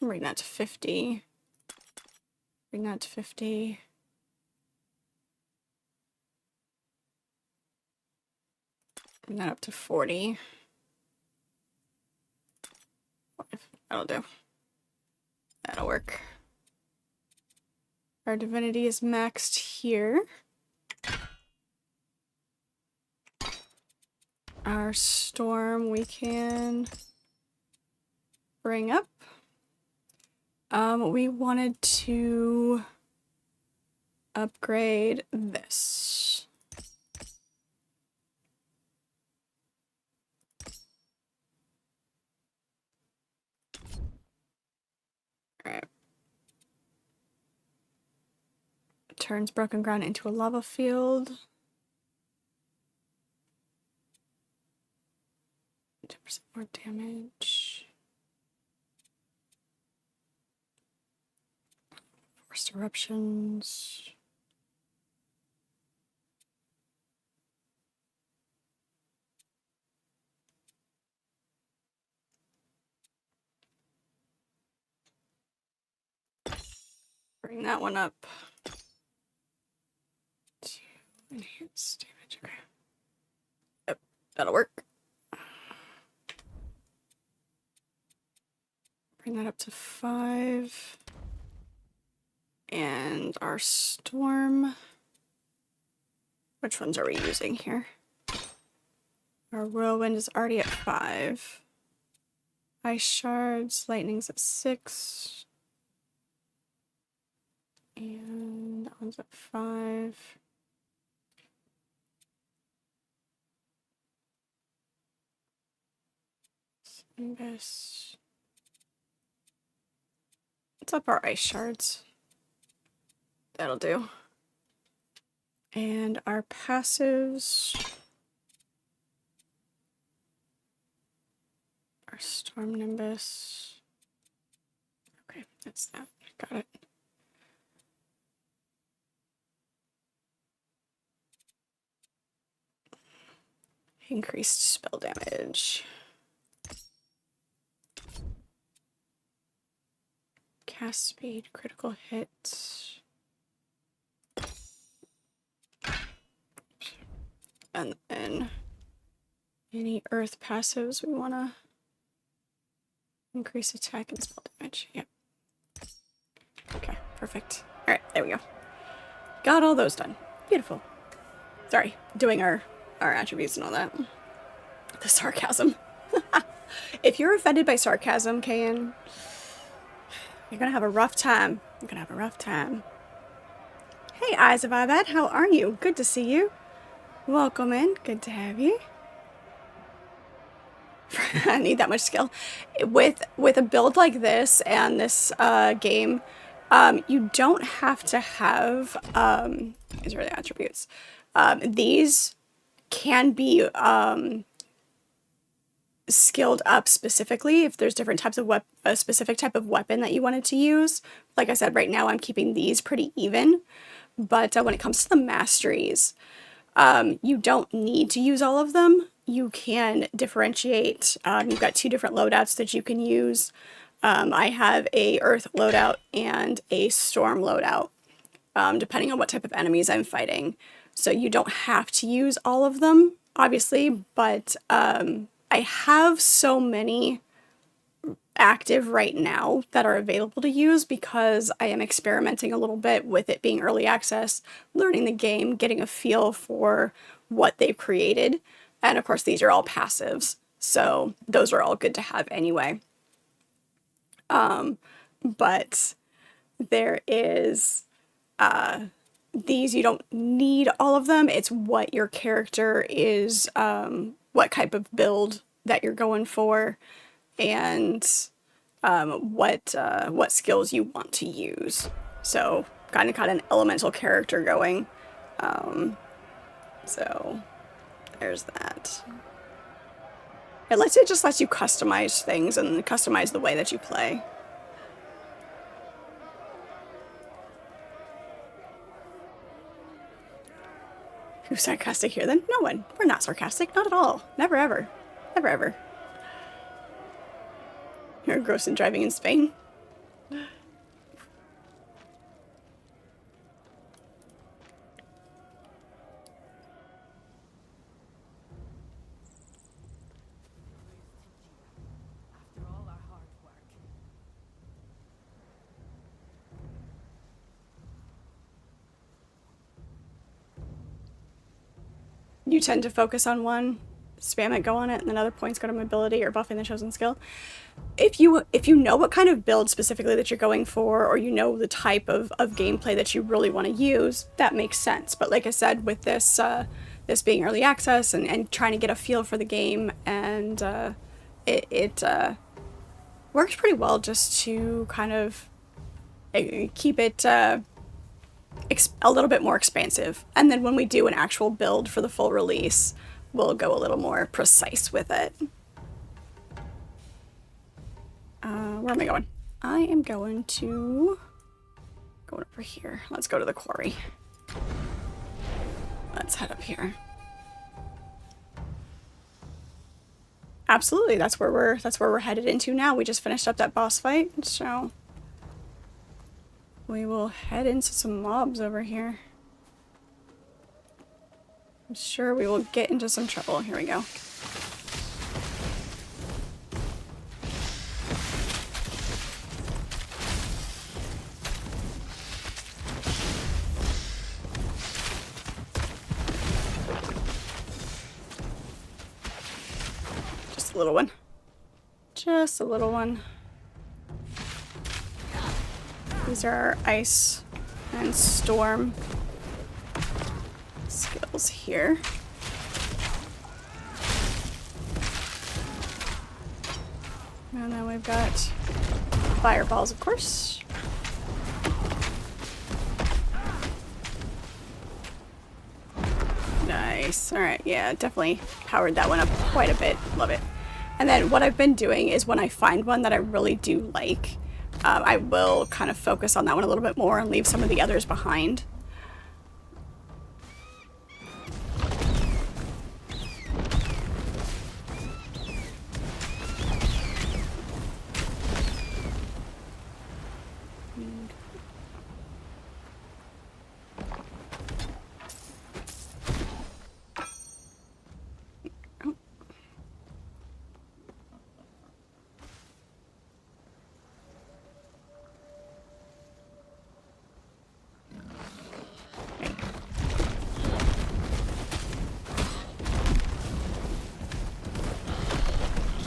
Bring that to 50. Bring that to 50. Bring that up to 40. That'll do. That'll work. Our divinity is maxed here. Our storm we can bring up. We wanted to upgrade this. All right. turns broken ground into a lava field. 10% more damage. Forced eruptions. Bring that one up to enhance damage. Okay. Yep, that'll work. Bring that up to 5. And our storm. Which ones are we using here? Our whirlwind is already at 5. Ice shards, lightning's at 6. And that one's at 5. Nimbus. Let's up our ice shards. That'll do. And our passives. Our storm nimbus. Okay, that's that. Got it. Increased spell damage. Cast speed, critical hits. And then any earth passives we want to increase attack and spell damage. Yep. Okay, perfect. All right, there we go. Got all those done. Beautiful. Sorry, doing our attributes and all that. The sarcasm. If you're offended by sarcasm, Kayan, you're gonna have a rough time. You're gonna have a rough time. Hey, Eyes of Ibad, how are you? Good to see you. Welcome in. Good to have you. I need that much skill. With a build like this and this game, you don't have to have these are the attributes. These can be skilled up specifically if there's different types of a specific type of weapon that you wanted to use. Like I said, right now I'm keeping these pretty even, but when it comes to the masteries, you don't need to use all of them. You can differentiate. You've got 2 different loadouts that you can use. I have a earth loadout and a storm loadout, depending on what type of enemies I'm fighting. So you don't have to use all of them, obviously, but I have so many active right now that are available to use because I am experimenting a little bit with it being early access, learning the game, getting a feel for what they've created. And of course, these are all passives, so those are all good to have anyway. But there is these, you don't need all of them. It's what your character is, what type of build that you're going for, and what skills you want to use. So kind of got an elemental character going. So there's that. It just lets you customize things and customize the way that you play. Who's sarcastic here then? No one. We're not sarcastic. Not at all. Never ever. Never ever. You're gross and driving in Spain. You tend to focus on one, spam it, go on it, and then other points go to mobility or buffing the chosen skill. If you know what kind of build specifically that you're going for, or you know the type of gameplay that you really want to use, that makes sense. But like I said, with this this being early access and trying to get a feel for the game, and it works pretty well just to kind of keep it a little bit more expansive. And then when we do an actual build for the full release, we'll go a little more precise with it. Where am I going? I am going over here. Let's go to the quarry. Let's head up here. Absolutely, that's where we're headed into now. We just finished up that boss fight, so we will head into some mobs over here. I'm sure we will get into some trouble. Here we go. Just a little one. Just a little one. These are our ice and storm skills here. And then we've got fireballs, of course. Nice. Alright, yeah, definitely powered that one up quite a bit. Love it. And then what I've been doing is when I find one that I really do like, I will kind of focus on that one a little bit more and leave some of the others behind.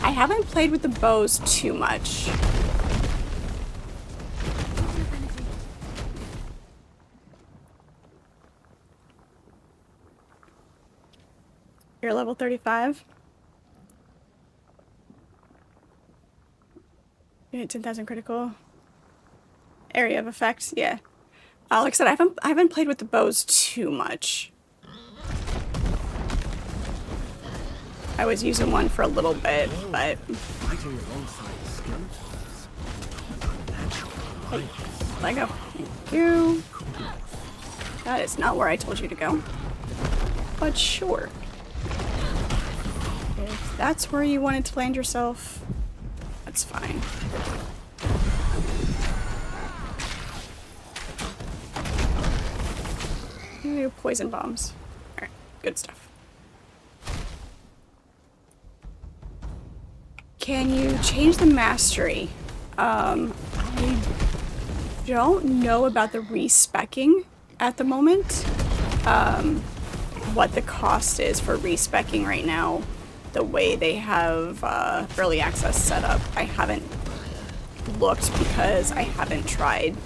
I haven't played with the bows too much. You're level 35. You hit 10,000 critical. Area of effect, yeah. Like I said, I haven't played with the bows too much. I was using one for a little bit, but... Hey, let go. Thank you. That is not where I told you to go. But sure. If that's where you wanted to land yourself, that's fine. Ooh, poison bombs. Alright, good stuff. Can you change the mastery? I don't know about the respecking at the moment. What the cost is for respecking right now, the way they have early access set up. I haven't looked because I haven't tried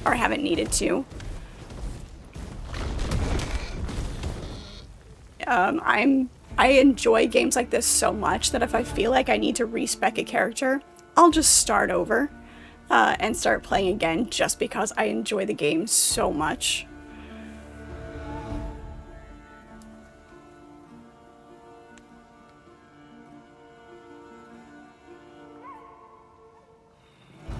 or haven't needed to. I enjoy games like this so much that if I feel like I need to respec a character, I'll just start over and start playing again just because I enjoy the game so much.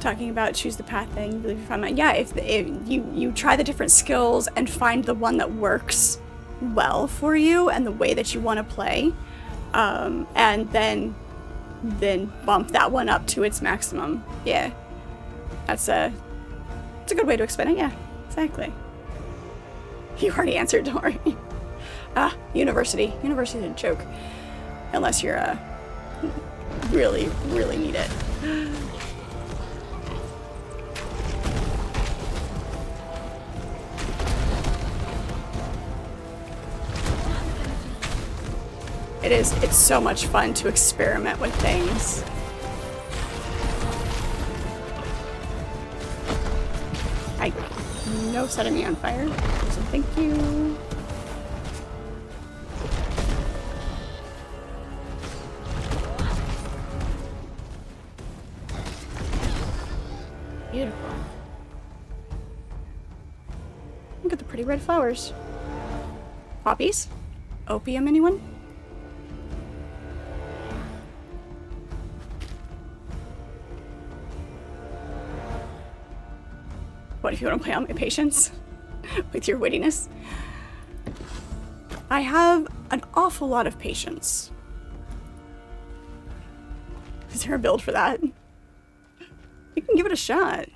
Talking about choose the path thing, believe you find yeah, if you try the different skills and find the one that works well for you and the way that you want to play, and then bump that one up to its maximum. Yeah, it's a good way to explain it. Yeah, exactly. You already answered, don't worry. University is a joke unless you're really need it. It's so much fun to experiment with things. No setting me on fire, so thank you. Beautiful. red flowers. Poppies? Opium, anyone? What if you want to play on my patience? With your wittiness? I have an awful lot of patience. Is there a build for that? You can give it a shot.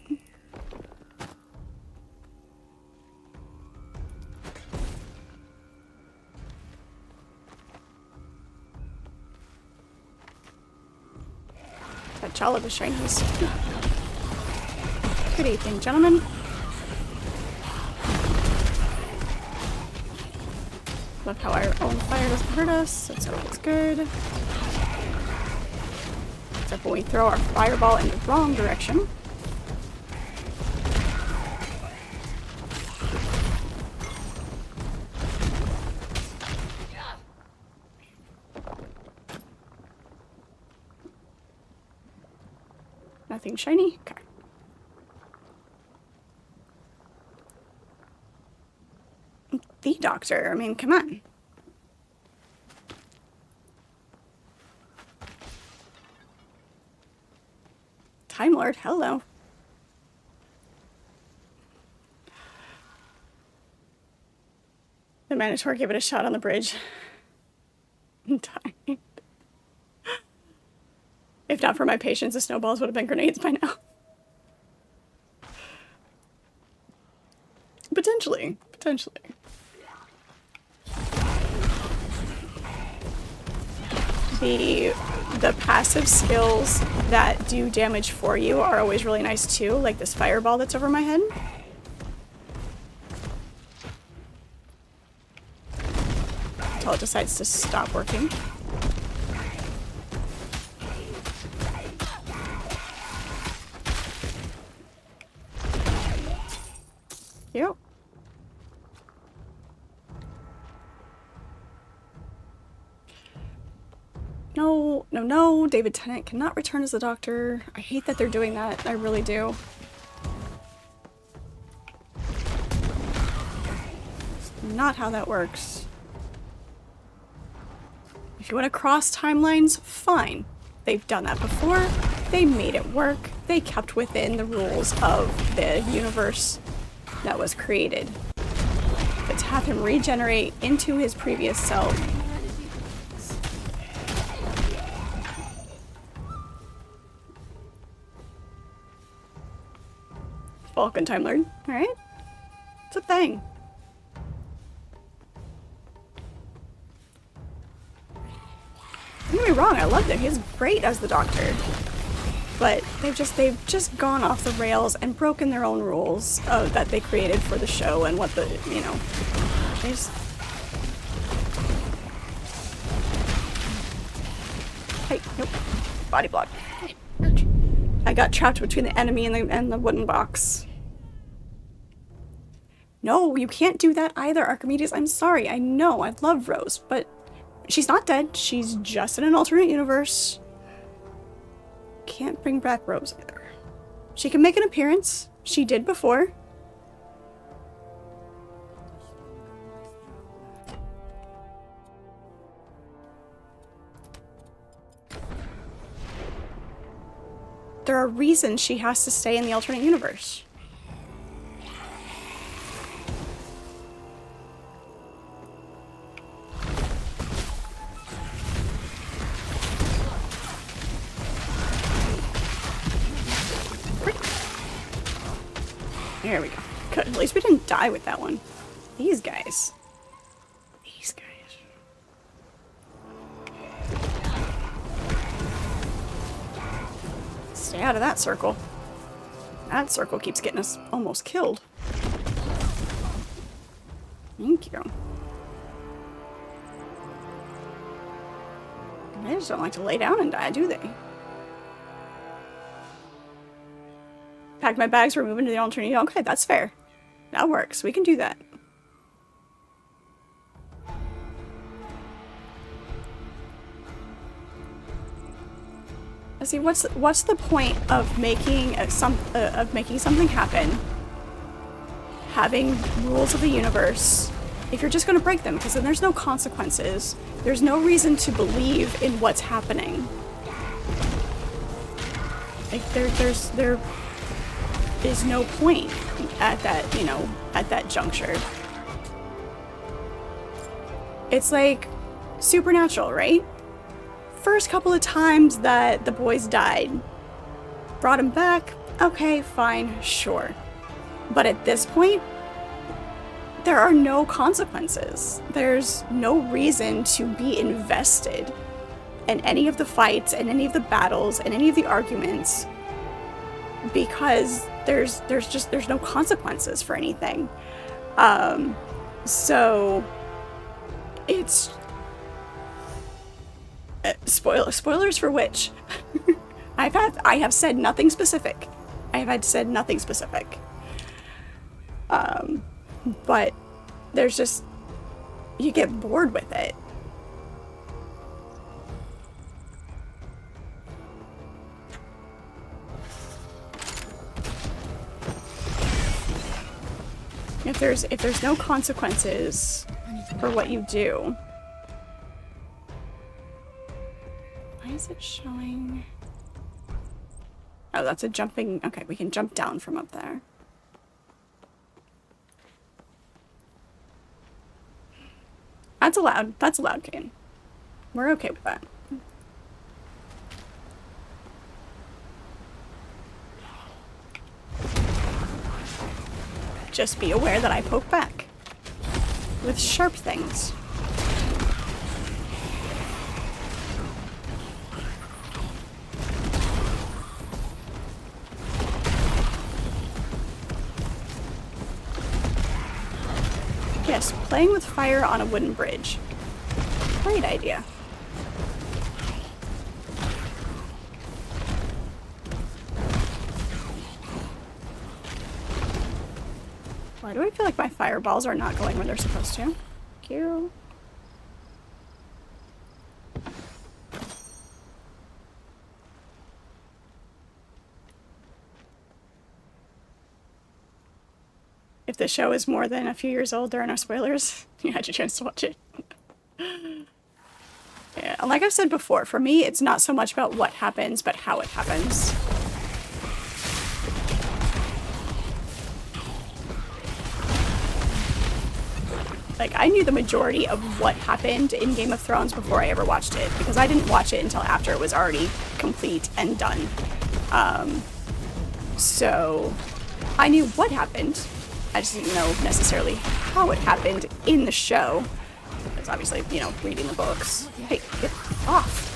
That child of the shinies. Good evening, gentlemen. Love how our own fire doesn't hurt us. That's always good. Except when we throw our fireball in the wrong direction. Nothing shiny? Okay. The doctor, I mean, come on. Time Lord, hello. The Minotaur gave it a shot on the bridge. I'm tired. If not for my patience, the snowballs would have been grenades by now. Potentially. Potentially. The passive skills that do damage for you are always really nice too, like this fireball that's over my head. Until it decides to stop working. Yep. No, no, no. David Tennant cannot return as the Doctor. I hate that they're doing that. I really do. It's not how that works. If you want to cross timelines, fine. They've done that before. They made it work. They kept within the rules of the universe that was created. But to have him regenerate into his previous self. Vulcan Time Lord. Alright. It's a thing. Don't get me wrong, I loved him. He was great as the Doctor. But they've just gone off the rails and broken their own rules that they created for the show and what the, you know, they just... Hey, nope. Body block. I got trapped between the enemy and the wooden box. No, you can't do that either, Archimedes. I'm sorry. I know. I love Rose, but she's not dead. She's just in an alternate universe. Can't bring back Rose either. She can make an appearance. She did before. There are reasons she has to stay in the alternate universe. There we go. Good. At least we didn't die with that one. These guys. These guys. Stay out of that circle. That circle keeps getting us almost killed. Thank you. They just don't like to lay down and die, do they? Pack my bags, we're moving to the alternate. Okay, that's fair. That works. We can do that. See, what's the point of making something happen, having rules of the universe if you're just going to break them, because then there's no consequences. There's no reason to believe in what's happening. Like, there is no point at that, you know, at that juncture. It's like Supernatural, right? First couple of times that the boys died, brought him back, okay, fine, sure. But at this point, there are no consequences. There's no reason to be invested in any of the fights and any of the battles and any of the arguments, because there's no consequences for anything. So it's spoilers for which? I have said nothing specific. Said nothing specific. But there's just, you get bored with it. If there's no consequences for what you do. Why is it showing? Oh, that's a jumping. Okay, we can jump down from up there. That's allowed. That's allowed, Kane. We're okay with that. Just be aware that I poke back with sharp things. Yes, playing with fire on a wooden bridge. Great idea. Why do I feel like my fireballs are not going where they're supposed to? Thank you. If the show is more than a few years old, there are no spoilers. You had your chance to watch it. Yeah, like I've said before, for me, it's not so much about what happens, but how it happens. Like, I knew the majority of what happened in Game of Thrones before I ever watched it, because I didn't watch it until after it was already complete and done. So I knew what happened. I just didn't know necessarily how it happened in the show. Because obviously, you know, reading the books. Hey, get off.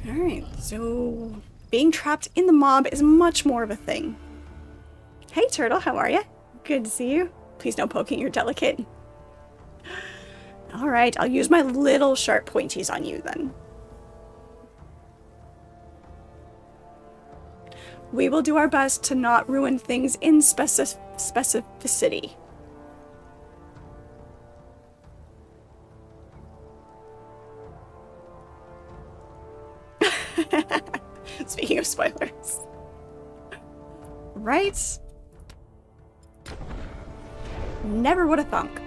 Alright, so being trapped in the mob is much more of a thing. Hey, Turtle, how are you? Good to see you. Please no poking, you're delicate. Alright, I'll use my little sharp pointies on you then. We will do our best to not ruin things in specificity. Speaking of spoilers. Right? Never would have thunk.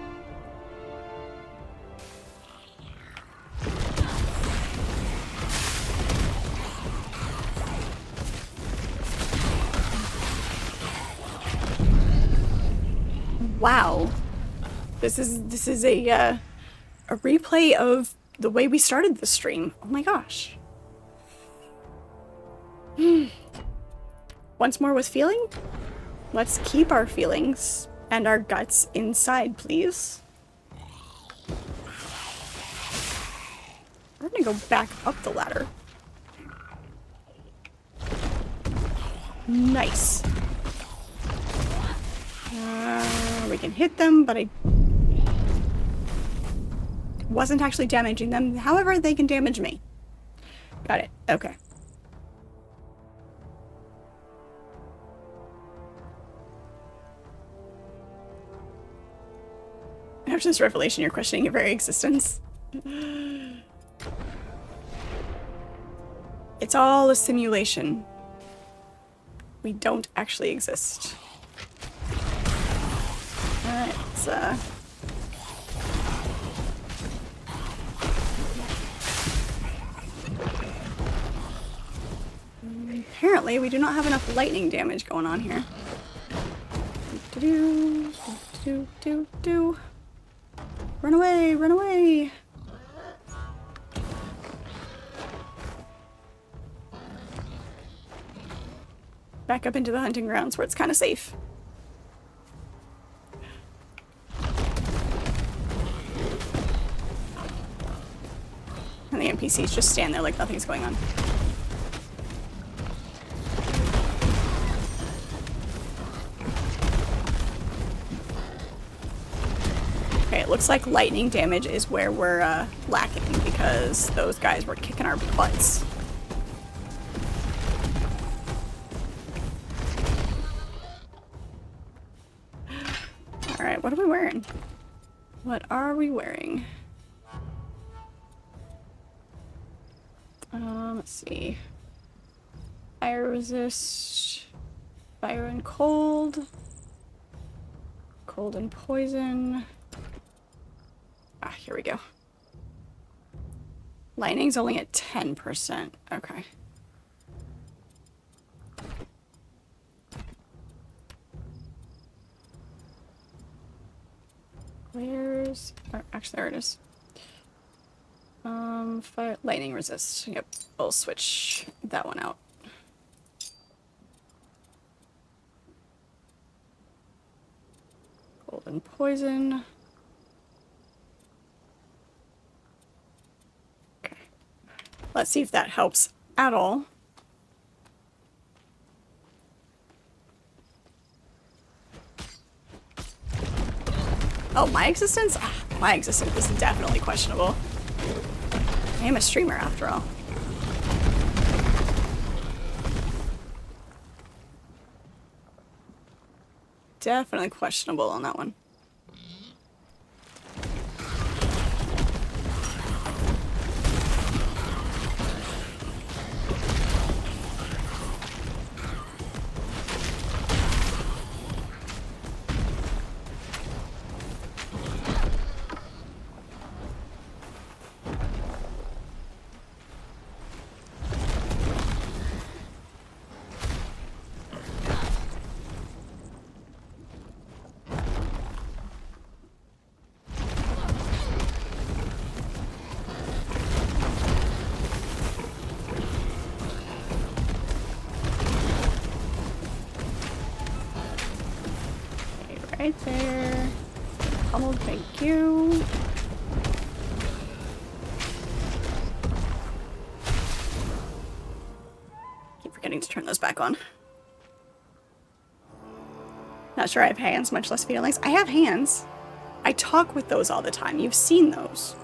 Wow. This is a replay of the way we started the stream. Oh my gosh. Once more with feeling? Let's keep our feelings and our guts inside, please. We're gonna go back up the ladder. Nice. We can hit them, but I wasn't actually damaging them. However, they can damage me. Got it. Okay. After this revelation, you're questioning your very existence. It's all a simulation. we don't actually exist. Alright, let's apparently we do not have enough lightning damage going on here. Run away, run away! Back up into the hunting grounds where it's kind of safe. And the NPCs just stand there like nothing's going on. Okay, it looks like lightning damage is where we're lacking because those guys were kicking our butts. Alright, what are we wearing? What are we wearing? Let's see. Fire resist, fire and cold, cold and poison. Ah, here we go. Lightning's only at 10%. Okay. Where's... oh, actually, there it is. Fire... lightning resist. Yep, we'll switch that one out. Cold and poison. Okay. Let's see if that helps at all. Oh, my existence? Ah, my existence is definitely questionable. I am a streamer after all. Definitely questionable on that one. Right there. Oh, thank you. Keep forgetting to turn those back on. Not sure I have hands, much less feelings. I have hands. I talk with those all the time. You've seen those.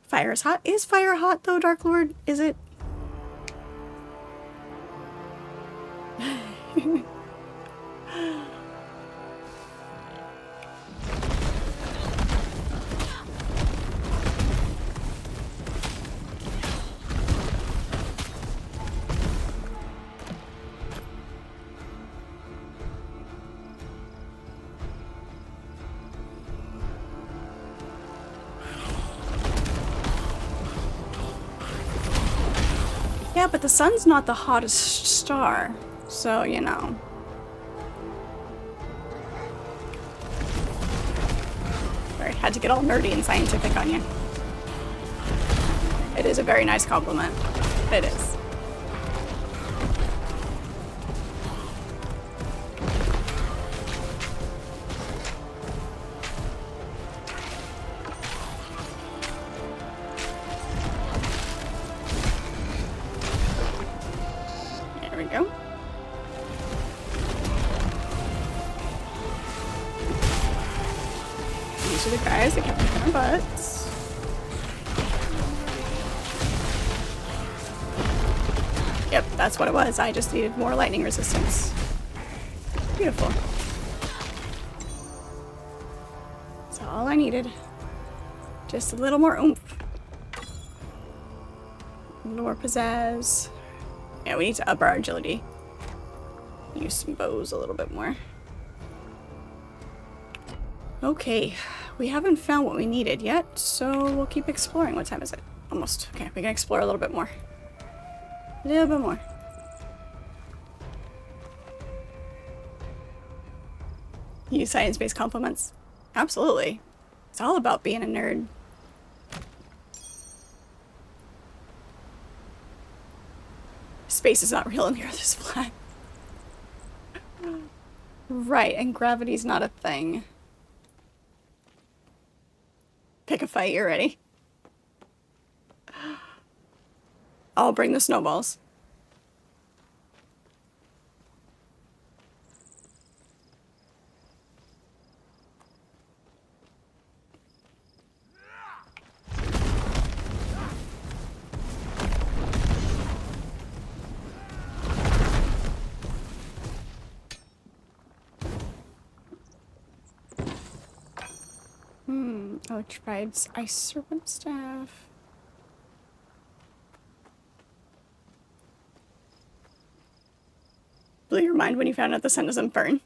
Fire is hot. Is fire hot though, Dark Lord? Is it? Yeah, but the sun's not the hottest star, so, you know. Sorry, had to get all nerdy and scientific on you. It is a very nice compliment. It is. There we go. These are the guys that kept kicking our butts. Yep, that's what it was. I just needed more lightning resistance. Beautiful. That's all I needed. Just a little more oomph. A little more pizzazz. Yeah, we need to up our agility. Use some bows a little bit more. Okay, we haven't found what we needed yet, so we'll keep exploring. What time is it? Almost. Okay, we can explore a little bit more. A little bit more. Use science-based compliments. Absolutely. It's all about being a nerd. Space is not real and the Earth is flat. Right, and gravity's not a thing. Pick a fight, you're ready. I'll bring the snowballs. Oh, tribes. Ice serpent staff. Blew your mind when you found out the sun doesn't burn.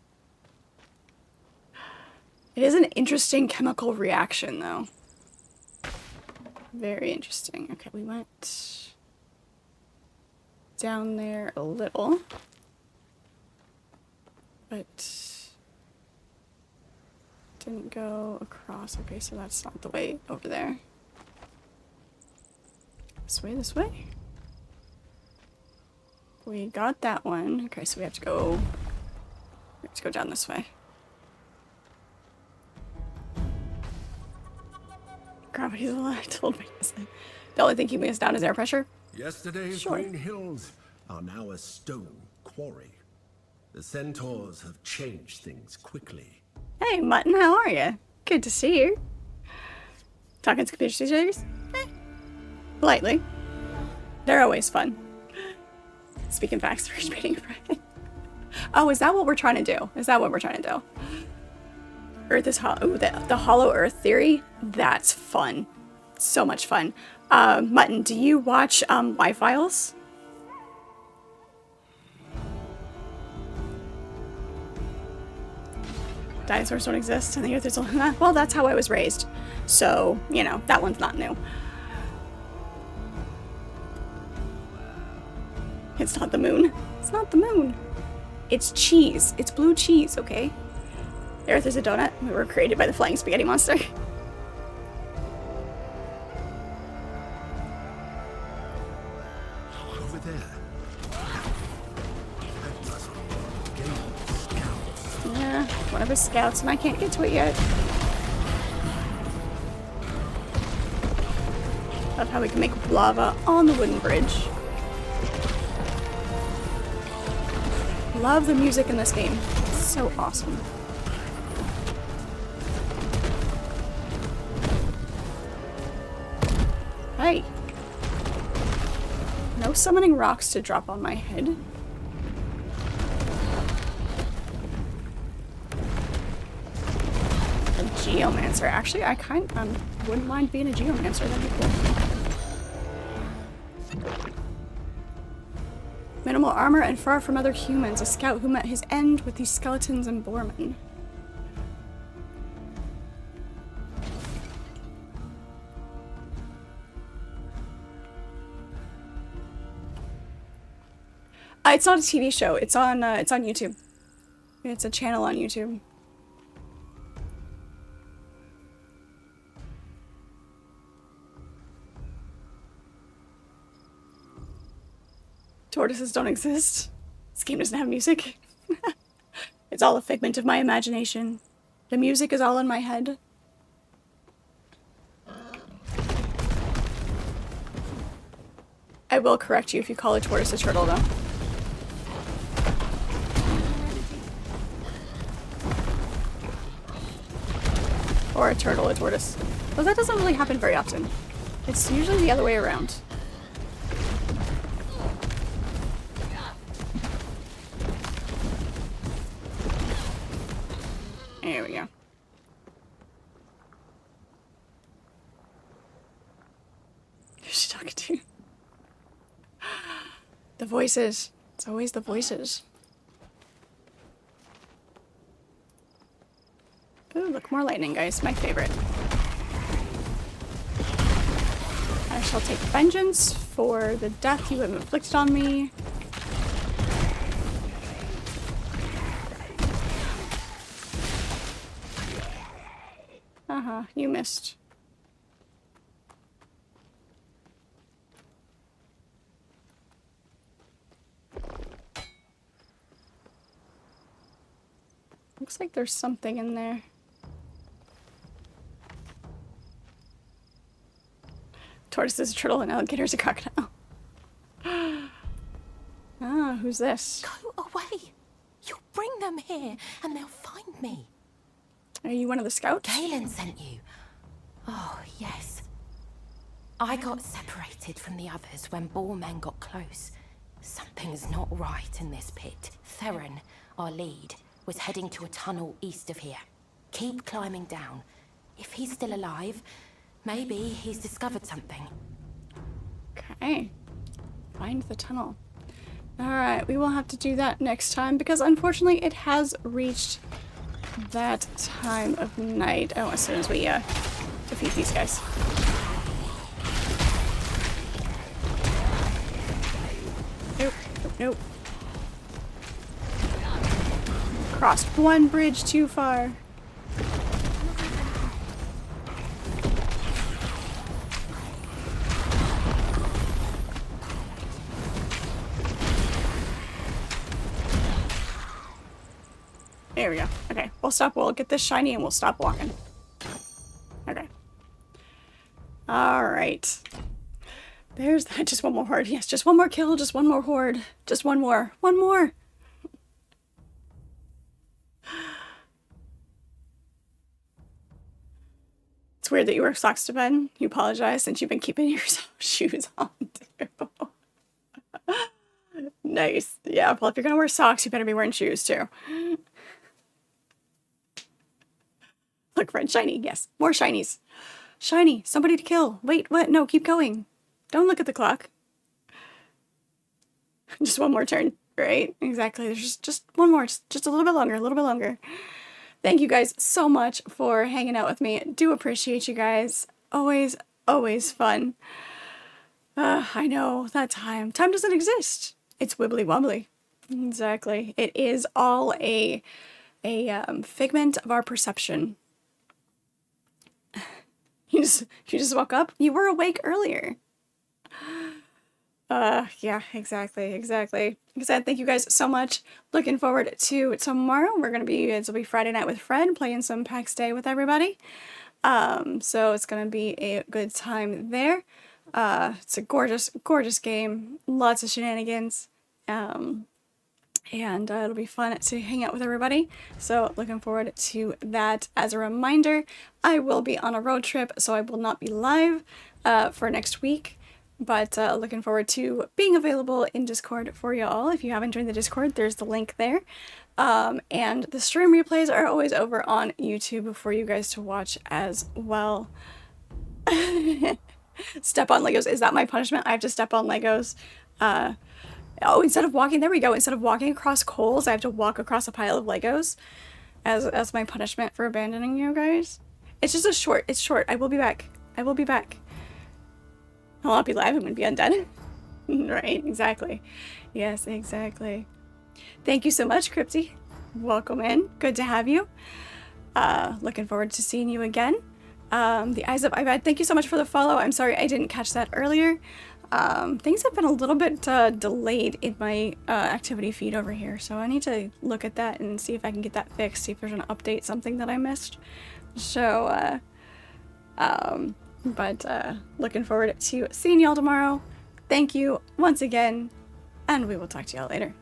It is an interesting chemical reaction, though. Very interesting. Okay, we went down there a little. But didn't go across. Okay, so that's not the way over there. This way, this way. We got that one. Okay, so we have to go down this way. Gravity's a lie. I told me. The only thing keeping us down is air pressure. Yesterday's green hills are now a stone quarry. The centaurs have changed things quickly. Hey, Mutton, how are you? Good to see you. Talking to conspiracy theories? Politely. They're always fun. Speaking facts for reading friend. Oh, is that what we're trying to do? Is that what we're trying to do? Earth is hollow. Ooh, the hollow Earth theory? That's fun. So much fun. Mutton, do you watch Y-Files? Dinosaurs don't exist and the Earth is only... Well, that's how I was raised. So, you know, that one's not new. It's not the moon. It's not the moon. It's cheese. It's blue cheese, okay? The Earth is a donut. We were created by the flying spaghetti monster. Over there. That must be Galen's scout. Yeah, one of his scouts, and I can't get to it yet. Love how we can make lava on the wooden bridge. Love the music in this game. It's so awesome. Hey. No summoning rocks to drop on my head. A geomancer. Actually, I wouldn't mind being a geomancer. That'd be cool. Minimal armor and far from other humans. A scout who met his end with these skeletons and boarmen. It's not a TV show. It's on YouTube. It's a channel on YouTube. Tortoises don't exist. This game doesn't have music. It's all a figment of my imagination. The music is all in my head. I will correct you if you call a tortoise a turtle, though. Or a turtle a tortoise. Well, that doesn't really happen very often. It's usually the other way around. There we go. Who's she talking to? The voices. It's always the voices. Ooh, look, more lightning, guys. My favorite. I shall take vengeance for the death you have inflicted on me. Uh-huh, you missed. Looks like there's something in there. Tortoise is a turtle and alligator is a crocodile. Ah, who's this? Go away! You'll bring them here and they'll find me. Are you one of the scouts? Galen sent you. Oh, yes. I got separated from the others when Boar men got close. Something's not right in this pit. Theron, our lead, was heading to a tunnel east of here. Keep climbing down. If he's still alive, maybe he's discovered something. Okay. Find the tunnel. Alright, we will have to do that next time because unfortunately it has reached that time of night. Oh, as soon as we defeat these guys. Nope, nope, nope. Crossed one bridge too far. There we go. Okay, we'll get this shiny and we'll stop walking. Okay. Alright. There's that. Just one more horde. Yes, just one more kill, just one more horde. Just one more. One more! It's weird that you wear socks to bed. You apologize since you've been keeping your shoes on too. Nice. Yeah, well if you're gonna wear socks, you better be wearing shoes too. Look, friend, shiny. Yes, more shinies. Shiny, somebody to kill. Wait, what? No, keep going. Don't look at the clock. Just one more turn, right? Exactly. There's just one more. Just a little bit longer, a little bit longer. Thank you guys so much for hanging out with me. Do appreciate you guys. Always, always fun. I know that time doesn't exist. It's wibbly wobbly. Exactly. It is all a figment of our perception. You just woke up? You were awake earlier. Yeah, exactly. Like I said, thank you guys so much. Looking forward to tomorrow. It'll be Friday night with Fred, playing some PAX Day with everybody. So it's gonna be a good time there. It's a gorgeous, gorgeous game. Lots of shenanigans. And it'll be fun to hang out with everybody. So looking forward to that. As a reminder, I will be on a road trip, so I will not be live for next week. But looking forward to being available in Discord for y'all. If you haven't joined the Discord, there's the link there. And the stream replays are always over on YouTube for you guys to watch as well. Step on Legos. Is that my punishment? I have to step on Legos. Oh, instead of walking, there we go. Instead of walking across coals, I have to walk across a pile of Legos as my punishment for abandoning you guys. It's just it's short. I will be back. I will be back. I'll not be live. I'm going to be undead. Right, exactly. Yes, exactly. Thank you so much, Crypty. Welcome in. Good to have you. Looking forward to seeing you again. The Eyes of Ibad, thank you so much for the follow. I'm sorry I didn't catch that earlier. Things have been a little bit delayed in my activity feed over here, so I need to look at that and see if I can get that fixed, see if there's an update, something that I missed. So, looking forward to seeing y'all tomorrow. Thank you once again, and we will talk to y'all later.